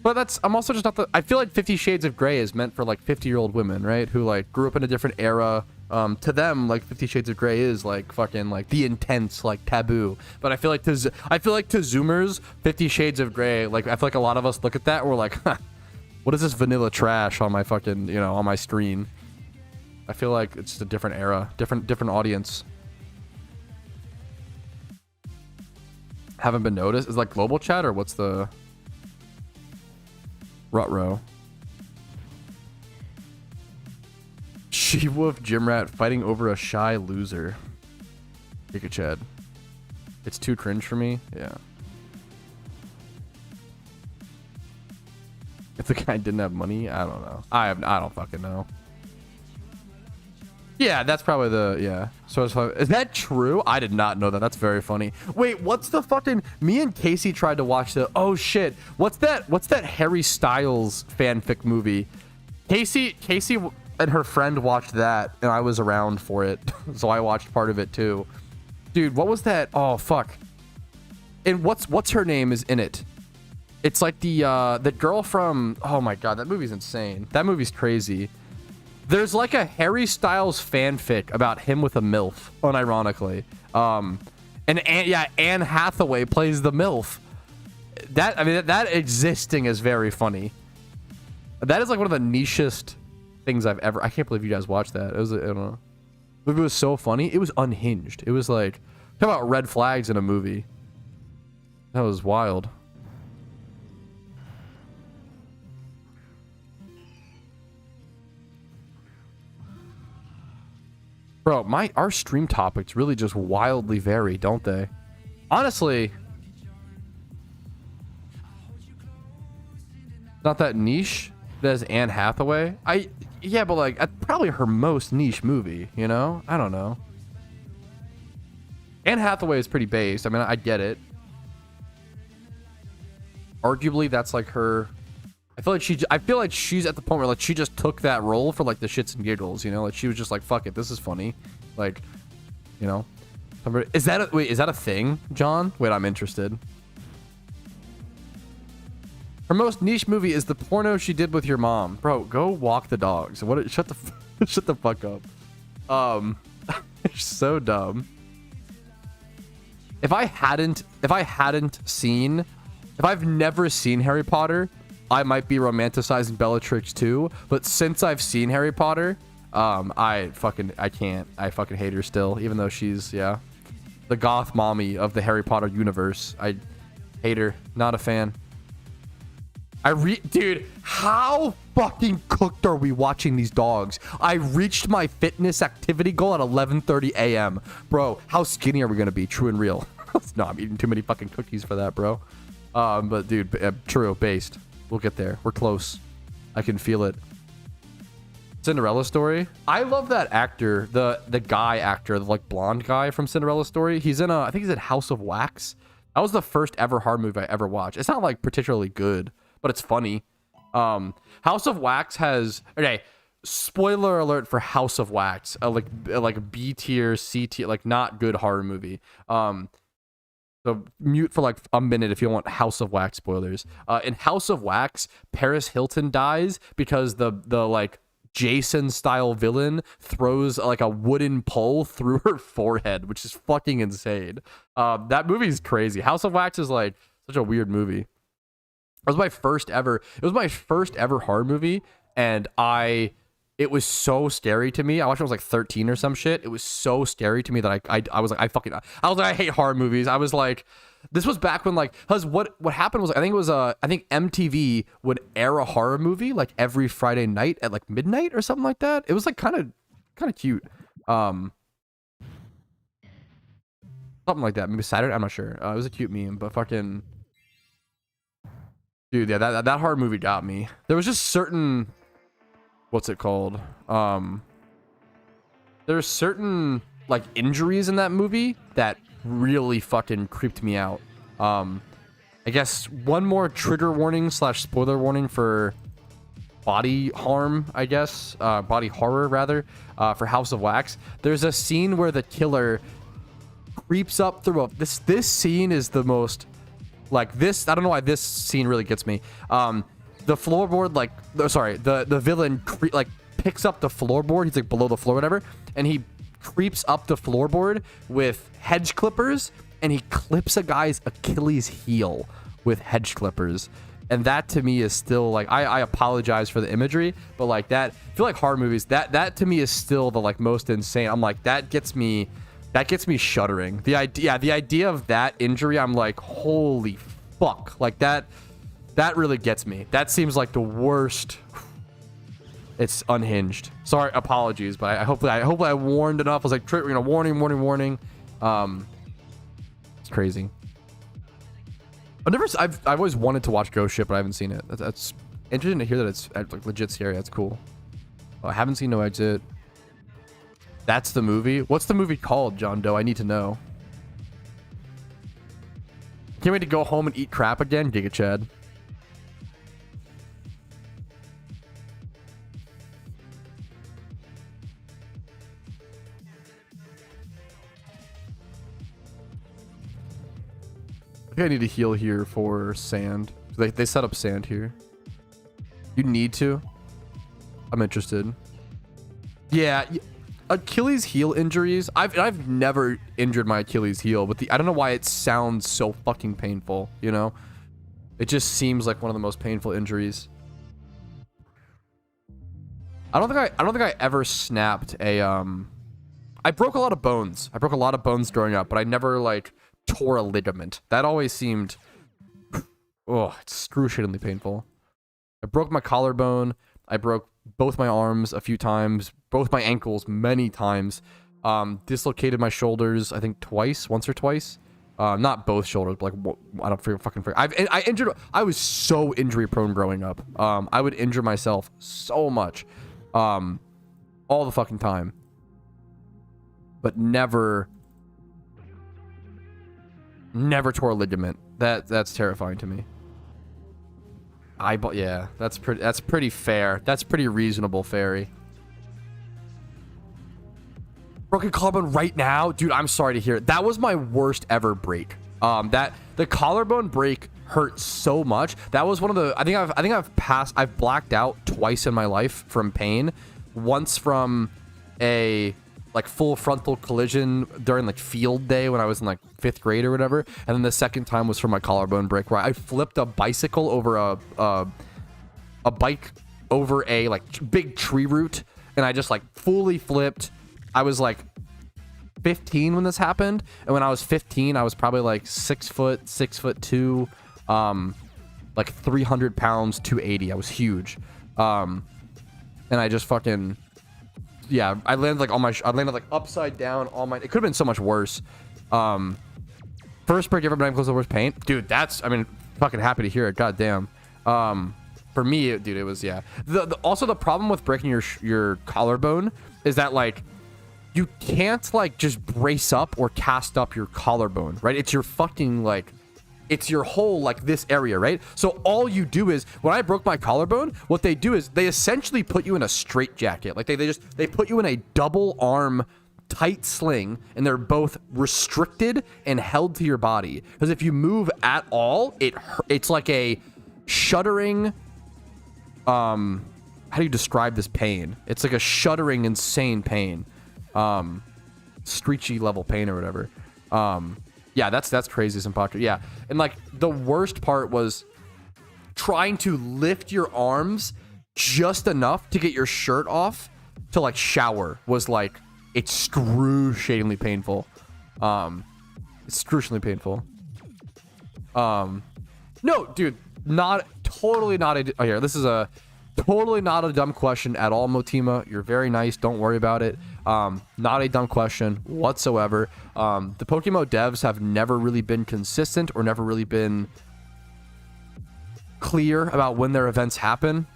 But I'm also just not I feel like 50 Shades of Grey is meant for like 50-year-old women, right? Who like grew up in a different era. To them, like 50 Shades of Grey is like fucking like the intense, like taboo. But I feel like to Zoomers, 50 Shades of Grey, like I feel like a lot of us look at that and we're like, huh, what is this vanilla trash on my fucking, on my screen? I feel like it's just a different era, different audience. Haven't been noticed? Is it like global chat or what's the Rutro? She-Wolf Gymrat fighting over a shy loser. Giga Chad. It's too cringe for me. Yeah. If the guy didn't have money, I don't know. I don't fucking know. Yeah, that's probably yeah. So is that true? I did not know that. That's very funny. Wait, what's the fucking? Me and Casey tried to watch the. Oh shit! What's that Harry Styles fanfic movie? Casey and her friend watched that, and I was around for it, so I watched part of it too. Dude, what was that? Oh fuck! And what's her name is in it? It's like the girl from. Oh my god, that movie's insane. That movie's crazy. There's like a Harry Styles fanfic about him with a MILF, unironically. Anne Hathaway plays the MILF. That existing is very funny. That is like one of the nichest things I've ever. I can't believe you guys watched that. It was, I don't know. The movie was so funny. It was unhinged. It was like, talk about red flags in a movie. That was wild. Bro, our stream topics really just wildly vary, don't they? Honestly, not that niche. There's Anne Hathaway. Yeah, but like probably her most niche movie, I don't know. Anne Hathaway is pretty based. I mean, I get it. Arguably, that's like her. I feel like she's at the point where like she just took that role for like the shits and giggles, like she was just like, fuck it, this is funny, like, Is that a thing, John? Wait, I'm interested. Her most niche movie is the porno she did with your mom, bro. Go walk the dogs. What? Shut the fuck up. It's so dumb. If I've never seen Harry Potter, I might be romanticizing Bellatrix too, but since I've seen Harry Potter, I can't. I fucking hate her still, even though she's, the goth mommy of the Harry Potter universe. I hate her. Not a fan. Dude, how fucking cooked are we watching these dogs? I reached my fitness activity goal at 11:30 a.m. Bro, how skinny are we gonna be? True and real. No, I'm eating too many fucking cookies for that, bro. But dude, true, based. We'll get there. We're close. I can feel it. Cinderella Story. I love that actor, the guy actor, the like blonde guy from Cinderella Story. He's in I think he's in House of Wax. That was the first ever horror movie I ever watched. It's not like particularly good, but it's funny. House of Wax has, okay, spoiler alert for House of Wax, like B tier, C tier, like not good horror movie. So mute for like a minute if you want House of Wax spoilers. In House of Wax, Paris Hilton dies because the like Jason style villain throws like a wooden pole through her forehead, which is fucking insane. That movie is crazy. House of Wax is like such a weird movie. It was my first ever horror movie, and it was so scary to me. I watched it when I was like 13 or some shit. It was so scary to me that I was like, I hate horror movies. I was like, this was back when like, cause what happened was, I think MTV would air a horror movie like every Friday night at like midnight or something like that. It was like kind of cute. Something like that. Maybe Saturday. I'm not sure. It was a cute meme, but fucking dude, yeah, that horror movie got me. There was just certain, what's it called? There's certain like injuries in that movie that really fucking creeped me out. I guess one more trigger warning / spoiler warning for body harm, I guess, body horror rather, for House of Wax. There's a scene where the killer creeps up through this scene is the most like this. I don't know why this scene really gets me. The floorboard, like, sorry, the villain like picks up the floorboard. He's like below the floor, whatever, and he creeps up the floorboard with hedge clippers, and he clips a guy's Achilles heel with hedge clippers. And that to me is still like, I apologize for the imagery, but like that, I feel like horror movies, that to me is still the like most insane. I'm like, that gets me shuddering. The idea of that injury, I'm like, holy fuck, like that really gets me. That seems like the worst. It's unhinged. Sorry, apologies, but I hopefully I warned enough. I was like, warning. It's crazy. I've always wanted to watch Ghost Ship, but I haven't seen it. That's interesting to hear that it's like legit scary. That's cool. Oh, I haven't seen No Exit. That's the movie. What's the movie called, John Doe? I need to know. Can't wait to go home and eat crap again, Giga Chad. I think I need to heal here for sand. They set up sand here. You need to? I'm interested. Yeah, Achilles heel injuries. I've never injured my Achilles heel, but I don't know why it sounds so fucking painful, you know? It just seems like one of the most painful injuries. I don't think I ever snapped a I broke a lot of bones. I broke a lot of bones growing up, but I never like tore a ligament. That always seemed excruciatingly painful. I broke my collarbone. I broke both my arms a few times, both my ankles many times. Dislocated my shoulders, I think once or twice. Not both shoulders, but like I don't fucking forget. I was so injury prone growing up. I would injure myself so much, all the fucking time. But never tore a ligament. That's terrifying to me. Yeah, that's pretty fair. That's pretty reasonable, Fairy. Broken collarbone right now, dude. I'm sorry to hear it. That was my worst ever break. The collarbone break hurt so much. That was one of the. I've blacked out twice in my life from pain. Once from a like full frontal collision during like field day when I was in like 5th grade or whatever, and then the second time was from my collarbone break where I flipped a bicycle over a bike over a like big tree root, and I just like fully flipped. I was like 15 when this happened, and when I was 15 I was probably like 6 foot 6'2", like 300 pounds, 280. I was huge. And I just fucking, yeah, I landed like on my, I landed like upside down on my, it could have been so much worse. First break ever been close to the worst pain. Dude, that's, I mean, fucking happy to hear it. God damn. For me, dude, it was, yeah. Also, the problem with breaking your collarbone is that, like, you can't, like, just brace up or cast up your collarbone, right? It's your fucking, like, it's your whole, like, this area, right? So all you do is, when I broke my collarbone, what they do is they essentially put you in a straitjacket. Like, they put you in a double arm tight sling, and they're both restricted and held to your body. Because if you move at all, it's like a shuddering, how do you describe this pain? It's like a shuddering, insane pain. Screechy level pain or whatever. Yeah, that's crazy, Simpatra. Yeah. And like the worst part was trying to lift your arms just enough to get your shirt off to like shower was like excruciatingly painful. Excruciatingly painful. No, dude, totally not a, oh, here, this is a totally not a dumb question at all, Motima. You're very nice. Don't worry about it. Not a dumb question whatsoever. The PokeMMO devs have never really been consistent or never really been clear about when their events happen.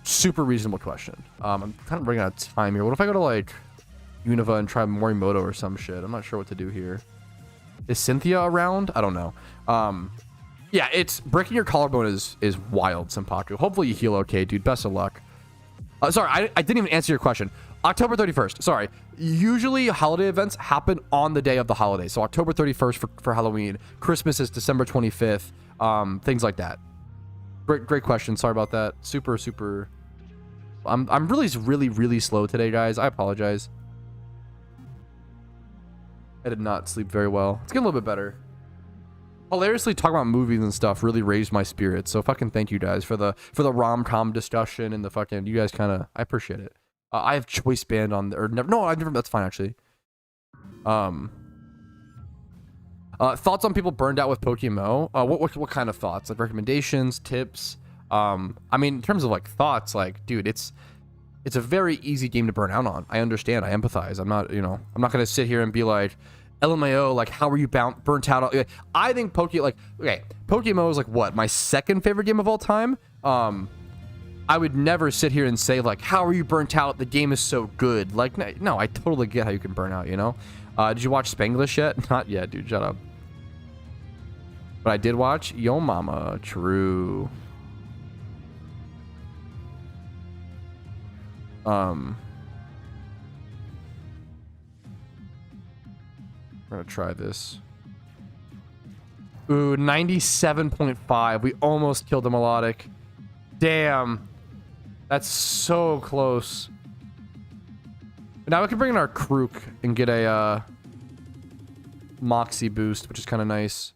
Super reasonable question. I'm kind of running out of time here. What if I go to like Unova and try Morimoto or some shit? I'm not sure what to do here. Is Cynthia around? I don't know. Yeah, it's breaking your collarbone is wild, Senpaku. Hopefully you heal okay, dude. Best of luck. Sorry, I didn't even answer your question. October 31st. Sorry. Usually holiday events happen on the day of the holiday. So October 31st for Halloween. Christmas is December 25th. Things like that. Great question. Sorry about that. Super. I'm really slow today, guys. I apologize. I did not sleep very well. It's getting a little bit better. Hilariously, talking about movies and stuff really raised my spirits. So fucking thank you guys for the rom-com discussion and the fucking, you guys kind of, I appreciate it. I have choice band on, or never, no, I've never, that's fine actually. Thoughts on people burned out with PokeMMO? What kind of thoughts? Like recommendations, tips? I mean, in terms of like thoughts, like, dude, it's a very easy game to burn out on. I understand. I empathize. I'm not, I'm not going to sit here and be like, LMAO, like, how are you burnt out? I think PokeMMO is like what, my second favorite game of all time. I would never sit here and say like, how are you burnt out? The game is so good. Like, no, I totally get how you can burn out. Did you watch Spanglish yet? Not yet, dude. Shut up. But I did watch Yo Mama. True. We're gonna try this. Ooh, 97.5. We almost killed the melodic. Damn. That's so close. Now we can bring in our Krook and get a Moxie boost, which is kind of nice.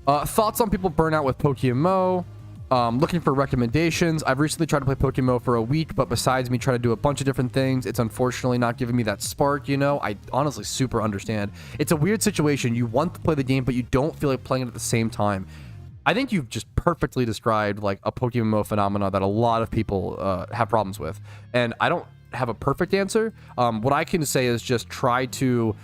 Thoughts on people burn out with PokeMMO? Looking for recommendations. I've recently tried to play PokeMMO for a week, but besides me trying to do a bunch of different things, it's unfortunately not giving me that spark, I honestly super understand. It's a weird situation. You want to play the game, but you don't feel like playing it at the same time. I think you've just perfectly described like a PokeMMO phenomena that a lot of people have problems with. And I don't have a perfect answer. What I can say is just try to,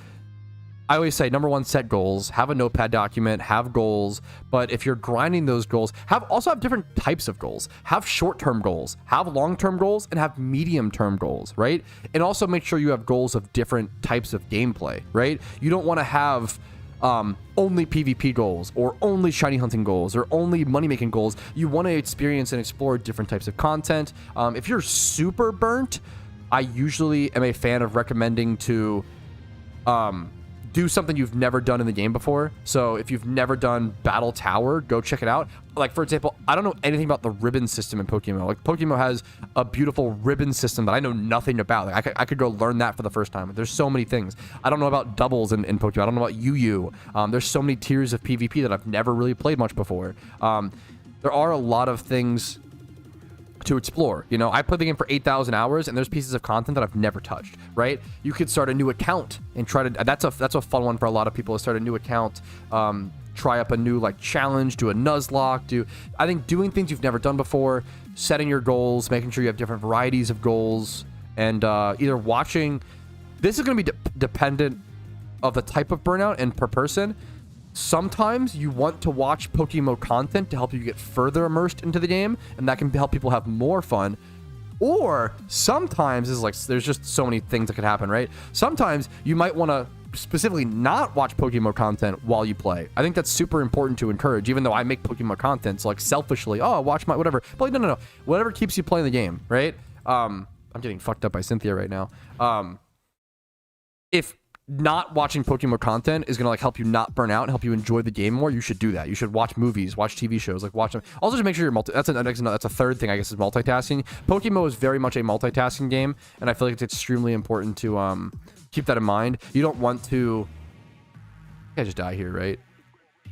I always say, number one, set goals, have a notepad document, have goals. But if you're grinding those goals, also have different types of goals. Have short-term goals, have long-term goals, and have medium-term goals, right? And also make sure you have goals of different types of gameplay, right? You don't want to have only PvP goals or only shiny hunting goals or only money-making goals. You want to experience and explore different types of content. If you're super burnt, I usually am a fan of recommending to do something you've never done in the game before. So if you've never done Battle Tower, go check it out. Like, for example, I don't know anything about the ribbon system in PokeMMO. Like, PokeMMO has a beautiful ribbon system that I know nothing about. Like, I could go learn that for the first time. There's so many things. I don't know about doubles in PokeMMO. I don't know about UU. There's so many tiers of PvP that I've never really played much before. There are a lot of things to explore. You know, I played the game for 8,000 hours and there's pieces of content that I've never touched, right? You could start a new account and try to, that's a fun one for a lot of people, to start a new account, try up a new like challenge, do a Nuzlocke, I think doing things you've never done before, setting your goals, making sure you have different varieties of goals, and either watching, this is going to be dependent of the type of Burnout and per person. Sometimes you want to watch PokeMMO content to help you get further immersed into the game, and that can help people have more fun. Or sometimes it's like, there's just so many things that could happen, right? Sometimes you might want to specifically not watch PokeMMO content while you play. I think that's super important to encourage, even though I make PokeMMO content, so like selfishly, oh, watch my whatever. But no. Whatever keeps you playing the game, right? I'm getting fucked up by Cynthia right now. If not watching PokeMMO content is going to like help you not burn out and help you enjoy the game more, you should do that. You should watch movies, watch TV shows, like watch them. Also, just make sure you're that's a third thing, I guess, is multitasking. PokeMMO is very much a multitasking game, and I feel like it's extremely important to keep that in mind. You don't want to, I just die here, right?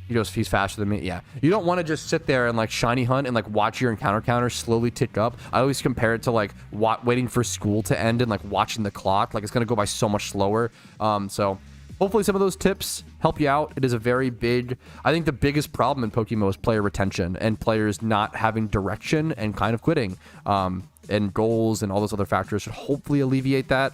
He's faster than me. Yeah. You don't want to just sit there and like shiny hunt and like watch your encounter counter slowly tick up. I always compare it to like waiting for school to end and like watching the clock. Like it's going to go by so much slower. So hopefully some of those tips help you out. It is a very big, I think the biggest problem in PokeMMO is player retention and players not having direction and kind of quitting. And goals and all those other factors should hopefully alleviate that.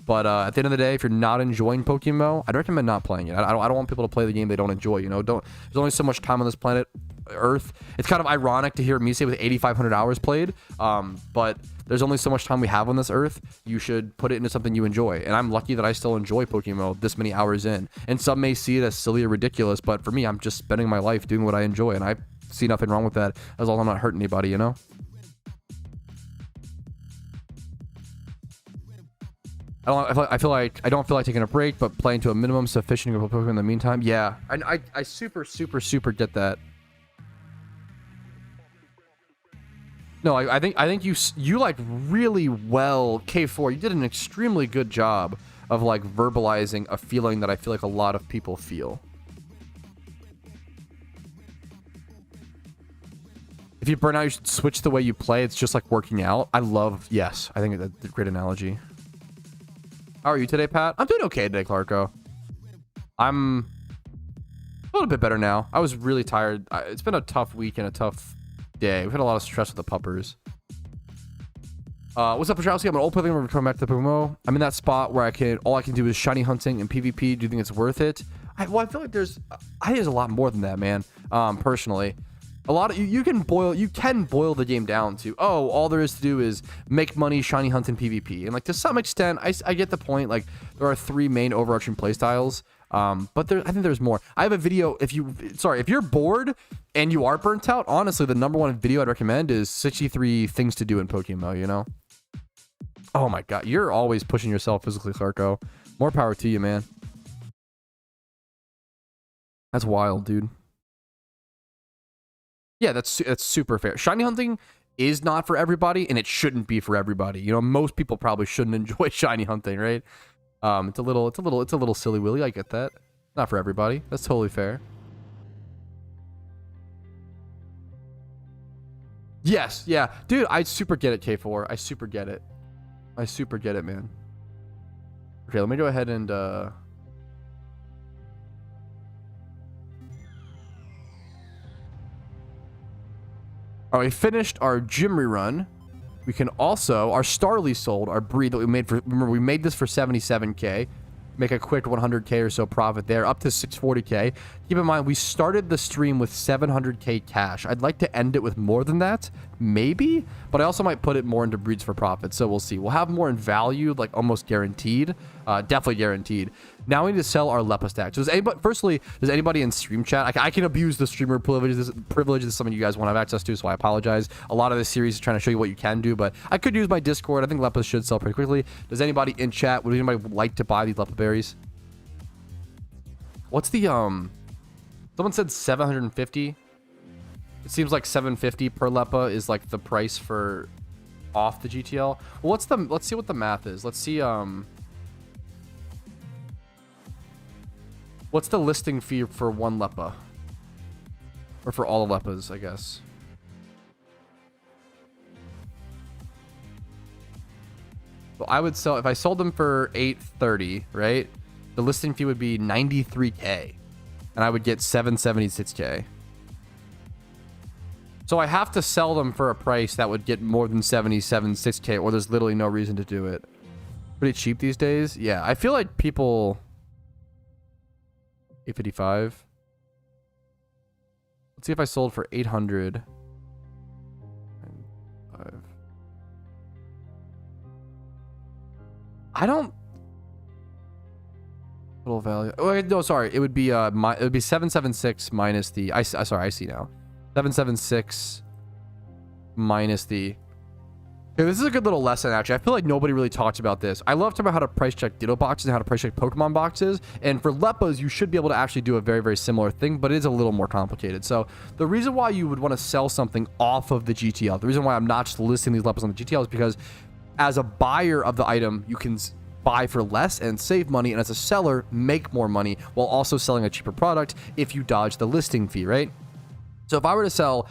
But at the end of the day, if you're not enjoying PokeMMO, I'd recommend not playing it. I don't want people to play the game they don't enjoy. You know, there's only so much time on this planet Earth. It's kind of ironic to hear me say with 8,500 hours played, but there's only so much time we have on this Earth. You should put it into something you enjoy. And I'm lucky that I still enjoy PokeMMO this many hours in. And some may see it as silly or ridiculous, but for me, I'm just spending my life doing what I enjoy, and I see nothing wrong with that as long as I'm not hurting anybody, you know? I feel like I don't feel like taking a break, but playing to a minimum sufficient to Pokemon in the meantime. Yeah, I super get that. No, I think you like really well, K4. You did an extremely good job of like verbalizing a feeling that I feel like a lot of people feel. If you burn out, you should switch the way you play. It's just like working out. Yes, I think that's a great analogy. How are you today, Pat? I'm doing okay today, Clarko. I'm a little bit better now. I was really tired. It's been a tough week and a tough day. We've had a lot of stress with the puppers. What's up, Patrouski? I'm an old player. We're coming back to the PokeMMO. I'm in that spot where all I can do is shiny hunting and PvP. Do you think it's worth it? I feel like there's a lot more than that, man. Personally. A lot of you can boil the game down to, oh, all there is to do is make money, shiny hunt, and PvP. And like to some extent, I get the point. Like there are 3 main overarching playstyles. But I think there's more. I have a video. If you're bored and you are burnt out, honestly, the #1 video I'd recommend is 63 things to do in PokeMMO, you know? Oh my god, you're always pushing yourself physically, Clarko. More power to you, man. That's wild, dude. Yeah, that's super fair. Shiny hunting is not for everybody, and it shouldn't be for everybody. You know, most people probably shouldn't enjoy shiny hunting, right? It's a little silly willy. I get that. Not for everybody. That's totally fair. Yes, yeah, dude. I super get it, K4. I super get it. I super get it, man. Okay, let me go ahead and all right, we finished our gym rerun. We can also, our Starly sold, our breed that we made for, remember we made this for 77k. Make a quick 100k or so profit there, up to 640k. Keep in mind, we started the stream with 700k cash. I'd like to end it with more than that, maybe, but I also might put it more into breeds for profit, so we'll see. We'll have more in value, like almost guaranteed, definitely guaranteed. Now we need to sell our Lepa stack. So does anybody in stream chat, I can abuse the streamer privilege. This is something you guys want to have access to, so I apologize. A lot of this series is trying to show you what you can do, but I could use my Discord. I think Lepas should sell pretty quickly. Does anybody in chat, would anybody like to buy these Lepa berries? What's the, someone said 750. It seems like 750 per Lepa is like the price for off the GTL. Well, let's see what the math is. Let's see, what's the listing fee for one Lepa? Or for all the Lepas, I guess. I would sell, if I sold them for 830, right? The listing fee would be 93K and I would get 776K. So I have to sell them for a price that would get more than 6K, or there's literally no reason to do it. Pretty cheap these days. Yeah, I feel like people... 855. Let's see if I sold for 800. I don't... Total value. Oh, no, sorry. It would be it would be 776 minus the... sorry, I see now. 776 minus the... Okay, this is a good little lesson, actually. I feel like nobody really talks about this. I love talking about how to price check Ditto boxes and how to price check Pokemon boxes. And for Leppas, you should be able to actually do a very, very similar thing, but it is a little more complicated. So the reason why you would want to sell something off of the GTL, the reason why I'm not just listing these Leppas on the GTL is because as a buyer of the item, you can buy for less and save money, and as a seller, make more money while also selling a cheaper product if you dodge the listing fee, right? So if I were to sell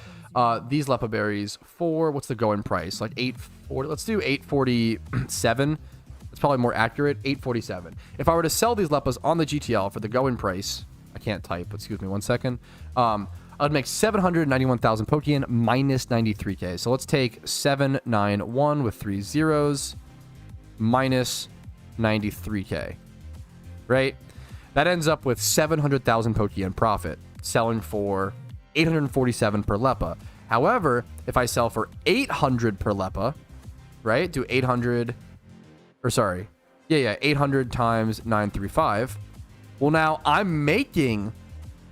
these Leppa berries for, what's the going price? Like 840, let's do 847. That's probably more accurate, 847. If I were to sell these Leppas on the GTL for the going price, I can't type, but excuse me one second. I'd make 791,000 Pokeyen minus 93K. So let's take 791 with 3 zeros minus 93K, right? That ends up with 700,000 Pokeyen profit, selling for 847 per Leppa. However, if I sell for 800 per Leppa, right? Do 800, or sorry. Yeah, 800 times 935. Well, now I'm making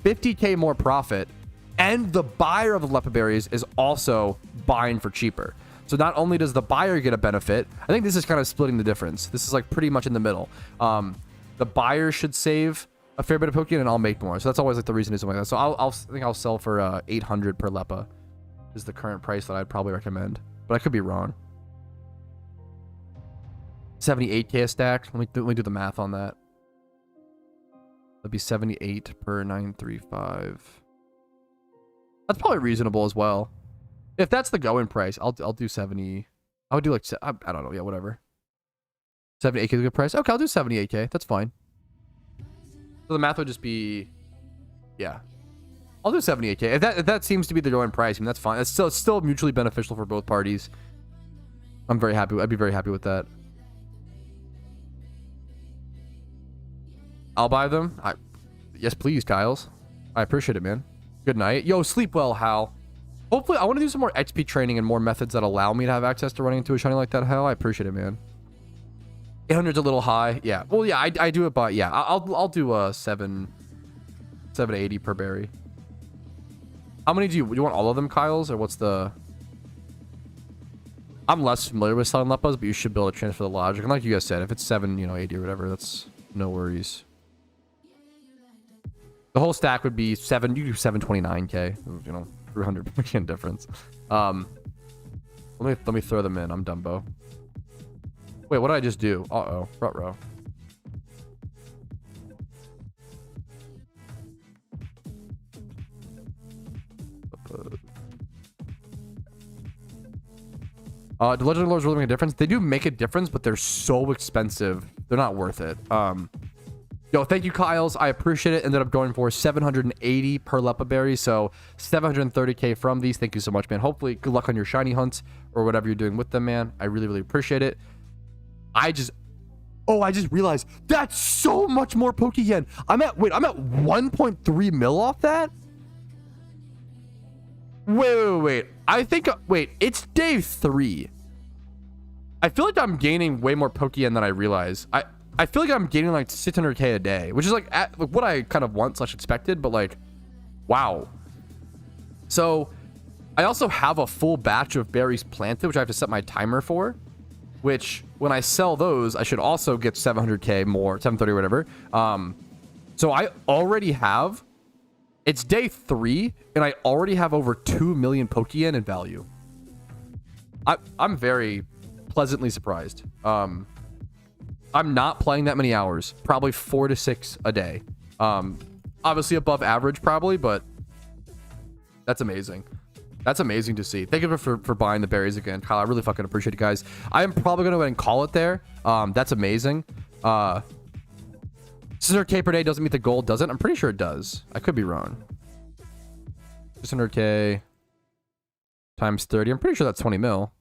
50K more profit, and the buyer of the Leppa berries is also buying for cheaper. So not only does the buyer get a benefit, I think this is kind of splitting the difference. This is like pretty much in the middle. The buyer should save a fair bit of Pokeyen, and I'll make more. So that's always like the reason to do something like that. So I think I'll sell for 800 per Leppa is the current price that I'd probably recommend, but I could be wrong. 78K a stack. Let me do the math on that. That'd be 78 per 935. That's probably reasonable as well. If that's the going price, I'll do 70. I would do like, I don't know. Yeah, whatever. 78K is a good price. Okay, I'll do 78K. That's fine. So the math would just be, yeah. I'll do 78K. If that seems to be the going price, I mean, that's fine. It's still mutually beneficial for both parties. I'm very happy. I'd be very happy with that. I'll buy them. Yes, please, Kyles. I appreciate it, man. Good night. Yo, sleep well, Hal. Hopefully, I want to do some more XP training and more methods that allow me to have access to running into a shiny like that, Hal. I appreciate it, man. 800's a little high. Yeah. Well, yeah, I do it, but yeah, I'll do a 780 per berry. How many do you want all of them, Kyles, or what's the... I'm less familiar with selling Leppas, but you should be able to transfer the logic. And like you guys said, if it's 780 or whatever, that's no worries. The whole stack would be you do 729K, 300 difference. Let me throw them in. I'm Dumbo. Wait, what did I just do? Uh-oh. Ruh-roh. Do Legendary Lords really make a difference? They do make a difference, but they're so expensive. They're not worth it. Yo, thank you, Kyles. I appreciate it. Ended up going for 780 per Leppa berry, so 730K from these. Thank you so much, man. Hopefully, good luck on your shiny hunts or whatever you're doing with them, man. I really, really appreciate it. I just realized that's so much more Pokeyen. I'm at 1.3 mil off that. Wait. I think, it's day 3. I feel like I'm gaining way more Pokeyen than I realize. I feel like I'm gaining like 600K a day, which is like what I kind of want / expected, but like, wow. So I also have a full batch of berries planted, which I have to set my timer for, which when I sell those, I should also get 700K more, 730 or whatever. So I already have, it's day 3 and I already have over 2 million Pokeyen in value. I'm very pleasantly surprised. I'm not playing that many hours, probably 4 to 6 a day. Obviously above average probably, but that's amazing. That's amazing to see. Thank you for buying the berries again, Kyle. I really fucking appreciate it, guys. I am probably gonna go ahead and call it there. That's amazing. 600k per day doesn't meet the goal, does it? I'm pretty sure it does. I could be wrong. 600k times 30. I'm pretty sure that's 20 mil.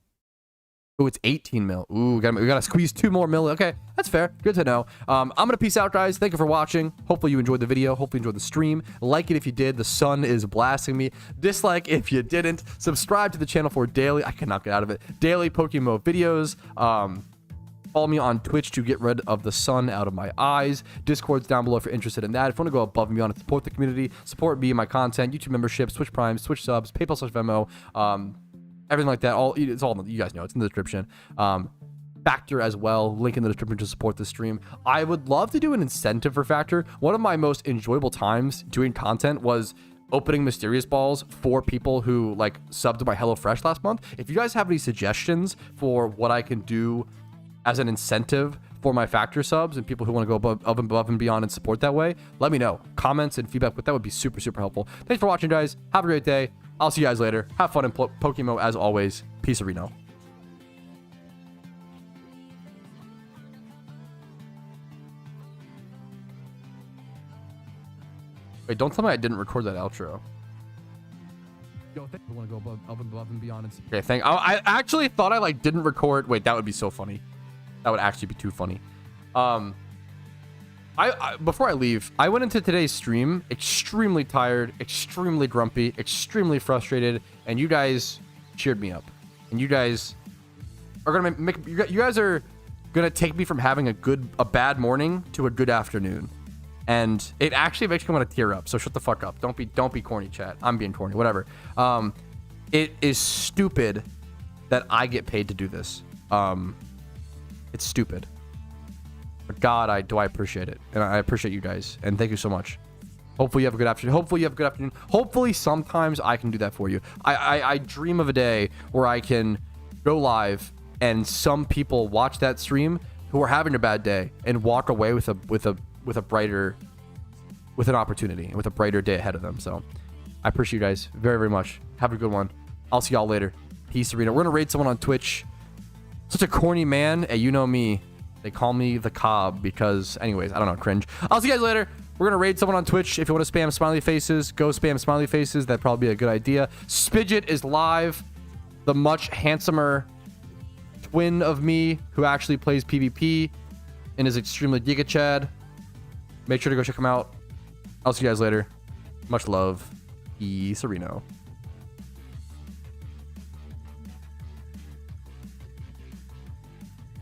Ooh, it's 18 mil. Ooh, we gotta squeeze 2 more mil. Okay, that's fair. Good to know. I'm gonna peace out, guys. Thank you for watching. Hopefully you enjoyed the video. Hopefully you enjoyed the stream. Like it if you did. The sun is blasting me. Dislike if you didn't. Subscribe to the channel for daily, I cannot get out of it, daily PokeMMO videos. Follow me on Twitch to get rid of the sun out of my eyes. Discord's down below if you're interested in that. If you want to go above and beyond and support the community, support me and my content, YouTube memberships, Twitch Prime, Twitch subs, PayPal/Venmo, everything like that. It's all, you guys know, it's in the description. Factor as well, link in the description to support the stream. I would love to do an incentive for Factor. One of my most enjoyable times doing content was opening mysterious balls for people who like subbed to my HelloFresh last month. If you guys have any suggestions for what I can do as an incentive for my Factor subs and people who want to go above and beyond and support that way, let me know. Comments and feedback, but that would be super, super helpful. Thanks for watching, guys. Have a great day. I'll see you guys later. Have fun in PokeMMO as always. Peace, Reno. Wait, don't tell me I didn't record that outro. Yo, I want to go above and beyond. Okay, I actually thought I like didn't record. Wait, that would be so funny. That would actually be too funny. Before I leave, I went into today's stream extremely tired, extremely grumpy, extremely frustrated, and you guys cheered me up. And you guys are gonna you guys are gonna take me from having a bad morning to a good afternoon. And it actually makes me want to tear up. So shut the fuck up. Don't be corny, chat. I'm being corny. Whatever. It is stupid that I get paid to do this. It's stupid. But God, I appreciate it. And I appreciate you guys. And thank you so much. Hopefully you have a good afternoon. Hopefully sometimes I can do that for you. I dream of a day where I can go live and some people watch that stream who are having a bad day and walk away with an opportunity, with a brighter day ahead of them. So I appreciate you guys very, very much. Have a good one. I'll see y'all later. Peace, Arena. We're gonna raid someone on Twitch. Such a corny man. Hey, you know me. They call me the Cobb because, anyways, I don't know, cringe. I'll see you guys later. We're gonna raid someone on Twitch. If you want to spam smiley faces, go spam smiley faces. That'd probably be a good idea. Spidget is live. The much handsomer twin of me who actually plays PvP and is extremely Giga Chad. Make sure to go check him out. I'll see you guys later. Much love. Peace, Reno.